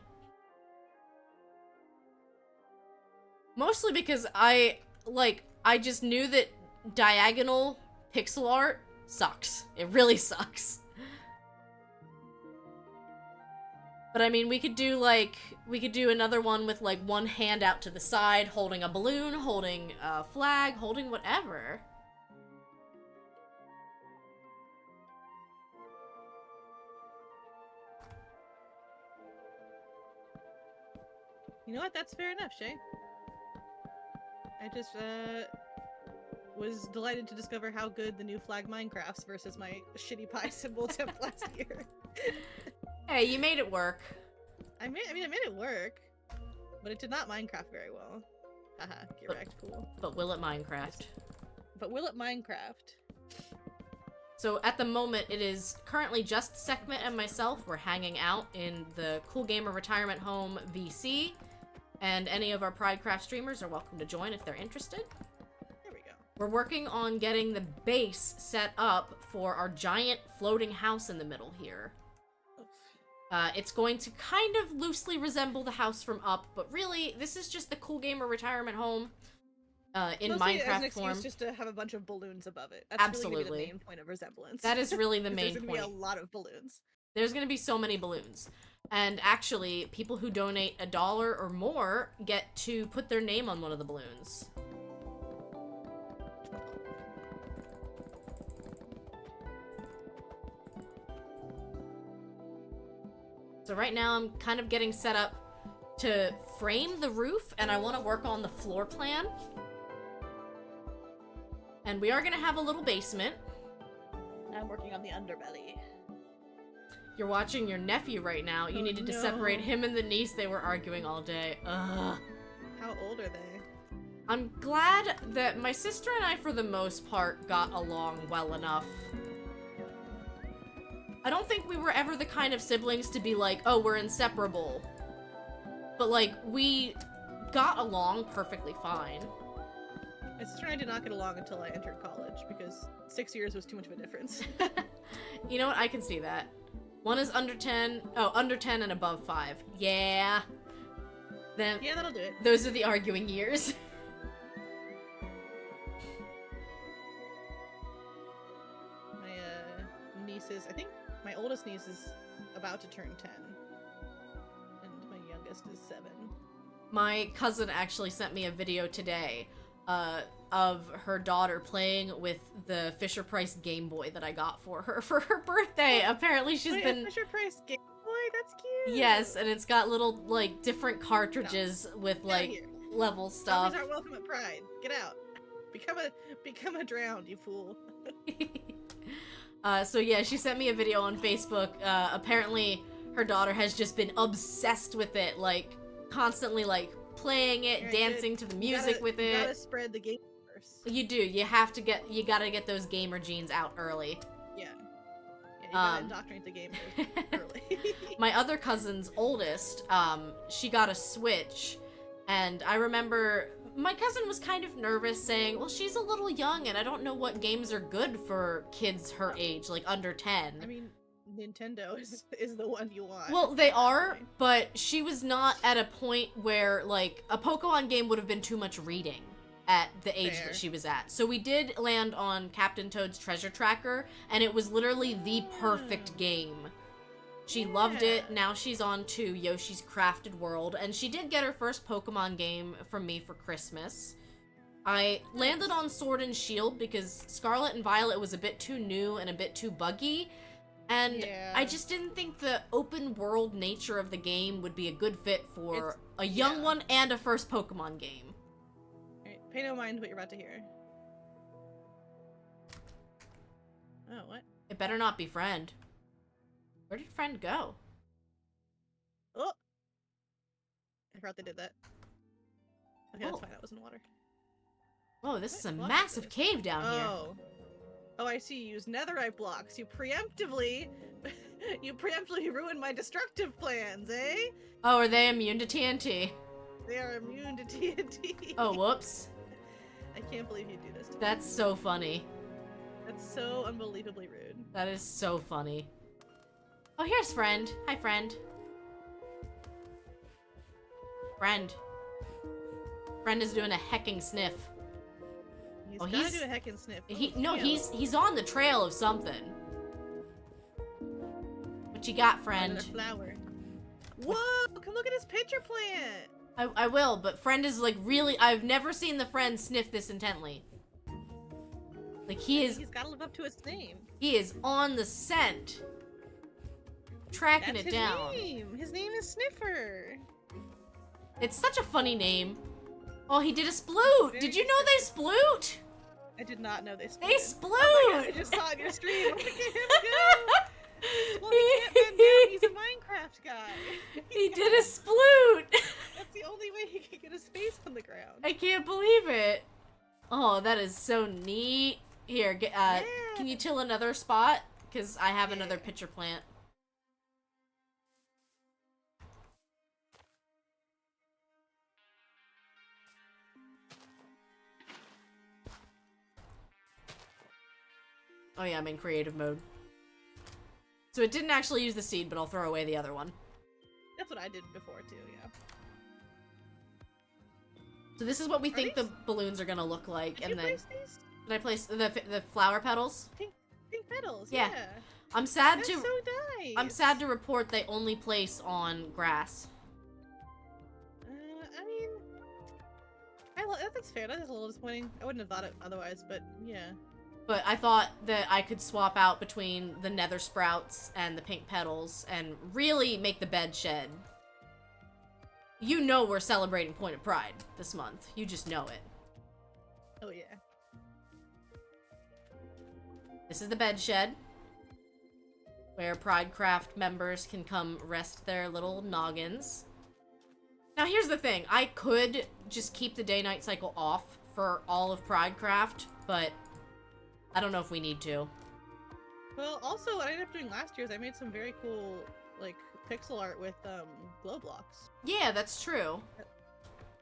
Mostly because I just knew that diagonal pixel art sucks. It really sucks. But I mean, we could do another one with like one hand out to the side, holding a balloon, holding a flag, holding whatever. You know what? That's fair enough, Shay. I just, was delighted to discover how good the new flag Minecrafts versus my shitty pie symbol attempt last year. Hey, you made it work. I made it work, but it did not Minecraft very well. Haha, get wrecked, fool. But will it Minecraft? But will it Minecraft? So at the moment, it is currently just Sekhmet and myself. We're hanging out in the Cool Gamer Retirement Home VC, and any of our Pridecraft streamers are welcome to join if they're interested. There we go. We're working on getting the base set up for our giant floating house in the middle here. It's going to kind of loosely resemble the house from Up, but really, this is just the Cool Gamer Retirement Home in Mostly Minecraft as an excuse form. just to have a bunch of balloons above it. That's Absolutely. really gonna be the main point of resemblance. That is really the main There's gonna point. be a lot of balloons. There's gonna be so many balloons. And actually, people who donate $1 or more get to put their name on one of the balloons. So right now I'm kind of getting set up to frame the roof, and I want to work on the floor plan. And we are going to have a little basement. I'm working on the underbelly. You're watching your nephew right now. You needed to separate him and the niece. They were arguing all day. Ugh. How old are they? I'm glad that my sister and I, for the most part, got along well enough. I don't think we were ever the kind of siblings to be like, oh, we're inseparable. But, like, we got along perfectly fine. My sister and I did not get along until I entered college because 6 years was too much of a difference. You know what? I can see that. One is under 10. Oh, under 10 and above 5. Yeah. Then Yeah, that'll do it. those are the arguing years. My nieces, I think my oldest niece is about to turn 10. And my youngest is 7. My cousin actually sent me a video today of her daughter playing with the Fisher-Price Game Boy that I got for her birthday. Apparently she's Wait, been... a Fisher-Price Game Boy? That's cute! Yes, and it's got little, like, different cartridges with, Get out like, here. level stuff. Zombies aren't welcome at Pride. Get out. Become a drowned, you fool. So yeah, she sent me a video on Facebook. Apparently her daughter has just been obsessed with it, like, constantly, like, playing it, Alright, dancing to the music with You gotta it. spread the game first. You do. You gotta get those gamer genes out early. Yeah. Yeah, you gotta indoctrinate the gamers early. My other cousin's oldest, she got a Switch, and I remember my cousin was kind of nervous, saying, well, she's a little young, and I don't know what games are good for kids her age, like under 10. I mean, Nintendo is the one you want. Well, they are, but she was not at a point where, like, a Pokemon game would have been too much reading at the age Fair. that she was at. So we did land on Captain Toad's Treasure Tracker, and it was literally the perfect game. She loved it. Yeah. Now she's on to Yoshi's Crafted World, and she did get her first Pokemon game from me for Christmas. I landed on Sword and Shield because Scarlet and Violet was a bit too new and a bit too buggy, and Yeah. I just didn't think the open world nature of the game would be a good fit for It's- a young yeah. one and a first Pokemon game. Alright, pay no mind what you're about to hear. Oh, what? It better not be Friend. Where did Friend go? Oh! I forgot they did that. Okay, that's Oh. fine. That was in water. Whoa, this is a What is massive this? cave down here. Oh. Oh, I see. You use netherite blocks. You preemptively ruined my destructive plans, eh? Oh, are they immune to TNT? They are immune to TNT. Oh, whoops. I can't believe you do this to me. That's so funny. That's so unbelievably rude. That is so funny. Oh, here's Friend. Hi, Friend. Friend. Friend is doing a hecking sniff. He's Oh, gotta he's- do a heckin' sniff. No, he's on the trail of something. What you got, Friend? Another flower. Whoa! Come look at his pitcher plant. I will, but Friend is like really. I've never seen the Friend sniff this intently. Like He's gotta live up to his name. he is on the scent, tracking That's it his down. name. His name is Sniffer. It's such a funny name. Oh, he did a sploot. Did you know they sploot? I did not know this. They sploot. Oh my God, I just saw it on your stream. Look at him go. Well, he can't bend down. He's a Minecraft guy. He did a sploot. That's the only way he can get his face on the ground. I can't believe it. Oh, that is so neat. Here, can you till another spot? Because I have another pitcher plant. Oh yeah, I'm in creative mode. So it didn't actually use the seed, but I'll throw away the other one. That's what I did before too. Yeah. So this is what we think these- the balloons are gonna look like, Did and you then place these did I place the flower petals? pink petals? Yeah. Yeah. I'm sad That's to so nice. I'm sad to report they only place on grass. I mean, that's fair. That is a little disappointing. I wouldn't have thought it otherwise, but yeah. But I thought that I could swap out between the nether sprouts and the pink petals and really make the bed shed. You know we're celebrating Point of Pride this month. You just know it. Oh yeah. This is the bed shed, where Pridecraft members can come rest their little noggins. Now here's the thing, I could just keep the day-night cycle off for all of Pridecraft, but I don't know if we need to. Well, also, what I ended up doing last year is I made some very cool, like, pixel art with, glow blocks. Yeah, that's true.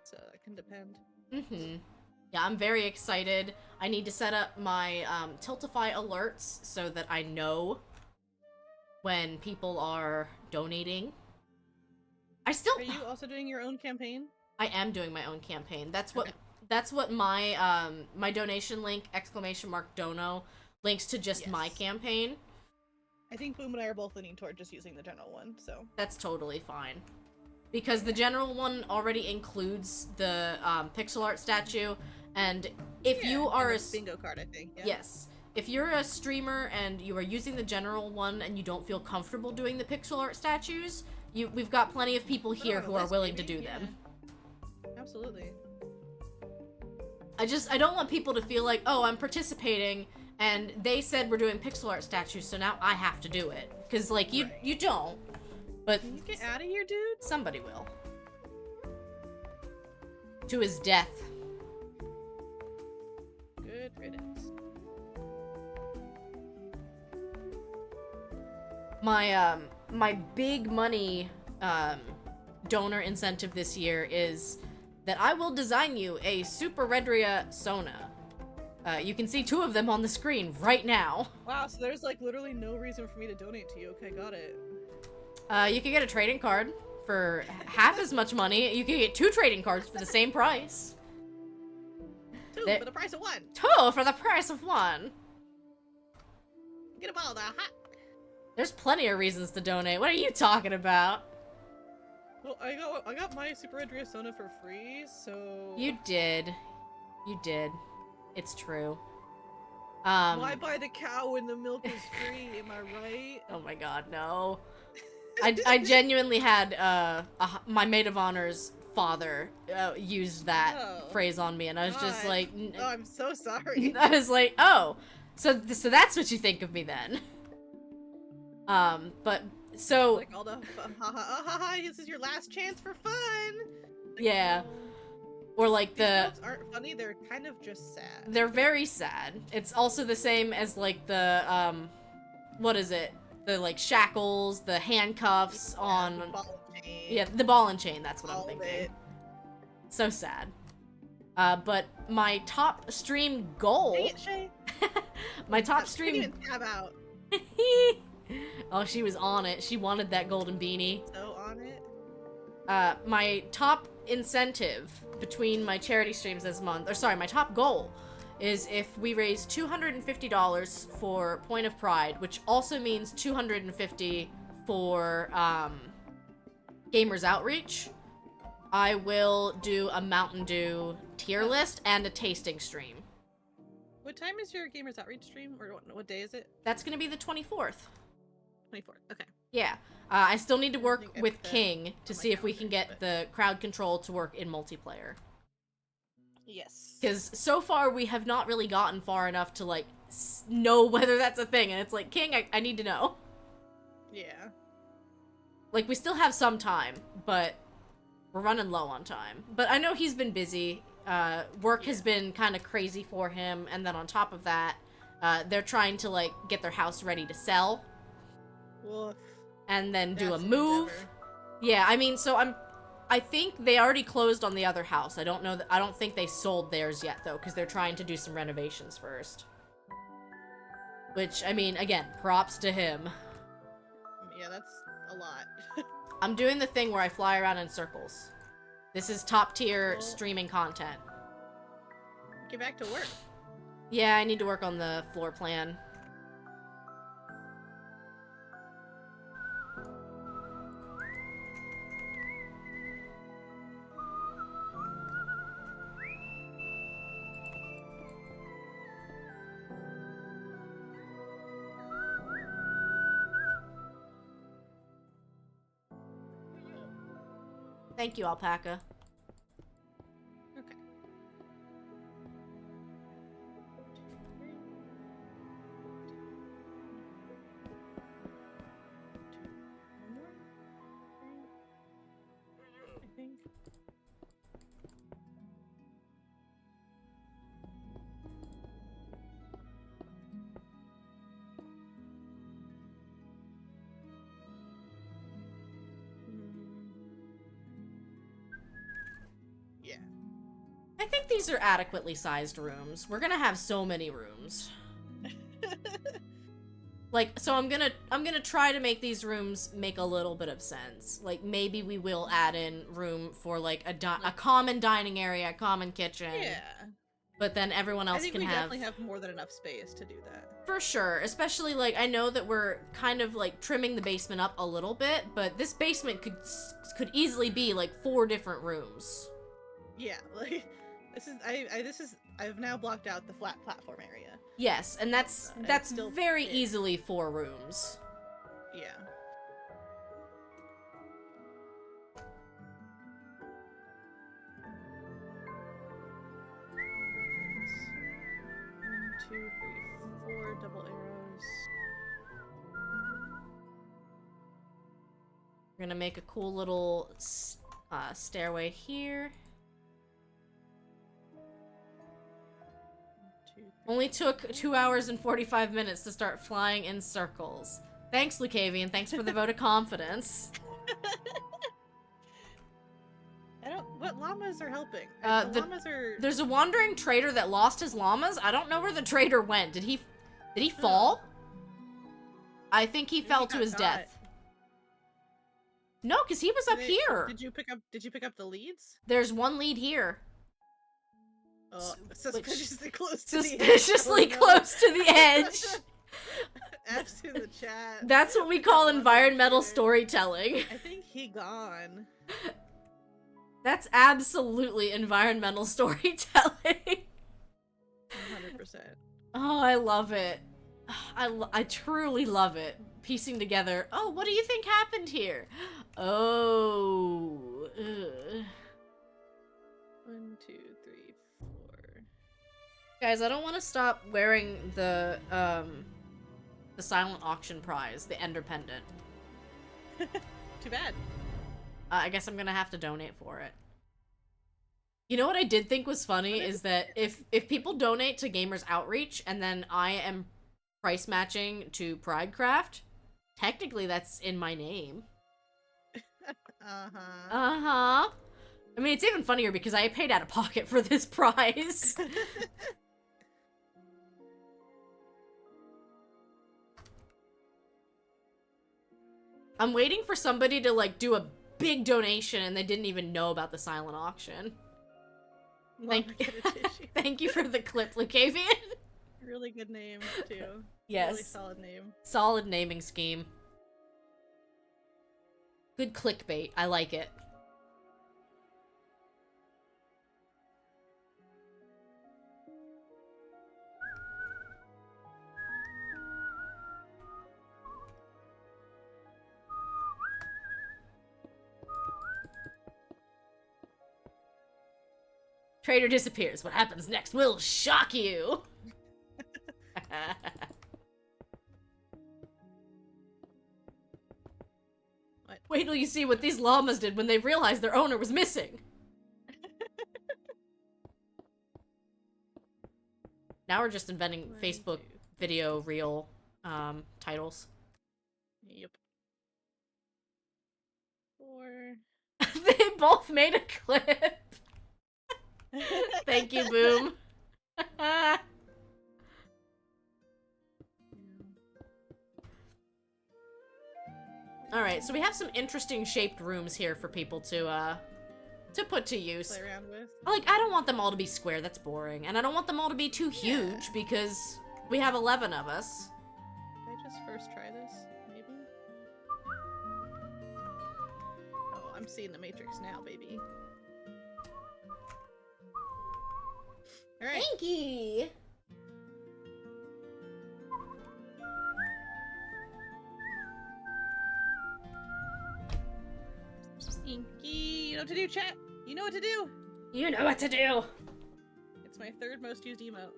So, it can depend. Mm-hmm. Yeah, I'm very excited. I need to set up my Tiltify alerts so that I know when people are donating. I still Are you also doing your own campaign? I am doing my own campaign. That's what Okay. that's what my my donation link !dono links to just my Yes. campaign. I think Boom and I are both leaning toward just using the general one, so. That's totally fine. Because the general one already includes the pixel art statue, and if you are and a the bingo card, I think. Yeah. yes, if you're a streamer and you are using the general one and you don't feel comfortable doing the pixel art statues, we've got plenty of people Put it here on a who are list, willing to maybe, do them. Absolutely. I don't want people to feel like, oh, I'm participating and they said we're doing pixel art statues, so now I have to do it. Because, like, you don't. But Can you get out of here, dude? somebody will. To his death. Good riddance. My big money donor incentive this year is that I will design you a Super Redria Sona. You can see 2 of them on the screen right now. Wow, so there's like literally no reason for me to donate to you. Okay, got it. You can get a trading card for half as much money. You can get 2 trading cards for the same price. 2 There- for the price of 1. 2 for the price of 1. Get them all, the hot. There's plenty of reasons to donate. What are you talking about? Well, I got my Super Adria Sona for free, so. You did. You did. It's true. Why buy the cow when the milk is free? Am I right? Oh my god, no. I genuinely had my maid of honor's father used that Oh, phrase on me, and I was just God. like, Oh, I'm so sorry. I was like, oh, so that's what you think of me then. But so Like all the this is your last chance for fun. Like, yeah, no. or like These the jokes aren't funny. They're kind of just sad. they're very sad. It's also the same as like the what is it? The like shackles, the handcuffs on The ball and chain, yeah, the ball and chain. That's what I'm all of thinking. it. So sad. But my top stream goal. Dang it, Shay. My top Couldn't stream. even tab out. Oh, she was on it. She wanted that golden beanie. So on it. My top incentive between my charity streams this month, or sorry, my top goal is if we raise $250 for Point of Pride, which also means $250 for Gamers Outreach, I will do a Mountain Dew tier list and a tasting stream. What time is your Gamers Outreach stream? Or what day is it? That's gonna be the 24th. 24th. Okay. Yeah. I still need to I work think I with put that King to on my see if we can calendar, get but- the crowd control to work in multiplayer. Yes. Because so far we have not really gotten far enough to, like, know whether that's a thing. And it's like, King, I need to know. Yeah. Like, we still have some time, but we're running low on time. But I know he's been busy. Work has been kind of crazy for him. And then on top of that, they're trying to, like, get their house ready to sell. Woof. And then do a That's an move. endeavor. Yeah, I mean, so I think they already closed on the other house. I don't think they sold theirs yet though, because they're trying to do some renovations first. Which, I mean, again, props to him. Yeah, that's a lot. I'm doing the thing where I fly around in circles. This is top tier Well- streaming content. Get back to work. Yeah, I need to work on the floor plan. Thank you, Alpaca. Okay. I think. I think these are adequately sized rooms. We're gonna have so many rooms. Like, so I'm gonna try to make these rooms make a little bit of sense. Like, maybe we will add in room for, like, a common dining area, a common kitchen. Yeah. But then everyone else I think can we have... definitely have more than enough space to do that. For sure. Especially, like, I know that we're kind of, like, trimming the basement up a little bit, but this basement could easily be, like, 4 different rooms. Yeah, like, I've now blocked out the flat platform area. Yes, and that's still very big. easily 4 rooms. Yeah. One, two, three, 4 double arrows. We're gonna make a cool little stairway here. Only took 2 hours and 45 minutes to start flying in circles. Thanks, Lucavian. Thanks for the vote of confidence. What llamas are helping? The llamas are... There's a wandering trader that lost his llamas. I don't know where the trader went. Did he fall? I think he fell to his death. No, because he was up here. Did you pick up the leads? There's one lead here. Oh, suspiciously close to Suspiciously the edge. close to the edge. F's in the chat. That's what we call environmental storytelling. I think he gone. That's absolutely environmental storytelling. 100%. Oh, I love it. I truly love it. Piecing together, oh, what do you think happened here? Oh. Ugh. 1, 2, 3, 4. Guys, I don't want to stop wearing the silent auction prize, the Ender Pendant. Too bad. I guess I'm gonna have to donate for it. You know what I did think was funny is that if people donate to Gamers Outreach and then I am price matching to Pridecraft, technically that's in my name. Uh-huh. Uh-huh. I mean, it's even funnier because I paid out of pocket for this prize. I'm waiting for somebody to, like, do a big donation and they didn't even know about the silent auction. Thank you for the clip, Lucavian. Really good name, too. Yes. Really solid name. Solid naming scheme. Good clickbait. I like it. Trader disappears. What happens next will shock you. What? Wait till you see what these llamas did when they realized their owner was missing. Now we're just inventing Facebook video reel titles. Yep. 4. They both made a clip. Thank you, Boom. Alright, so we have some interesting shaped rooms here for people to put to use. Play around with. Like, I don't want them all to be square, that's boring. And I don't want them all to be too huge, because we have 11 of us. Did I just first try this? Maybe? Oh, I'm seeing the Matrix now, baby. Alright. Thank you! Inky, you know what to do, chat? You know what to do! You know what to do! It's my 3rd most used emote.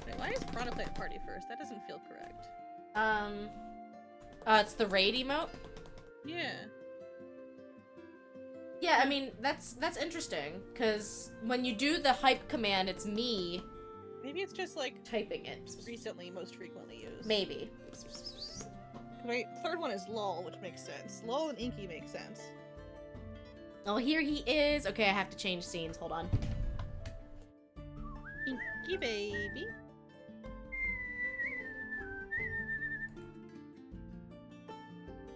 Wait, why is Piranha Plant Party first? That doesn't feel correct. It's the raid emote? Yeah. Yeah, I mean, that's interesting, because when you do the hype command, it's me Maybe it's just like typing it. recently most frequently used. Maybe. My 3rd one is LOL, which makes sense. LOL and Inky make sense. Oh, here he is. Okay, I have to change scenes. Hold on. Inky baby.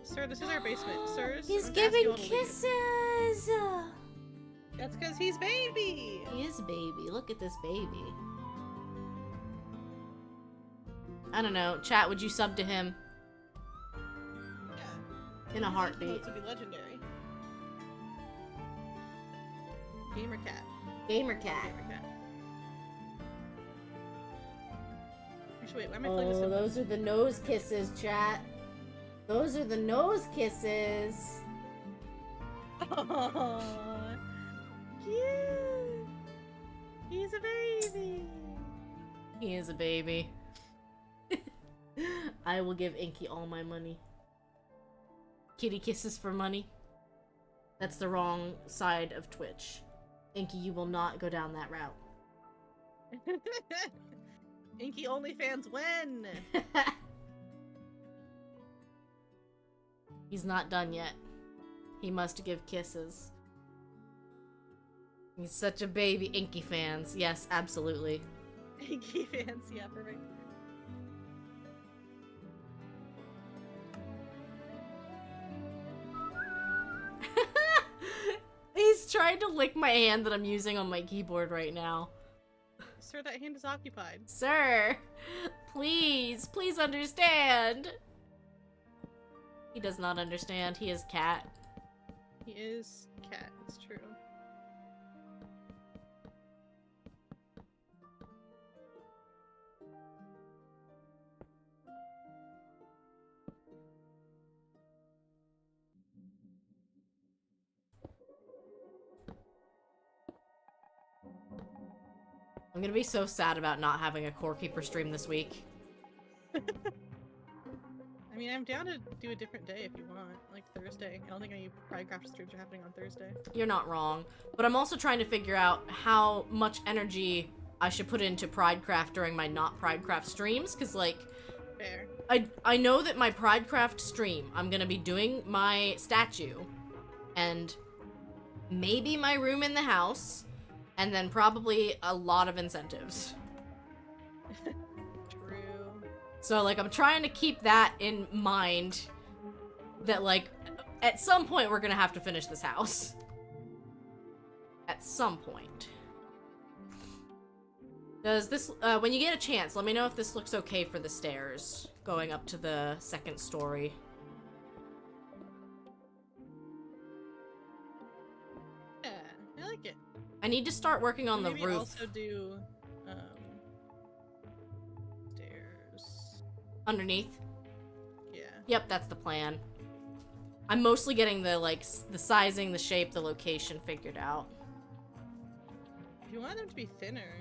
Sir, this is our basement. Sirs, He's I'm gonna ask you giving all to leave. kisses! That's because he's baby. He is baby. Look at this baby. I don't know. Chat, would you sub to him? Yeah. In a His heartbeat. emotes would be legendary. Gamer cat. Gamer cat. Gamer cat. Actually, wait, why am I feeling this? Oh, those are the nose kisses, chat. Those are the nose kisses. Oh, cute. He's a baby. He is a baby. I will give Inky all my money. Kitty kisses for money. That's the wrong side of Twitch. Inky, you will not go down that route. Inky OnlyFans when? He's not done yet. He must give kisses. He's such a baby. Inky fans. Yes, absolutely. Inky fans, yeah, perfect. He's trying to lick my hand that I'm using on my keyboard right now. Sir, that hand is occupied. Sir, please understand. He does not understand. He is cat. He is cat, it's true. I'm gonna be so sad about not having a Core Keeper stream this week. I mean, I'm down to do a different day if you want, like Thursday. I don't think any Pridecraft streams are happening on Thursday. You're not wrong. But I'm also trying to figure out how much energy I should put into Pridecraft during my not Pridecraft streams, because, like, Fair. I know that my Pridecraft stream, I'm gonna be doing my statue, and maybe my room in the house, and then probably a lot of incentives. True. So, like, I'm trying to keep that in mind, that, like, at some point we're gonna have to finish this house. At some point. Does this, when you get a chance, let me know if this looks okay for the stairs going up to the second story. Yeah, I like it. I need to start working on the Maybe roof. also do, stairs. Underneath. Yeah. Yep, that's the plan. I'm mostly getting the, like, the sizing, the shape, the location figured out. If you want them to be thinner,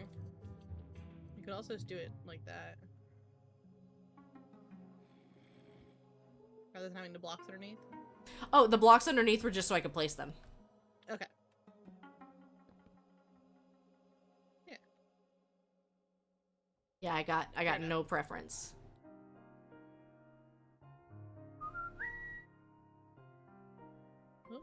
you could also just do it like that. Rather than having the blocks underneath. Oh, the blocks underneath were just so I could place them. Okay. Yeah, I got enough. no preference. Oh.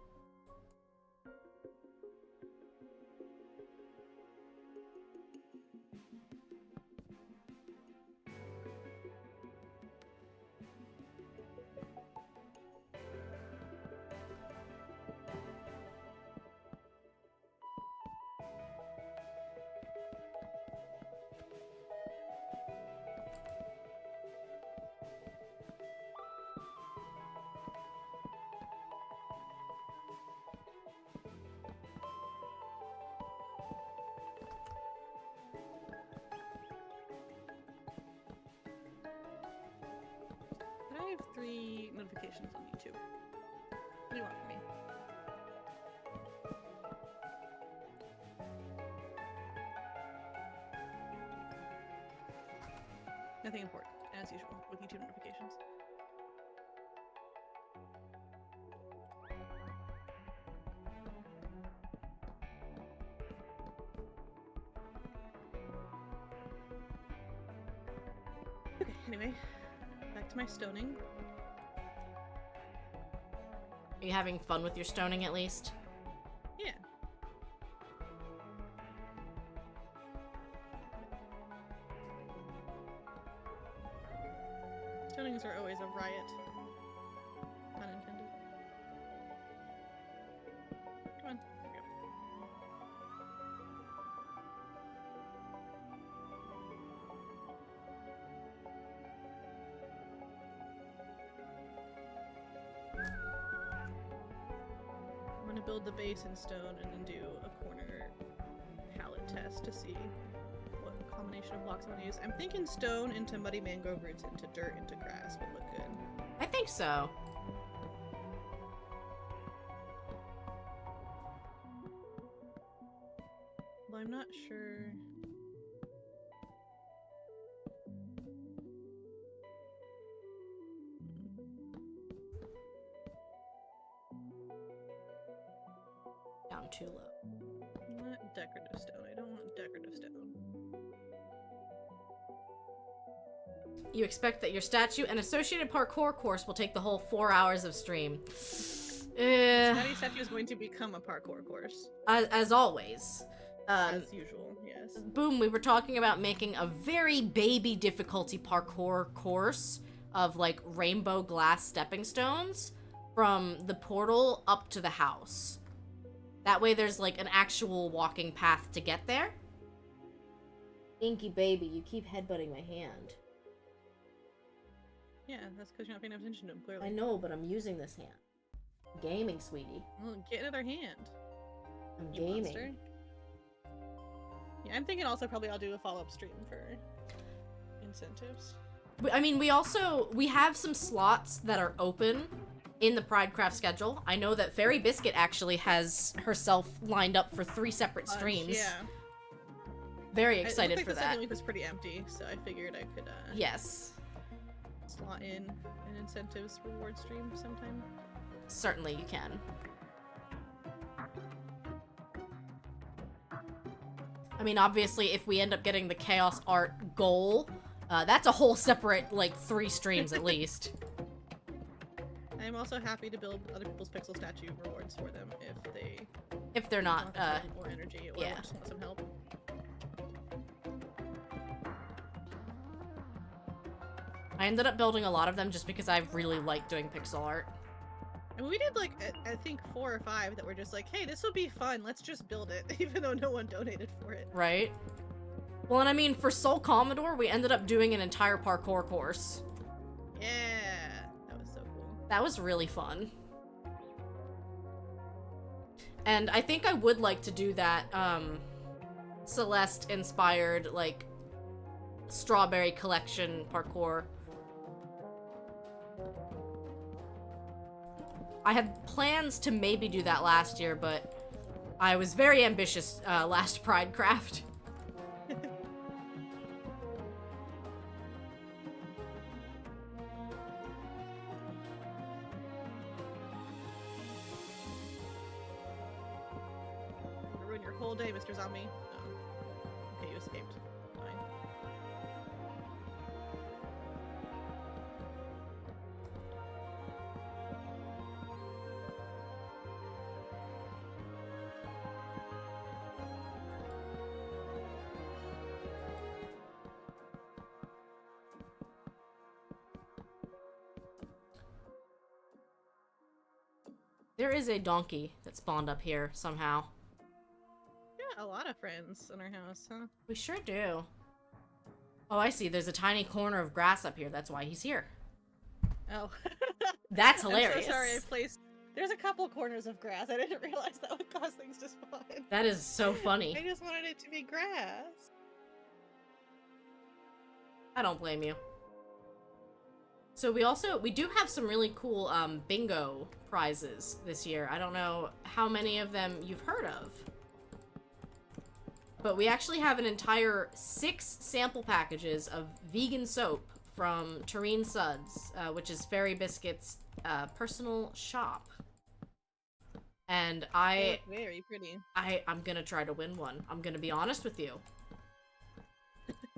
But I have 3 notifications on YouTube. What do you want from me? Nothing important, as usual, with YouTube notifications. Okay, anyway, back to my stoning. Are you having fun with your stoning at least? Yeah. build the base in stone and then do a corner palette test to see what combination of blocks I want to use. I'm thinking stone into muddy mangrove roots into dirt into grass would look good. I think so. Well, I'm not sure. Down too low. Not decorative stone. I don't want decorative stone. You expect that your statue and associated parkour course will take the whole 4 hours of stream. Snatty statue is going to become a parkour course. As always. As usual, yes. Boom, we were talking about making a very baby difficulty parkour course of like rainbow glass stepping stones from the portal up to the house. That way there's like an actual walking path to get there. Inky baby, you keep headbutting my hand. Yeah, that's because you're not paying attention to him, clearly. I know, but I'm using this hand. Gaming, sweetie. Well, get another hand. I'm You gaming. monster. Yeah, I'm thinking also probably I'll do a follow-up stream for incentives. I mean, we have some slots that are open in the Pridecraft schedule. I know that Fairy Biscuit actually has herself lined up for 3 separate streams. Yeah. Very excited for the that. second week was pretty empty, so I figured I could Yes, slot in an incentives reward stream sometime. certainly you can. I mean, obviously, if we end up getting the Chaos Art goal, that's a whole separate, like, 3 streams at least. I'm also happy to build other people's pixel statue rewards for them If they're not, want to spend more energy or yeah. just want some help. I ended up building a lot of them just because I really like doing pixel art. And we did like I think 4 or 5 that were just like, hey, this will be fun. Let's just build it, even though no one donated for it. Right? Well, and I mean, for Soul Commodore, we ended up doing an entire parkour course. Yeah, that was so cool. That was really fun. And I think I would like to do that, Celeste-inspired, like, strawberry collection parkour. I had plans to maybe do that last year, but I was very ambitious last Pridecraft. Ruin your whole day, Mr. Zombie. Oh. Okay, you escaped. Fine. There is a donkey that spawned up here somehow. Yeah, a lot of friends in our house, huh? We sure do. Oh, I see. There's a tiny corner of grass up here. That's why he's here. Oh. That's hilarious. I'm so sorry, I placed... There's a couple corners of grass. I didn't realize that would cause things to spawn. That is so funny. I just wanted it to be grass. I don't blame you. So we do have some really cool bingo prizes this year. I don't know how many of them you've heard of. But we actually have an entire 6 sample packages of vegan soap from Terrine Suds, which is Fairy Biscuit's personal shop. And They look very pretty. I'm gonna try to win one. I'm gonna be honest with you.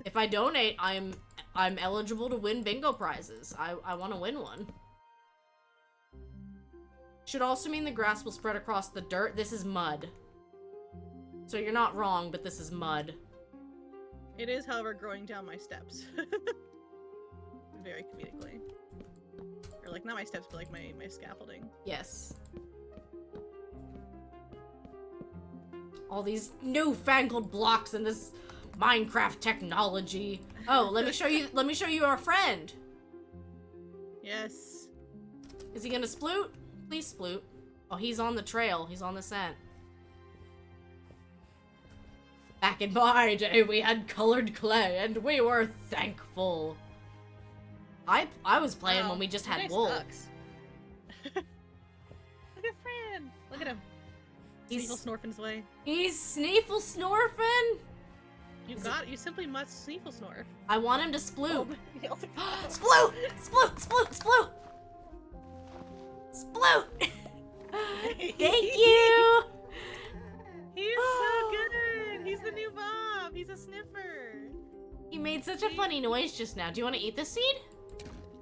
If I donate, I'm eligible to win bingo prizes. I want to win one. Should also mean the grass will spread across the dirt. This is mud. So you're not wrong, but this is mud. It is, however, growing down my steps. Very comedically. Or, like, not my steps, but, like, my scaffolding. Yes. All these newfangled blocks and this Minecraft technology. Oh, let me show you our friend. Yes. Is he gonna sploot? Please sploot. Oh, he's on the trail. He's on the scent. Back in my day, we had colored clay, and we were thankful. I was playing Wow, when we just your had day wool. sucks. Look at Fran. Look at him. He's- Sneefle snorfing's way. He's sneefle snorfing. You simply must sneefle snorf. I want him to sploot. Oh, Sploot! Sploot! Sploot! Sploot! Sploot! Thank you! He's so good! He's the new Bob! He's a sniffer! He made such a funny noise just now. Do you want to eat the seed?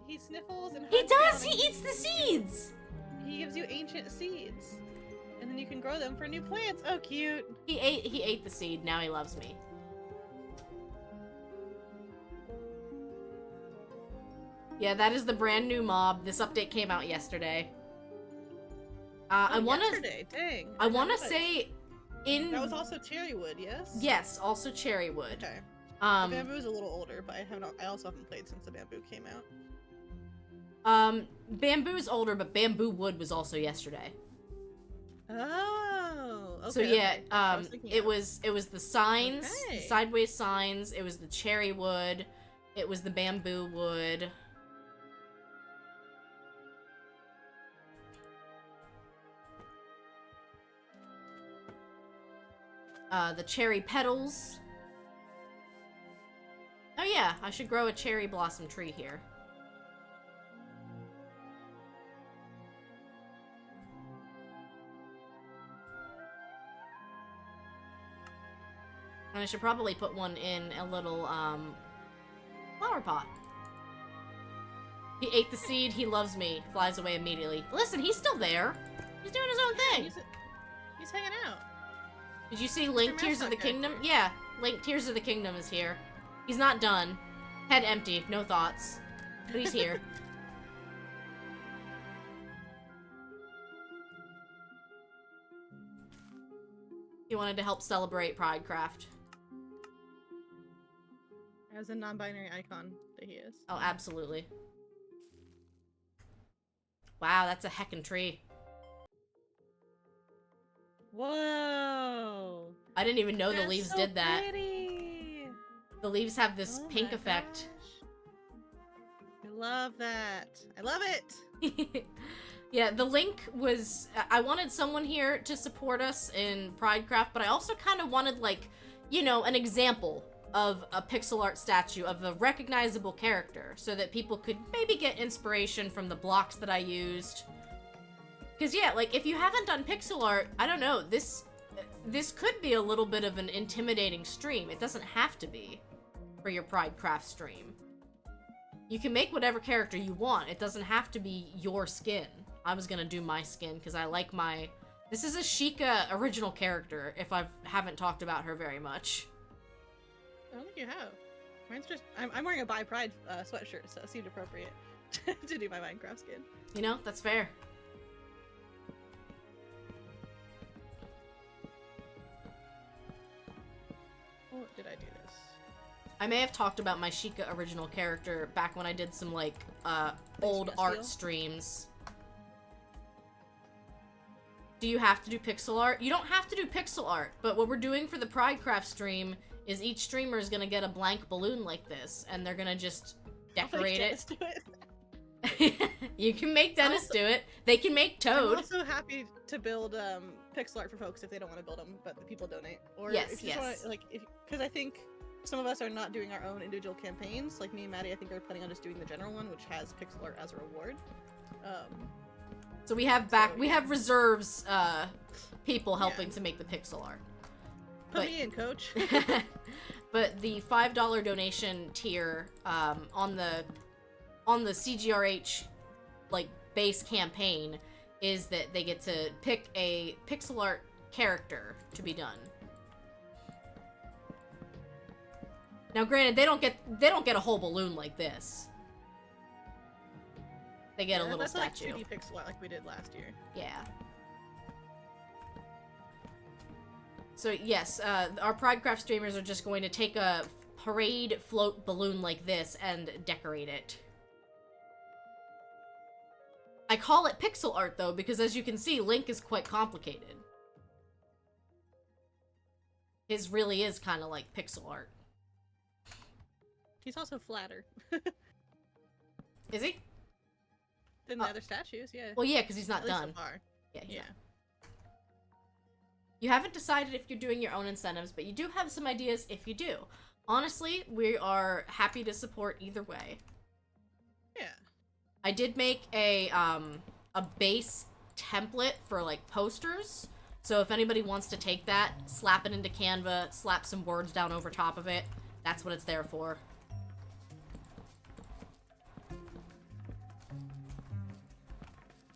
He sniffles and He hugs does! down He eats the seeds! He gives you ancient seeds. And then you can grow them for new plants. Oh, cute! He ate the seed. Now he loves me. Yeah, that is the brand new mob. This update came out yesterday. I wanna Yesterday, dang. I wanna That was- say in That was also cherrywood, yes? yes, also cherrywood. Okay. Um the bamboo's a little older, but I also haven't played since the bamboo came out. bamboo's older, but bamboo wood was also yesterday. Oh, okay. So yeah, okay. I was thinking it of- was the signs, the Okay. sideways signs, it was the cherry wood, it was the bamboo wood. The cherry petals. Oh yeah, I should grow a cherry blossom tree here. And I should probably put one in a little, flower pot. He ate the seed, he loves me, flies away immediately. Listen, he's still there. He's doing his own thing. He's hanging out. Did you see Link your Tears of the mascot Kingdom? Yeah, Link Tears of the Kingdom is here. He's not done. Head empty, no thoughts. But he's here. He wanted to help celebrate Pridecraft. As a non-binary icon that he is. Oh, absolutely. Wow, that's a heckin' tree. Whoa! I didn't even know the That's leaves so did that. Pretty. The leaves have this Oh pink my effect. gosh. I love that. I love it. Yeah, the link was... I wanted someone here to support us in Pridecraft, but I also kind of wanted, like, you know, an example of a pixel art statue of a recognizable character so that people could maybe get inspiration from the blocks that I used. Because, yeah, like, if you haven't done pixel art, I don't know, this could be a little bit of an intimidating stream. It doesn't have to be for your Pridecraft stream. You can make whatever character you want. It doesn't have to be your skin. I was gonna do my skin because I like my... This is a Sheikah original character, if I haven't talked about her very much. I don't think you have. Mine's just... I'm wearing a Buy Pride sweatshirt, so it seemed appropriate to do my Minecraft skin. You know, that's fair. Oh, did I do this? I may have talked about my Sheikah original character back when I did some, like, old Yes, art Neil? streams. Do you have to do pixel art? You don't have to do pixel art, but what we're doing for the Pridecraft stream is each streamer is gonna get a blank balloon like this, and they're gonna just decorate I'll make it. Dennis do it. You can make Dennis do it. They can make I'm Toad. also happy to build pixel art for folks if they don't want to build them, but the people donate. Or Yes, if you yes. just want to, like, because I think some of us are not doing our own individual campaigns. Like me and Maddie, I think are planning on just doing the general one, which has pixel art as a reward. So we have we have reserves people helping Yeah. to make the pixel art. Put But- me in, coach. But the $5 donation tier on the CGRH like base campaign is that they get to pick a pixel art character to be done. Now, granted, they don't get a whole balloon like this. They get a little that's statue. Like 2D pixel art like we did last year. Yeah. So yes, our Pridecraft streamers are just going to take a parade float balloon like this and decorate it. I call it pixel art, though, because as you can see, Link is quite complicated. His really is kind of like pixel art. He's also flatter Is he? than the other statues, yeah. Well, yeah, because he's not At least done. so far. Yeah, he's Yeah. not. You haven't decided if you're doing your own incentives, but you do have some ideas if you do. Honestly, we are happy to support either way. Yeah. I did make a base template for, like, posters. So if anybody wants to take that, slap it into Canva, slap some words down over top of it, that's what it's there for.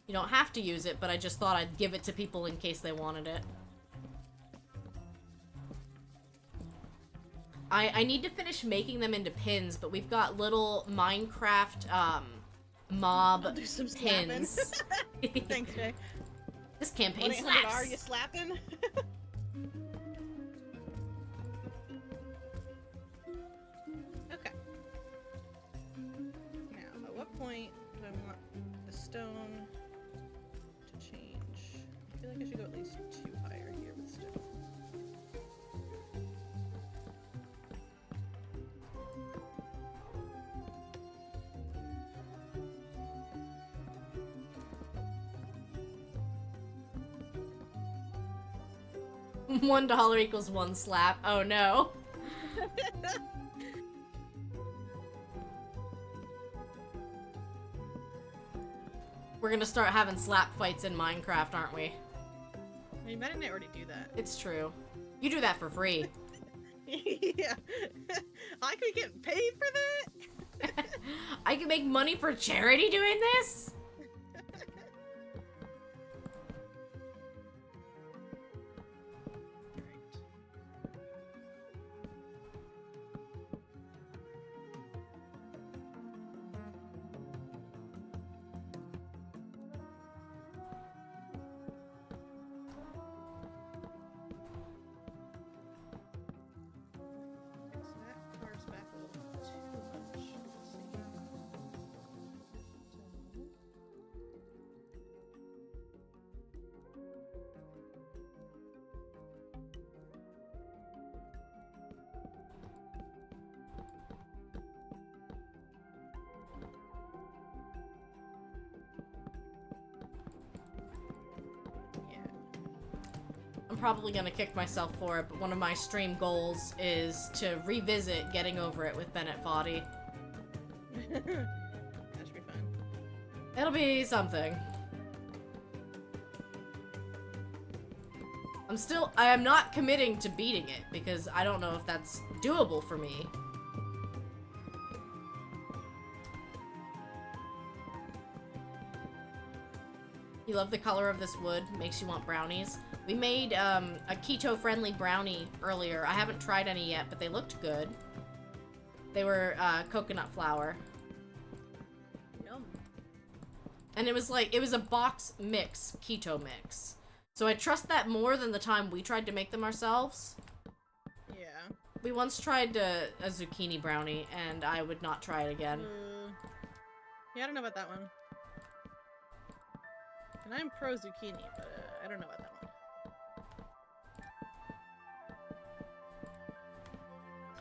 You don't have to use it, but I just thought I'd give it to people in case they wanted it. I need to finish making them into pins, but we've got little Minecraft, mob I'll do some slapping. pins. Thanks, Jay. This campaign 1-800 slaps. are you slapping? Okay. Now, at what point do I want the stone to change? I feel like I should go at least 2 higher here with stone. $1 equals 1 slap. Oh no. We're gonna start having slap fights in Minecraft, aren't we? I mean, Matt and I already do that. It's true. You do that for free. Yeah. I could get paid for that? I can make money for charity doing this? So that carves back a little too much. Let's see. Yeah. I'm probably gonna kick myself for it, but one of my stream goals is to revisit Getting Over It with Bennett Foddy. That should be fun. It'll be something. I am not committing to beating it, because I don't know if that's doable for me. You love the color of this wood, makes you want brownies. We made a keto-friendly brownie earlier. I haven't tried any yet, but they looked good. They were coconut flour. Yum. And it was a box mix, keto mix. So I trust that more than the time we tried to make them ourselves. Yeah. We once tried a zucchini brownie, and I would not try it again. Yeah, I don't know about that one. And I'm pro zucchini, but I don't know about that one.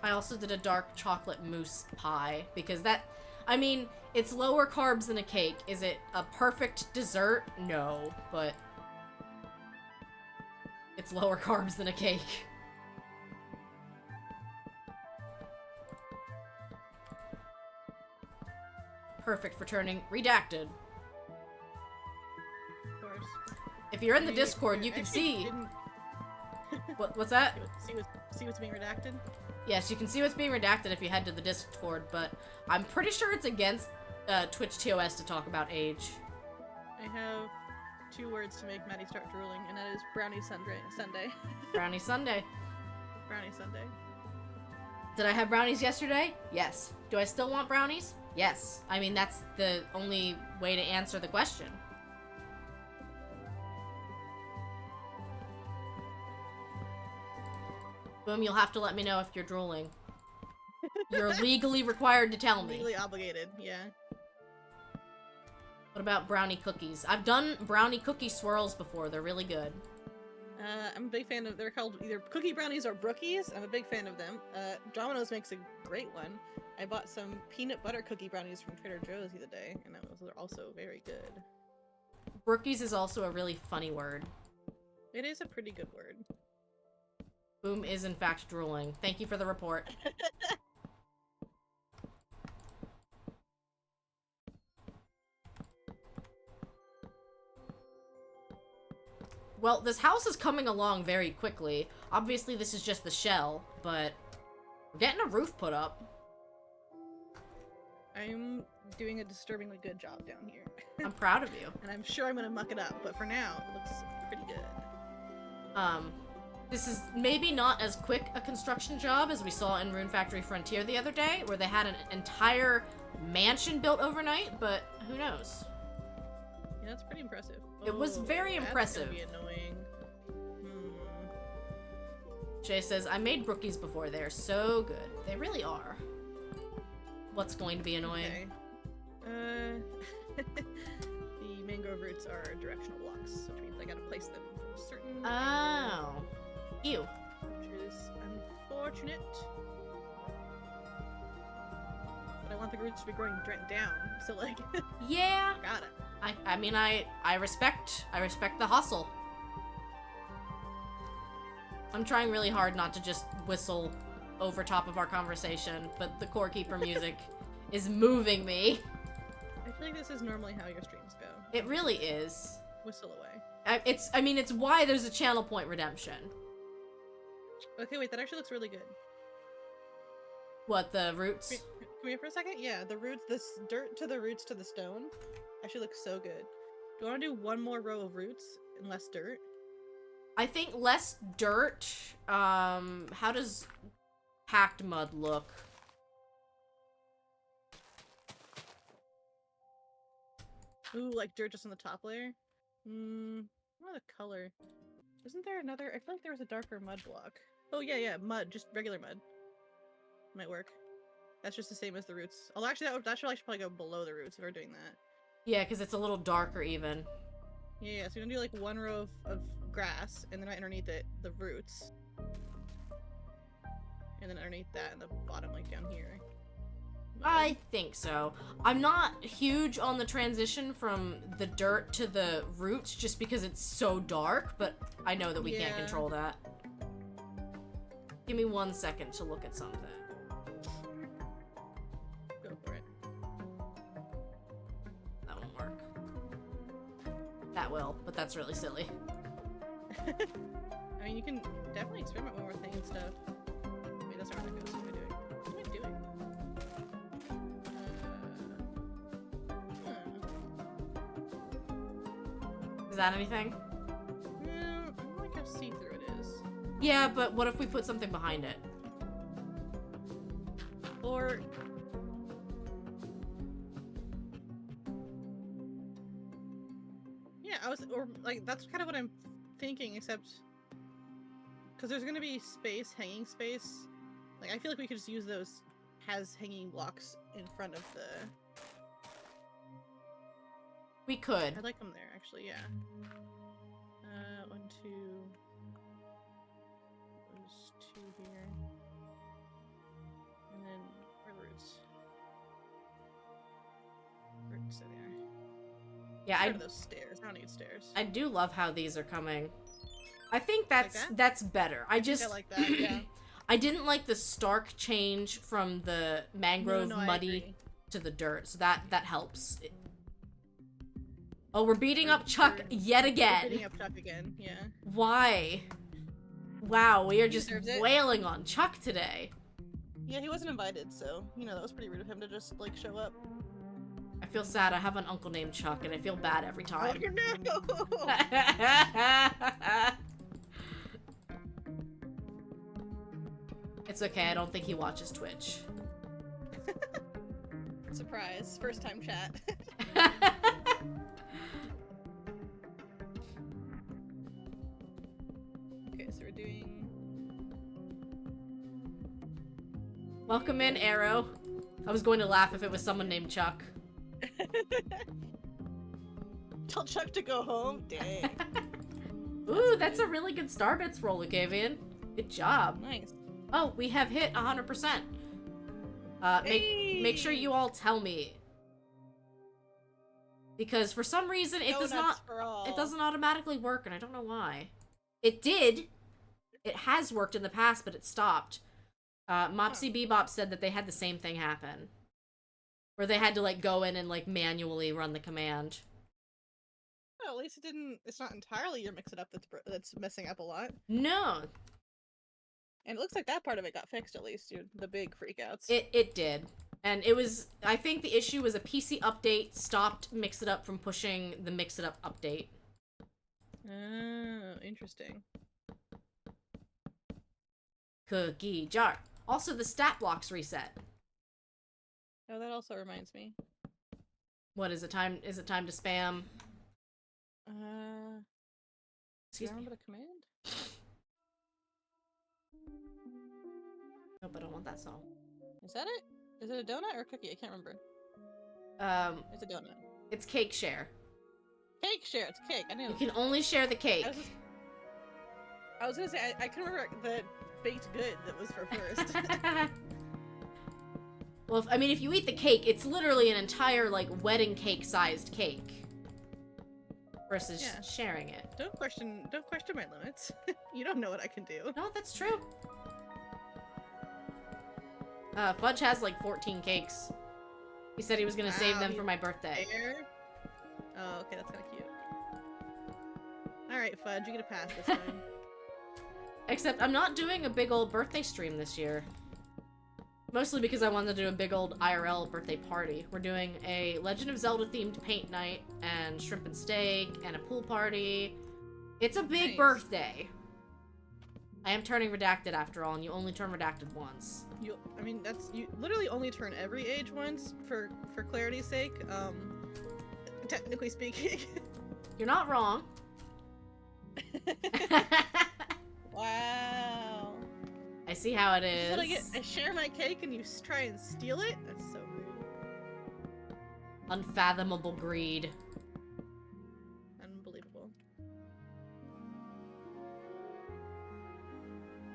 I also did a dark chocolate mousse pie, because it's lower carbs than a cake. Is it a perfect dessert? No, but it's lower carbs than a cake. Perfect for turning redacted. Of course. If you're in the Discord, you can see. What's that? See what's being redacted? Yes, you can see what's being redacted if you head to the Discord, but I'm pretty sure it's against Twitch TOS to talk about age. I have 2 words to make Maddie start drooling, and that is brownie Sunday. Brownie Sunday. Brownie Sunday. Did I have brownies yesterday? Yes. Do I still want brownies? Yes. I mean, that's the only way to answer the question. Boom, you'll have to let me know if you're drooling. You're legally required to tell me. Legally obligated, yeah. What about brownie cookies? I've done brownie cookie swirls before. They're really good. I'm a big fan of, they're called either cookie brownies or brookies. I'm a big fan of them. Domino's makes a great one. I bought some peanut butter cookie brownies from Trader Joe's the other day, and those are also very good. Brookies is also a really funny word. It is a pretty good word. Boom is in fact drooling. Thank you for the report. Well, this house is coming along very quickly. Obviously, this is just the shell, but we're getting a roof put up. I'm doing a disturbingly good job down here. I'm proud of you. And I'm sure I'm gonna muck it up, but for now, it looks pretty good. This is maybe not as quick a construction job as we saw in Rune Factory Frontier the other day, where they had an entire mansion built overnight, but who knows? Yeah, that's pretty impressive. It was very impressive. That's gonna be annoying. Jay says, I made brookies before. They're so good. They really are. What's going to be annoying? Okay. The mangrove roots are directional blocks, which means I gotta place them from a certain Oh. Ew. which is unfortunate. But I want the roots to be growing down, so like, Yeah. got it. I mean, I respect the hustle. I'm trying really hard not to just whistle over top of our conversation, but the Core Keeper music is moving me. I feel like this is normally how your streams go. It really is. Whistle away. I mean, it's why there's a channel point redemption. Okay, wait, that actually looks really good. What, the roots? Can we for a second? Yeah, the roots, this dirt to the roots to the stone actually looks so good. Do you want to do one more row of roots and less dirt? I think less dirt. How does packed mud look? Ooh, like dirt just on the top layer? What the color? Isn't there another? I feel like there was a darker mud block. Oh yeah, mud, just regular mud. Might work. That's just the same as the roots. Although actually, that should probably go below the roots if we're doing that. Yeah, because it's a little darker even. Yeah, so you're gonna do like one row of grass, and then right underneath it, the roots. And then underneath that, in the bottom, like down here. I think so. I'm not huge on the transition from the dirt to the roots just because it's so dark, but I know that we can't control that. Give me 1 second to look at something. Go for it. That won't work. That will, but that's really silly. I mean, you can definitely experiment with more things and stuff. Wait, that's not where it goes. What am I doing? What am I doing? Is that anything? No, I don't like how see-through it is. Yeah, but what if we put something behind it? Or... yeah, like, that's kind of what I'm thinking, except... because there's gonna be space, hanging space. Like, I feel like we could just use those as hanging blocks in front of the... We could. I like them there, actually, yeah. 1, 2... There's 2 here. And then, where are the roots? Roots in there. Yeah, Where are those stairs? I don't need stairs. I do love how these are coming. I think Like that's better. I like that, yeah. I didn't like the stark change from the mangrove No, I muddy agree. to the dirt, so that helps. Oh, we're beating up Chuck yet again. Beating up Chuck again, yeah. Why? Wow, we are He just deserves it. wailing on Chuck today. Yeah, he wasn't invited, so, you know, that was pretty rude of him to just, like, show up. I feel sad. I have an uncle named Chuck, and I feel bad every Oh, time. no! It's okay. I don't think he watches Twitch. Surprise. First time chat. Okay, so we're doing... Welcome in, Arrow. I was going to laugh if it was someone named Chuck. tell Chuck to go home? Dang. Ooh, that's a really good Starbits roll, Lucavian. Good job. Nice. Oh, we have hit 100%. Make sure you all tell me. Because for some reason it doesn't automatically work, and I don't know why. It did. It has worked in the past, but it stopped. Mopsy Bebop said that they had the same thing happen. Where they had to, like, go in and, like, manually run the command. Well, at least it's not entirely your mix it up that's messing up a lot. No. And it looks like that part of it got fixed, at least, dude. The big freakouts. It did. And it was, I think the issue was a PC update stopped Mix It Up from pushing the Mix It Up update. Oh, interesting. Cookie jar. Also, the stat blocks reset. Oh, that also reminds me. What is it time? Is it time to spam? Do Excuse you me. remember the command? Nope, I don't want that song. Is that it? Is it a donut or a cookie? I can't remember. It's a donut. It's cake share. Cake share. It's cake. I knew. You can only share the cake. I was gonna say I can remember the baked good that was for first. Well, if you eat the cake, it's literally an entire, like, wedding cake sized cake. Versus sharing it. Don't question my limits. You don't know what I can do. No, that's true. Fudge has like 14 cakes. He said he was gonna save them for my birthday. Fair? Oh, okay, that's kind of cute. Alright, Fudge, you get a pass this time. Except I'm not doing a big old birthday stream this year. Mostly because I wanted to do a big old IRL birthday party. We're doing a Legend of Zelda themed paint night and shrimp and steak and a pool party. It's a big birthday. I am turning redacted after all, and you only turn redacted once. You literally only turn every age once for clarity's sake. Technically speaking. You're not wrong. Wow. I see how it is. I share my cake and you try and steal it? That's so rude. Unfathomable greed. Unbelievable.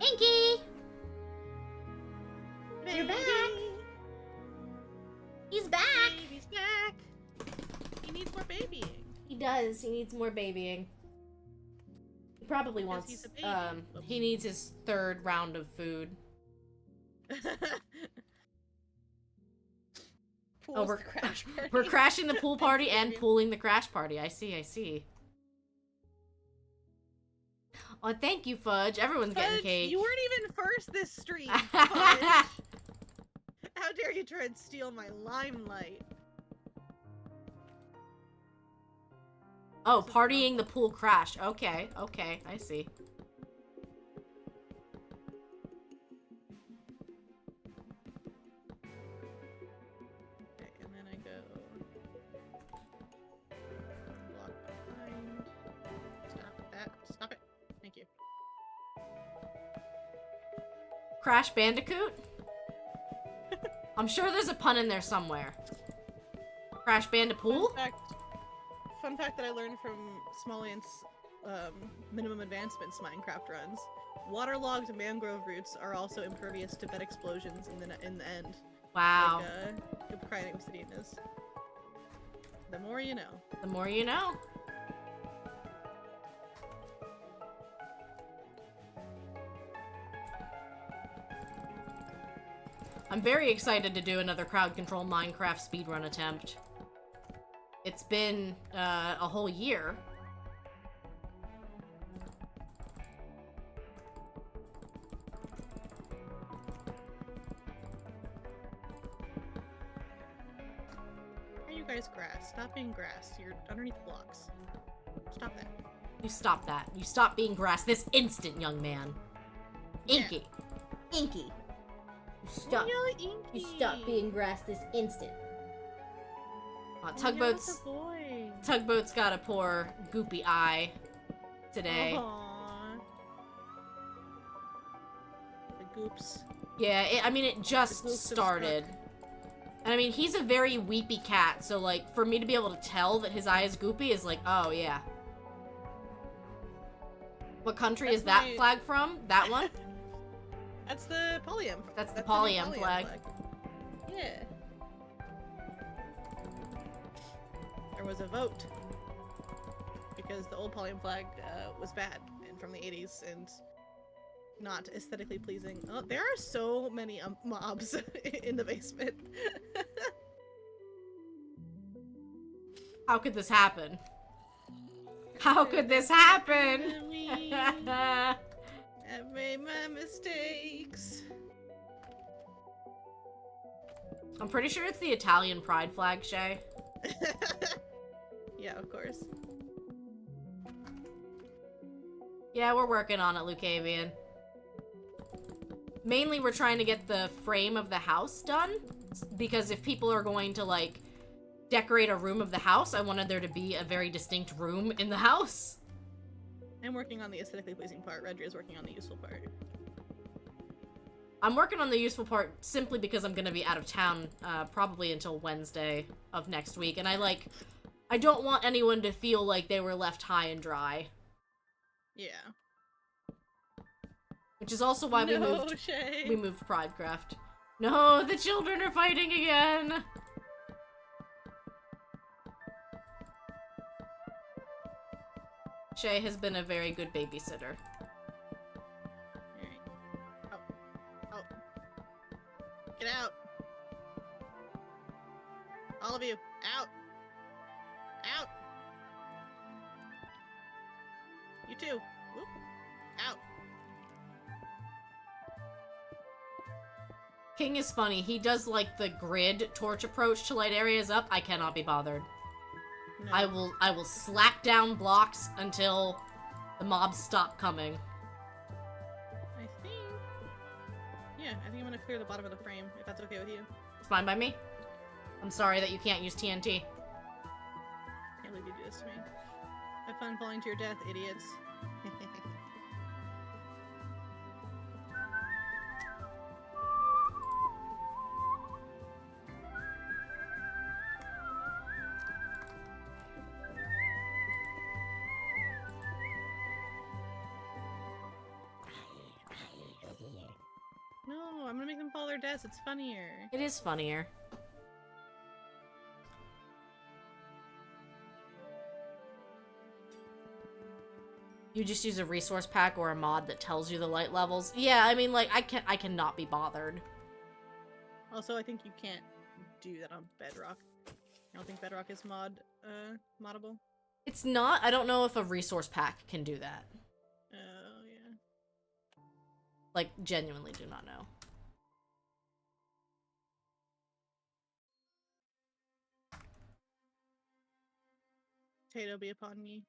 Inky! Baby. You're back! He's back! Baby's back! He needs more babying. He does. He needs more babying. He probably wants, he's a baby. he needs his third round of food. Oh, we're crash party. We're crashing the pool party and pooling the crash party. I see. Oh, thank you, Fudge. Everyone's Fudge, getting cake. you weren't even first this stream, Fudge. How dare you try and steal my limelight? Oh, partying the pool crash. Okay, I see. Okay, and then I go block behind. Stop that. Stop it. Thank you. Crash Bandicoot? I'm sure there's a pun in there somewhere. Crash Bandipool? Fun fact that I learned from Smolliant's minimum advancements Minecraft runs. Waterlogged mangrove roots are also impervious to bed explosions in the end. Wow. Like Cryonic Obsidian is. The more you know. The more you know. I'm very excited to do another crowd control Minecraft speedrun attempt. It's been a whole year. Are you guys grass? Stop being grass. You're underneath blocks. Stop that. You stop that. You stop being grass this instant, young man. Inky. Yeah. Inky. You stop. Inky. You stop being grass this instant. Tugboat's got a poor goopy eye today. Aww. The goops. Yeah, it just The goops have started. And I mean, he's a very weepy cat, so like, for me to be able to tell that his eye is goopy is like, oh yeah. What country That's is that my- flag from? That one? That's the polyam. That's the new polyam flag. Yeah. There was a vote because the old polyam flag was bad and from the 80s and not aesthetically pleasing. Oh, there are so many mobs in the basement. How could this happen? How could this happen? I've made my mistakes. I'm pretty sure it's the Italian pride flag, Shay. Yeah, of course. Yeah, we're working on it, Lucavian. Mainly, we're trying to get the frame of the house done, because if people are going to, like, decorate a room of the house, I wanted there to be a very distinct room in the house. I'm working on the aesthetically pleasing part. Redry is working on the useful part. I'm working on the useful part simply because I'm gonna be out of town, probably until Wednesday of next week, and I don't want anyone to feel like they were left high and dry. Yeah. Which is also why No, we moved Pridecraft. No, the children are fighting again! Shay has been a very good babysitter. Alright. Oh. Oh. Get out! All of you, out! Out! You too! Whoop. Out! King is funny. He does, like, the grid torch approach to light areas up. I cannot be bothered. No. I will slap down blocks until the mobs stop coming. I think... Yeah, I think I'm gonna clear the bottom of the frame, if that's okay with you. It's fine by me. I'm sorry that you can't use TNT. Can't believe you do this to me. Have fun falling to your death, idiots. No, I'm gonna make them fall their deaths. It's funnier. It is funnier. You just use a resource pack or a mod that tells you the light levels. Yeah, I mean, like, I cannot be bothered. Also, I think you can't do that on Bedrock. I don't think Bedrock is moddable. It's not. I don't know if a resource pack can do that. Oh, yeah. Like, genuinely do not know. Potato be upon me.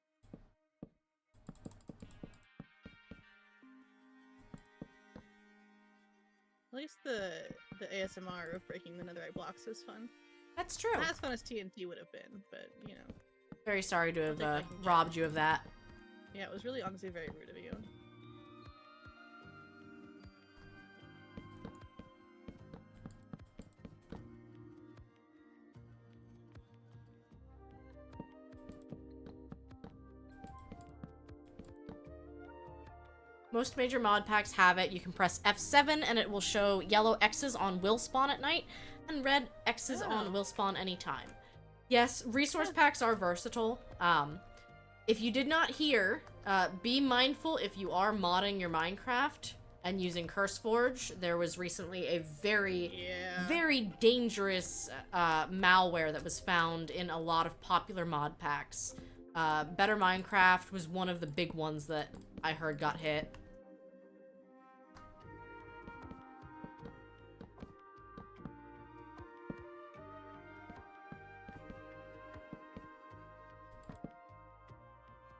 At least the ASMR of breaking the netherite blocks is fun. That's true. Not as fun as TNT would have been, but, you know. Very sorry to have think I can robbed you of that. Yeah, it was really honestly very rude of you. Most major mod packs have it. You can press F7 and it will show yellow X's on will spawn at night and red X's on will spawn anytime. Yes, resource packs are versatile. If you did not hear, be mindful if you are modding your Minecraft and using CurseForge. There was recently a very dangerous malware that was found in a lot of popular mod packs. Better Minecraft was one of the big ones that I heard got hit.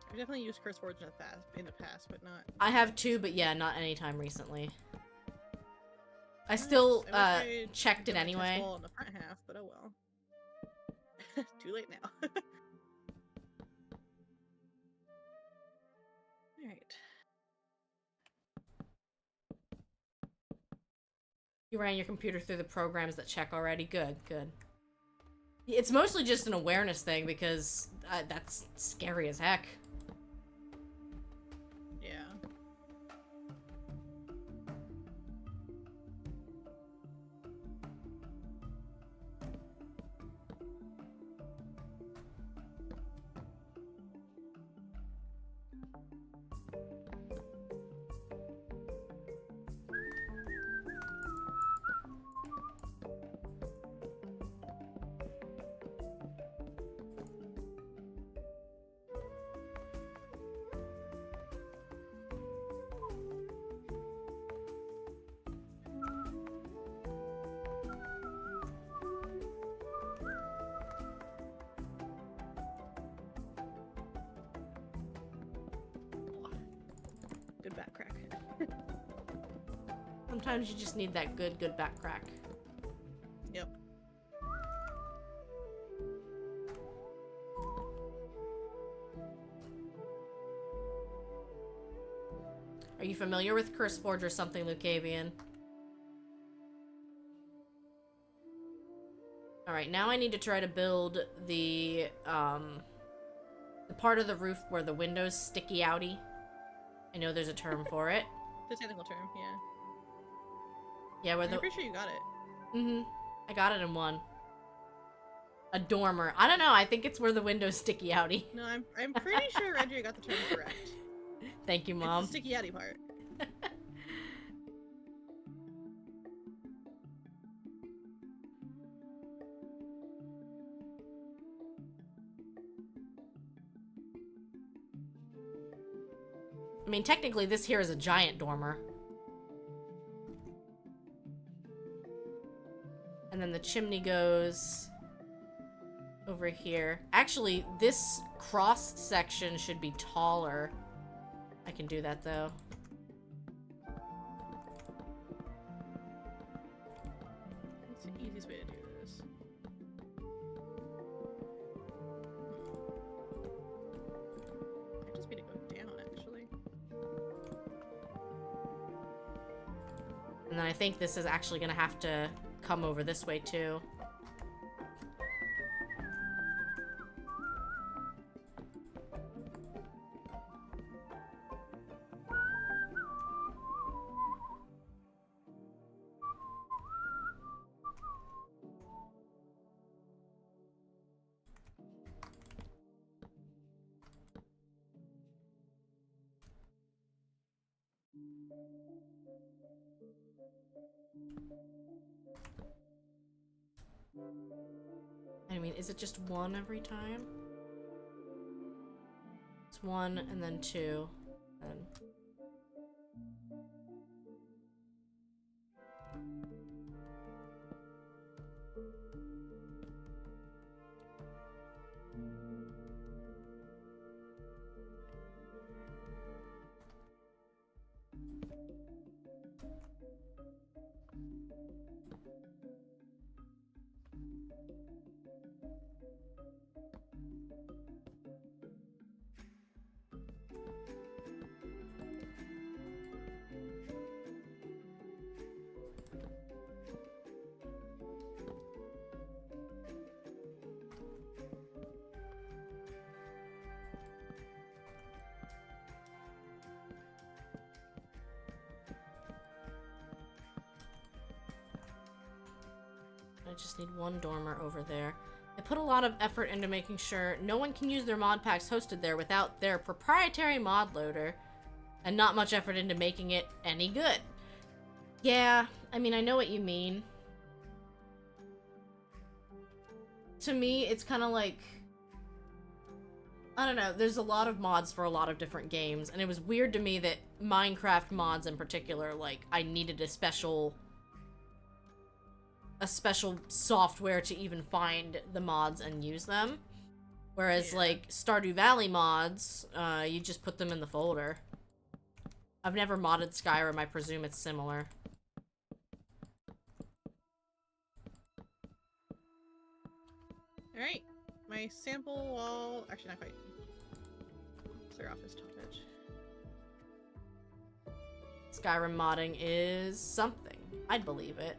I've definitely used CurseForge in the past, but not... I have too, but yeah, not anytime recently. I still checked it anyway. In the front half, but oh well. Too late now. Alright. You ran your computer through the programs that check already. Good, good. It's mostly just an awareness thing because that's scary as heck. Yeah. Good back crack. Sometimes you just need that good back crack. Yep. Are you familiar with CurseForge or something, Lucavian? Alright, now I need to try to build the part of the roof where the windows sticky outy. I know there's a term for it. The technical term, yeah. Yeah, where I'm the... pretty sure you got it. Mm-hmm. I got it in one. A dormer. I don't know, I think it's where the windows sticky outy. No, I'm pretty sure Reggie got the term correct. Thank you, Mom. It's the sticky yaddy part. I mean, technically, this here is a giant dormer. And then the chimney goes over here. Actually, this cross section should be taller. I can do that, though. That's the easiest way to do this. I just need to go down, actually. And then I think this is actually gonna have to come over this way, too. I mean, is it just one every time? It's one and then two. And... I just need one dormer over there. I put a lot of effort into making sure no one can use their mod packs hosted there without their proprietary mod loader, and not much effort into making it any good. Yeah, I mean, I know what you mean. To me, it's kind of like... I don't know, there's a lot of mods for a lot of different games, and it was weird to me that Minecraft mods in particular, like, I needed a special software to even find the mods and use them. Whereas, like, Stardew Valley mods, you just put them in the folder. I've never modded Skyrim, I presume it's similar. Alright, my sample wall... Actually, not quite. Clear off this top edge. Skyrim modding is something. I'd believe it.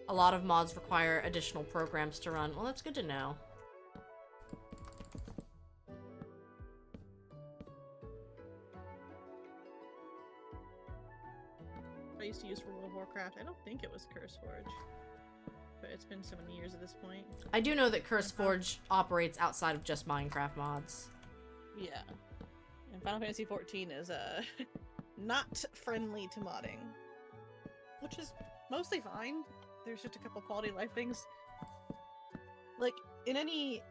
a lot of mods require additional programs to run. Well, that's good to know. I used to use for World of Warcraft. I don't think it was CurseForge. But it's been so many years at this point. I do know that CurseForge operates outside of just Minecraft mods. Yeah. And Final Fantasy XIV is, not friendly to modding. Which is mostly fine. There's just a couple quality of life things. Like, in any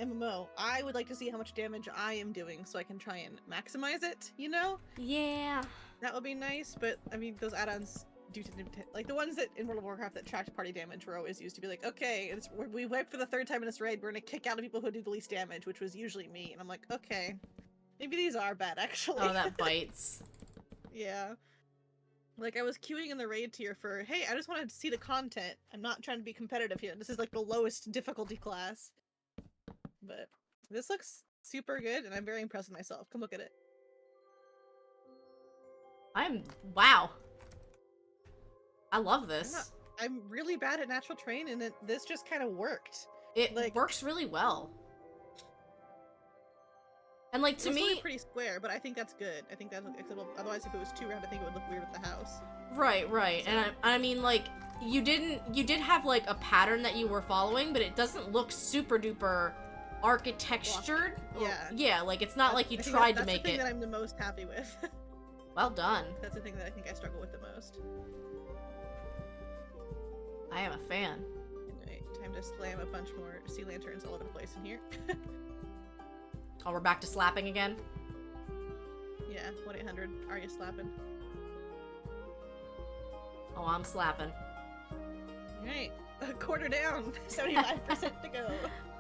MMO, I would like to see how much damage I am doing so I can try and maximize it, you know? Yeah. That would be nice, but, I mean, those add-ons do to like, the ones that in World of Warcraft that tracked party damage were always used to be like, okay, we wiped for the 3rd time in this raid, we're gonna kick out the people who do the least damage, which was usually me, and I'm like, okay. Maybe these are bad, actually. Oh, that bites. Yeah. Like, I was queuing in the raid tier for, hey, I just wanted to see the content. I'm not trying to be competitive here. This is, like, the lowest difficulty class. But this looks super good, and I'm very impressed with myself. Come look at it. Wow. I love this. I'm really bad at natural terrain, and this just kind of worked. It like, works really well. And like to it's me, pretty square, but I think that's good. I think that's acceptable. Otherwise, if it was too round, I think it would look weird with the house. right. So. And I mean, like, you did have like a pattern that you were following, but it doesn't look super duper architectured. Yeah, like it's not like you tried to make That's the thing it. that I'm the most happy with. Well done. That's the thing that I think I struggle with the most. I am a fan. Anyway, time to slam a bunch more sea lanterns all over the place in here. Oh, we're back to slapping again? Yeah, 1-800, are you slapping? Oh, I'm slapping. Alright, a quarter down, 75% to go.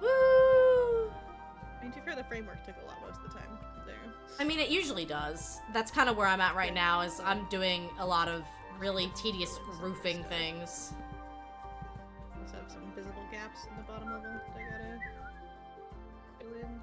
Woo! I mean, to be fair, the framework took a lot most of the time there. I mean, it usually does. That's kind of where I'm at right now, is I'm doing a lot of really tedious roofing things. Also have some visible gaps in the bottom level that I gotta fill in.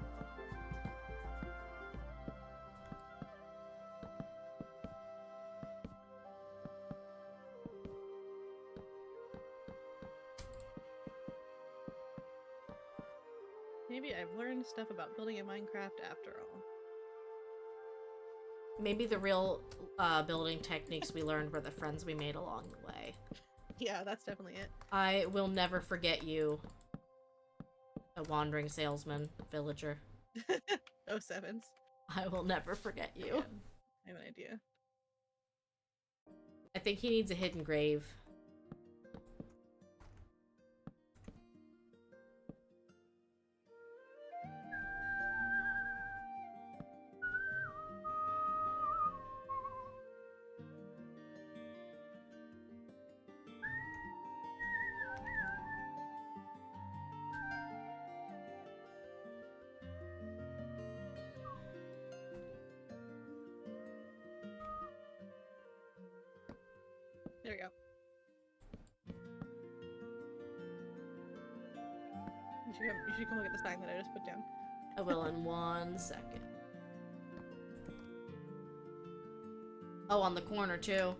Maybe I've learned stuff about building in Minecraft after all. Maybe the real building techniques we learned were the friends we made along the way. Yeah, that's definitely it. I will never forget you, a wandering salesman, villager. 07s. I will never forget you. Yeah, I have an idea. I think he needs a hidden grave. There we go. You should come look at the sign that I just put down. I will in 1 second. Oh, on the corner too.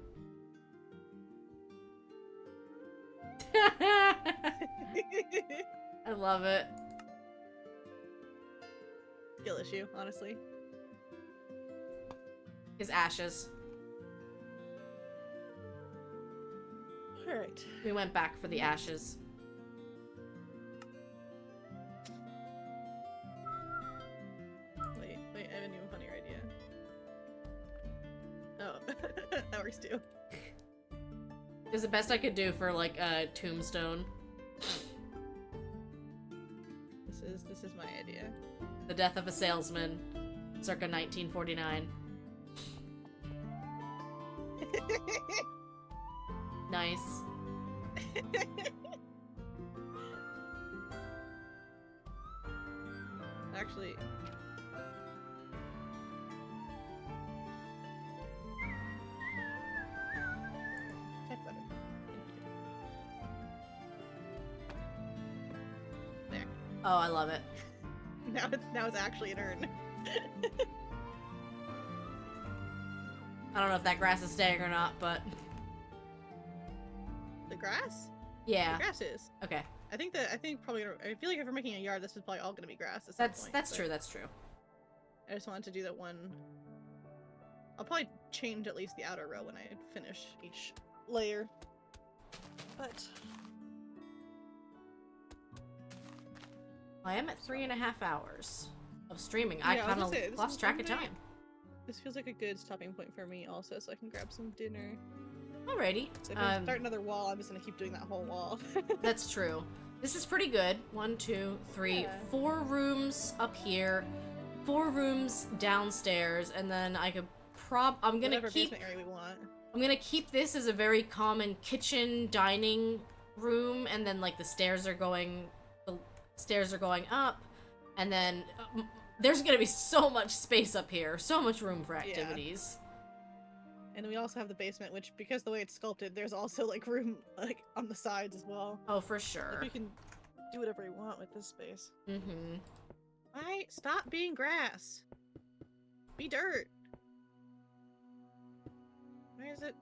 I love it. Skill issue, honestly. His ashes. Alright. We went back for the ashes. Wait, I have an even funnier idea. Oh, that works too. It was the best I could do for like a tombstone. This is my idea. The death of a salesman, circa 1949. Nice. Actually, type better. There. Oh, I love it. Now it's actually an urn. I don't know if that grass is staying or not, but The grass? Yeah. Grass is. Okay. I think probably, I feel like if we're making a yard, this is probably all gonna be grass at some That's point, that's but true. That's true. I just wanted to do that one. I'll probably change at least the outer row when I finish each layer. But I am at 3.5 hours of streaming. Yeah, I I was kind gonna say, of this lost is track of one time. this feels like a good stopping point for me also, so I can grab some dinner. Alrighty. So if I start another wall, I'm just gonna keep doing that whole wall. That's true. This is pretty good. 1, 2, 3, Yeah. 4 rooms up here, 4 rooms downstairs, and then I could I'm gonna Whatever keep. basement area we want. I'm gonna keep this as a very common kitchen dining room, and then like the stairs are going up, and then there's gonna be so much space up here, so much room for activities. And then we also have the basement, which, because the way it's sculpted, there's also like room like on the sides as well. Oh, for Like, sure. we can do whatever we want with this space. Mm-hmm. Why? Stop being grass. Be dirt. Why is it?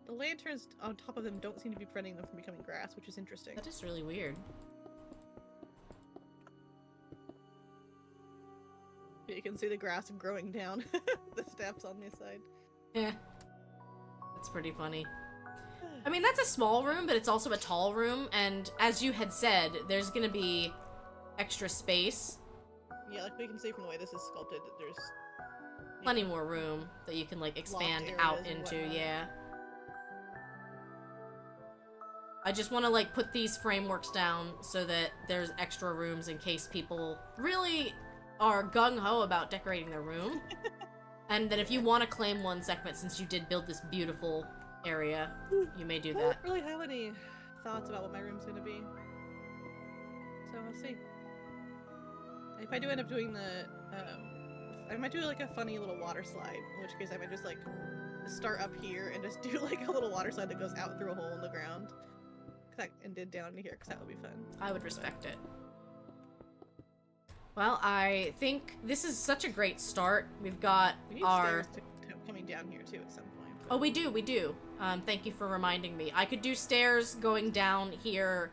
The lanterns on top of them don't seem to be preventing them from becoming grass, which is interesting. That is really weird. You can see the grass growing down the steps on this side. Yeah. That's pretty funny. I mean, that's a small room, but it's also a tall room, and as you had said, there's gonna be extra space. Yeah, like we can see from the way this is sculpted that there's Plenty more room that you can, like, expand areas out and into, whatnot. yeah. I just want to, like, put these frameworks down so that there's extra rooms in case people really are gung-ho about decorating their room. And then if you want to claim one segment, since you did build this beautiful area, you may do I that. don't really have any thoughts about what my room's gonna be. So we'll see. If I do end up doing the, I might do like a funny little water slide, in which case I might just like start up here and just do like a little water slide that goes out through a hole in the ground. And did down to here, because that would be fun. I would respect it. Well, I think this is such a great start. We've got We need our... stairs coming down here too at some point. Oh, we do. Thank you for reminding me. I could do stairs going down here,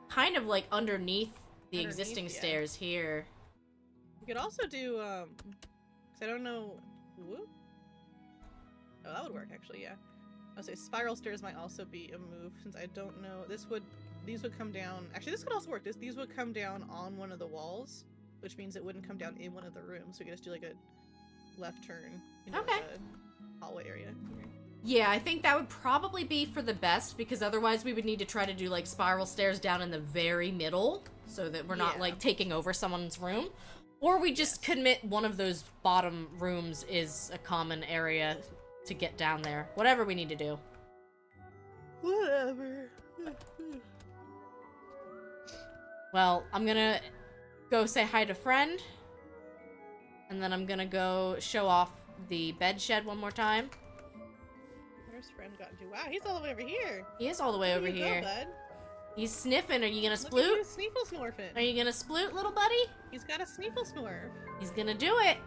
kind of like underneath the existing yeah. stairs here. We could also do, because I don't know. Whoop. Oh, that would work actually. Yeah. I'll say spiral stairs might also be a move, since I don't know. These would come down. Actually, this could also work. These would come down on one of the walls, which means it wouldn't come down in one of the rooms. So we could just do like a left turn. Okay. The hallway area here. Yeah, I think that would probably be for the best, because otherwise we would need to try to do like spiral stairs down in the very middle, so that we're not Yeah. like taking over someone's room. Or we just commit one of those bottom rooms is a common area to get down there. Whatever we need to do. Whatever. Well, I'm gonna go say hi to friend, and then I'm gonna go show off the bed shed one more time. Where's friend gotten to? Wow, he's all the way over here. He is all the way There over you go, here. bud. He's sniffing. Are you gonna Look at you, sploot? sneefle snorfing. Are you gonna sploot, little buddy? He's got a sneefle snorf. He's gonna do it.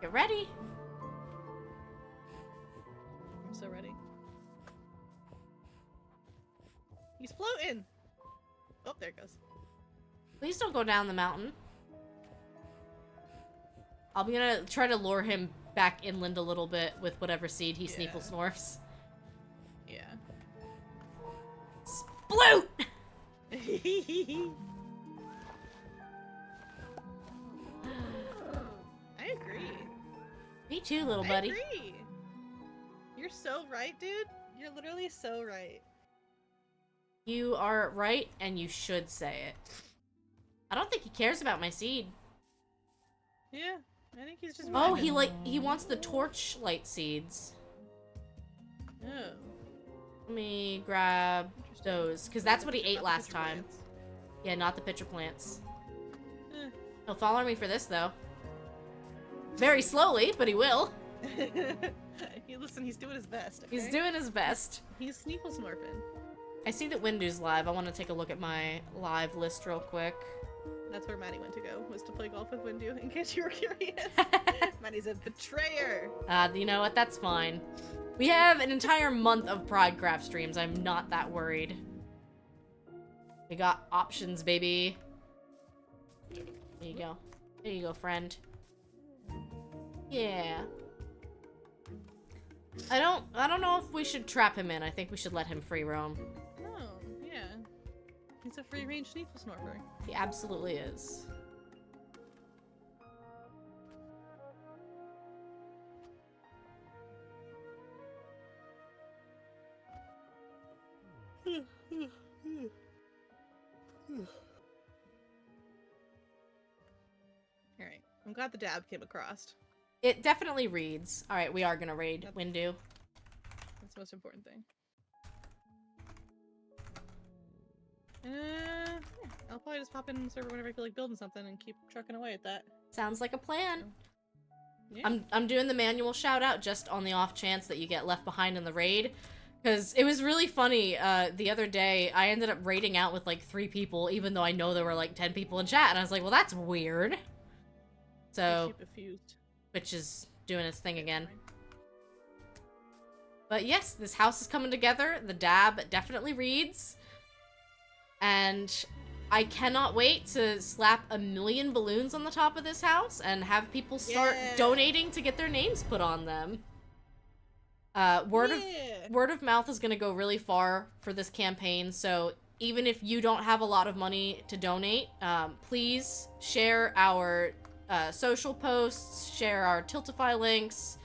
Get ready. I'm so ready. He's floating. Oh, there it goes. Please don't go down the mountain. I'm gonna try to lure him back inland a little bit with whatever seed he Yeah. sneefle snorfs. Yeah. Sploot! I agree. Me too, little buddy. I agree. You're so right, dude. You're literally so right. You are right, and you should say it. I don't think he cares about my seed. Yeah, I think he's just. Oh, vibing. he wants the torchlight seeds. Oh. Let me grab those, because that's what he ate Not the last pitcher time. plants. Yeah, not the pitcher plants. Eh. He'll follow me for this, though. Very slowly, but he will. Listen, he's doing his best. Okay? He's doing his best. He's sneefle snorfing. I see that Windu's live. I want to take a look at my live list real quick. That's where Maddie went to go, was to play golf with Windu, in case you were curious. Maddie's a betrayer. You know what? That's fine. We have an entire month of Pridecraft streams. I'm not that worried. We got options, baby. There you go. There you go, friend. Yeah. I don't know if we should trap him in. I think we should let him free roam. Oh, yeah. He's a free-range Sneefelsnorfer. He absolutely is. Alright. I'm glad the dab came across. It definitely reads. Alright, we are gonna raid Windu. That's the most important thing. Yeah, I'll probably just pop in the server whenever I feel like building something and keep trucking away at that. Sounds like a plan. Yeah. I'm doing the manual shout out just on the off chance that you get left behind in the raid. Because it was really funny, the other day, I ended up raiding out with like 3 people, even though I know there were like 10 people in chat, and I was like, well, that's weird. So, which is doing its thing again. But yes, this house is coming together. The dab definitely reads. And I cannot wait to slap 1,000,000 balloons on the top of this house and have people start donating to get their names put on them. Word of mouth is gonna go really far for this campaign, so even if you don't have a lot of money to donate, please share our social posts, share our Tiltify links,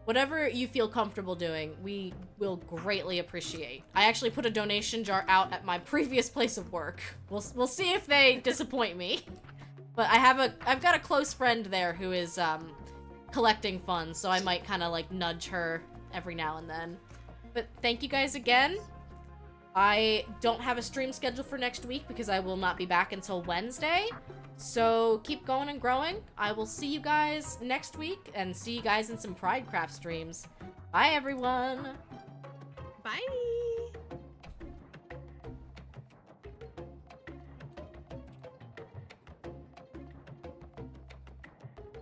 whatever you feel comfortable doing, we will greatly appreciate. I actually put a donation jar out at my previous place of work. We'll see if they disappoint me. But I've got a close friend there who is collecting funds, so I might kind of like nudge her every now and then. But thank you guys again. I don't have a stream scheduled for next week because I will not be back until Wednesday. So keep going and growing. I will see you guys next week and see you guys in some Pridecraft streams. Bye, everyone. Bye.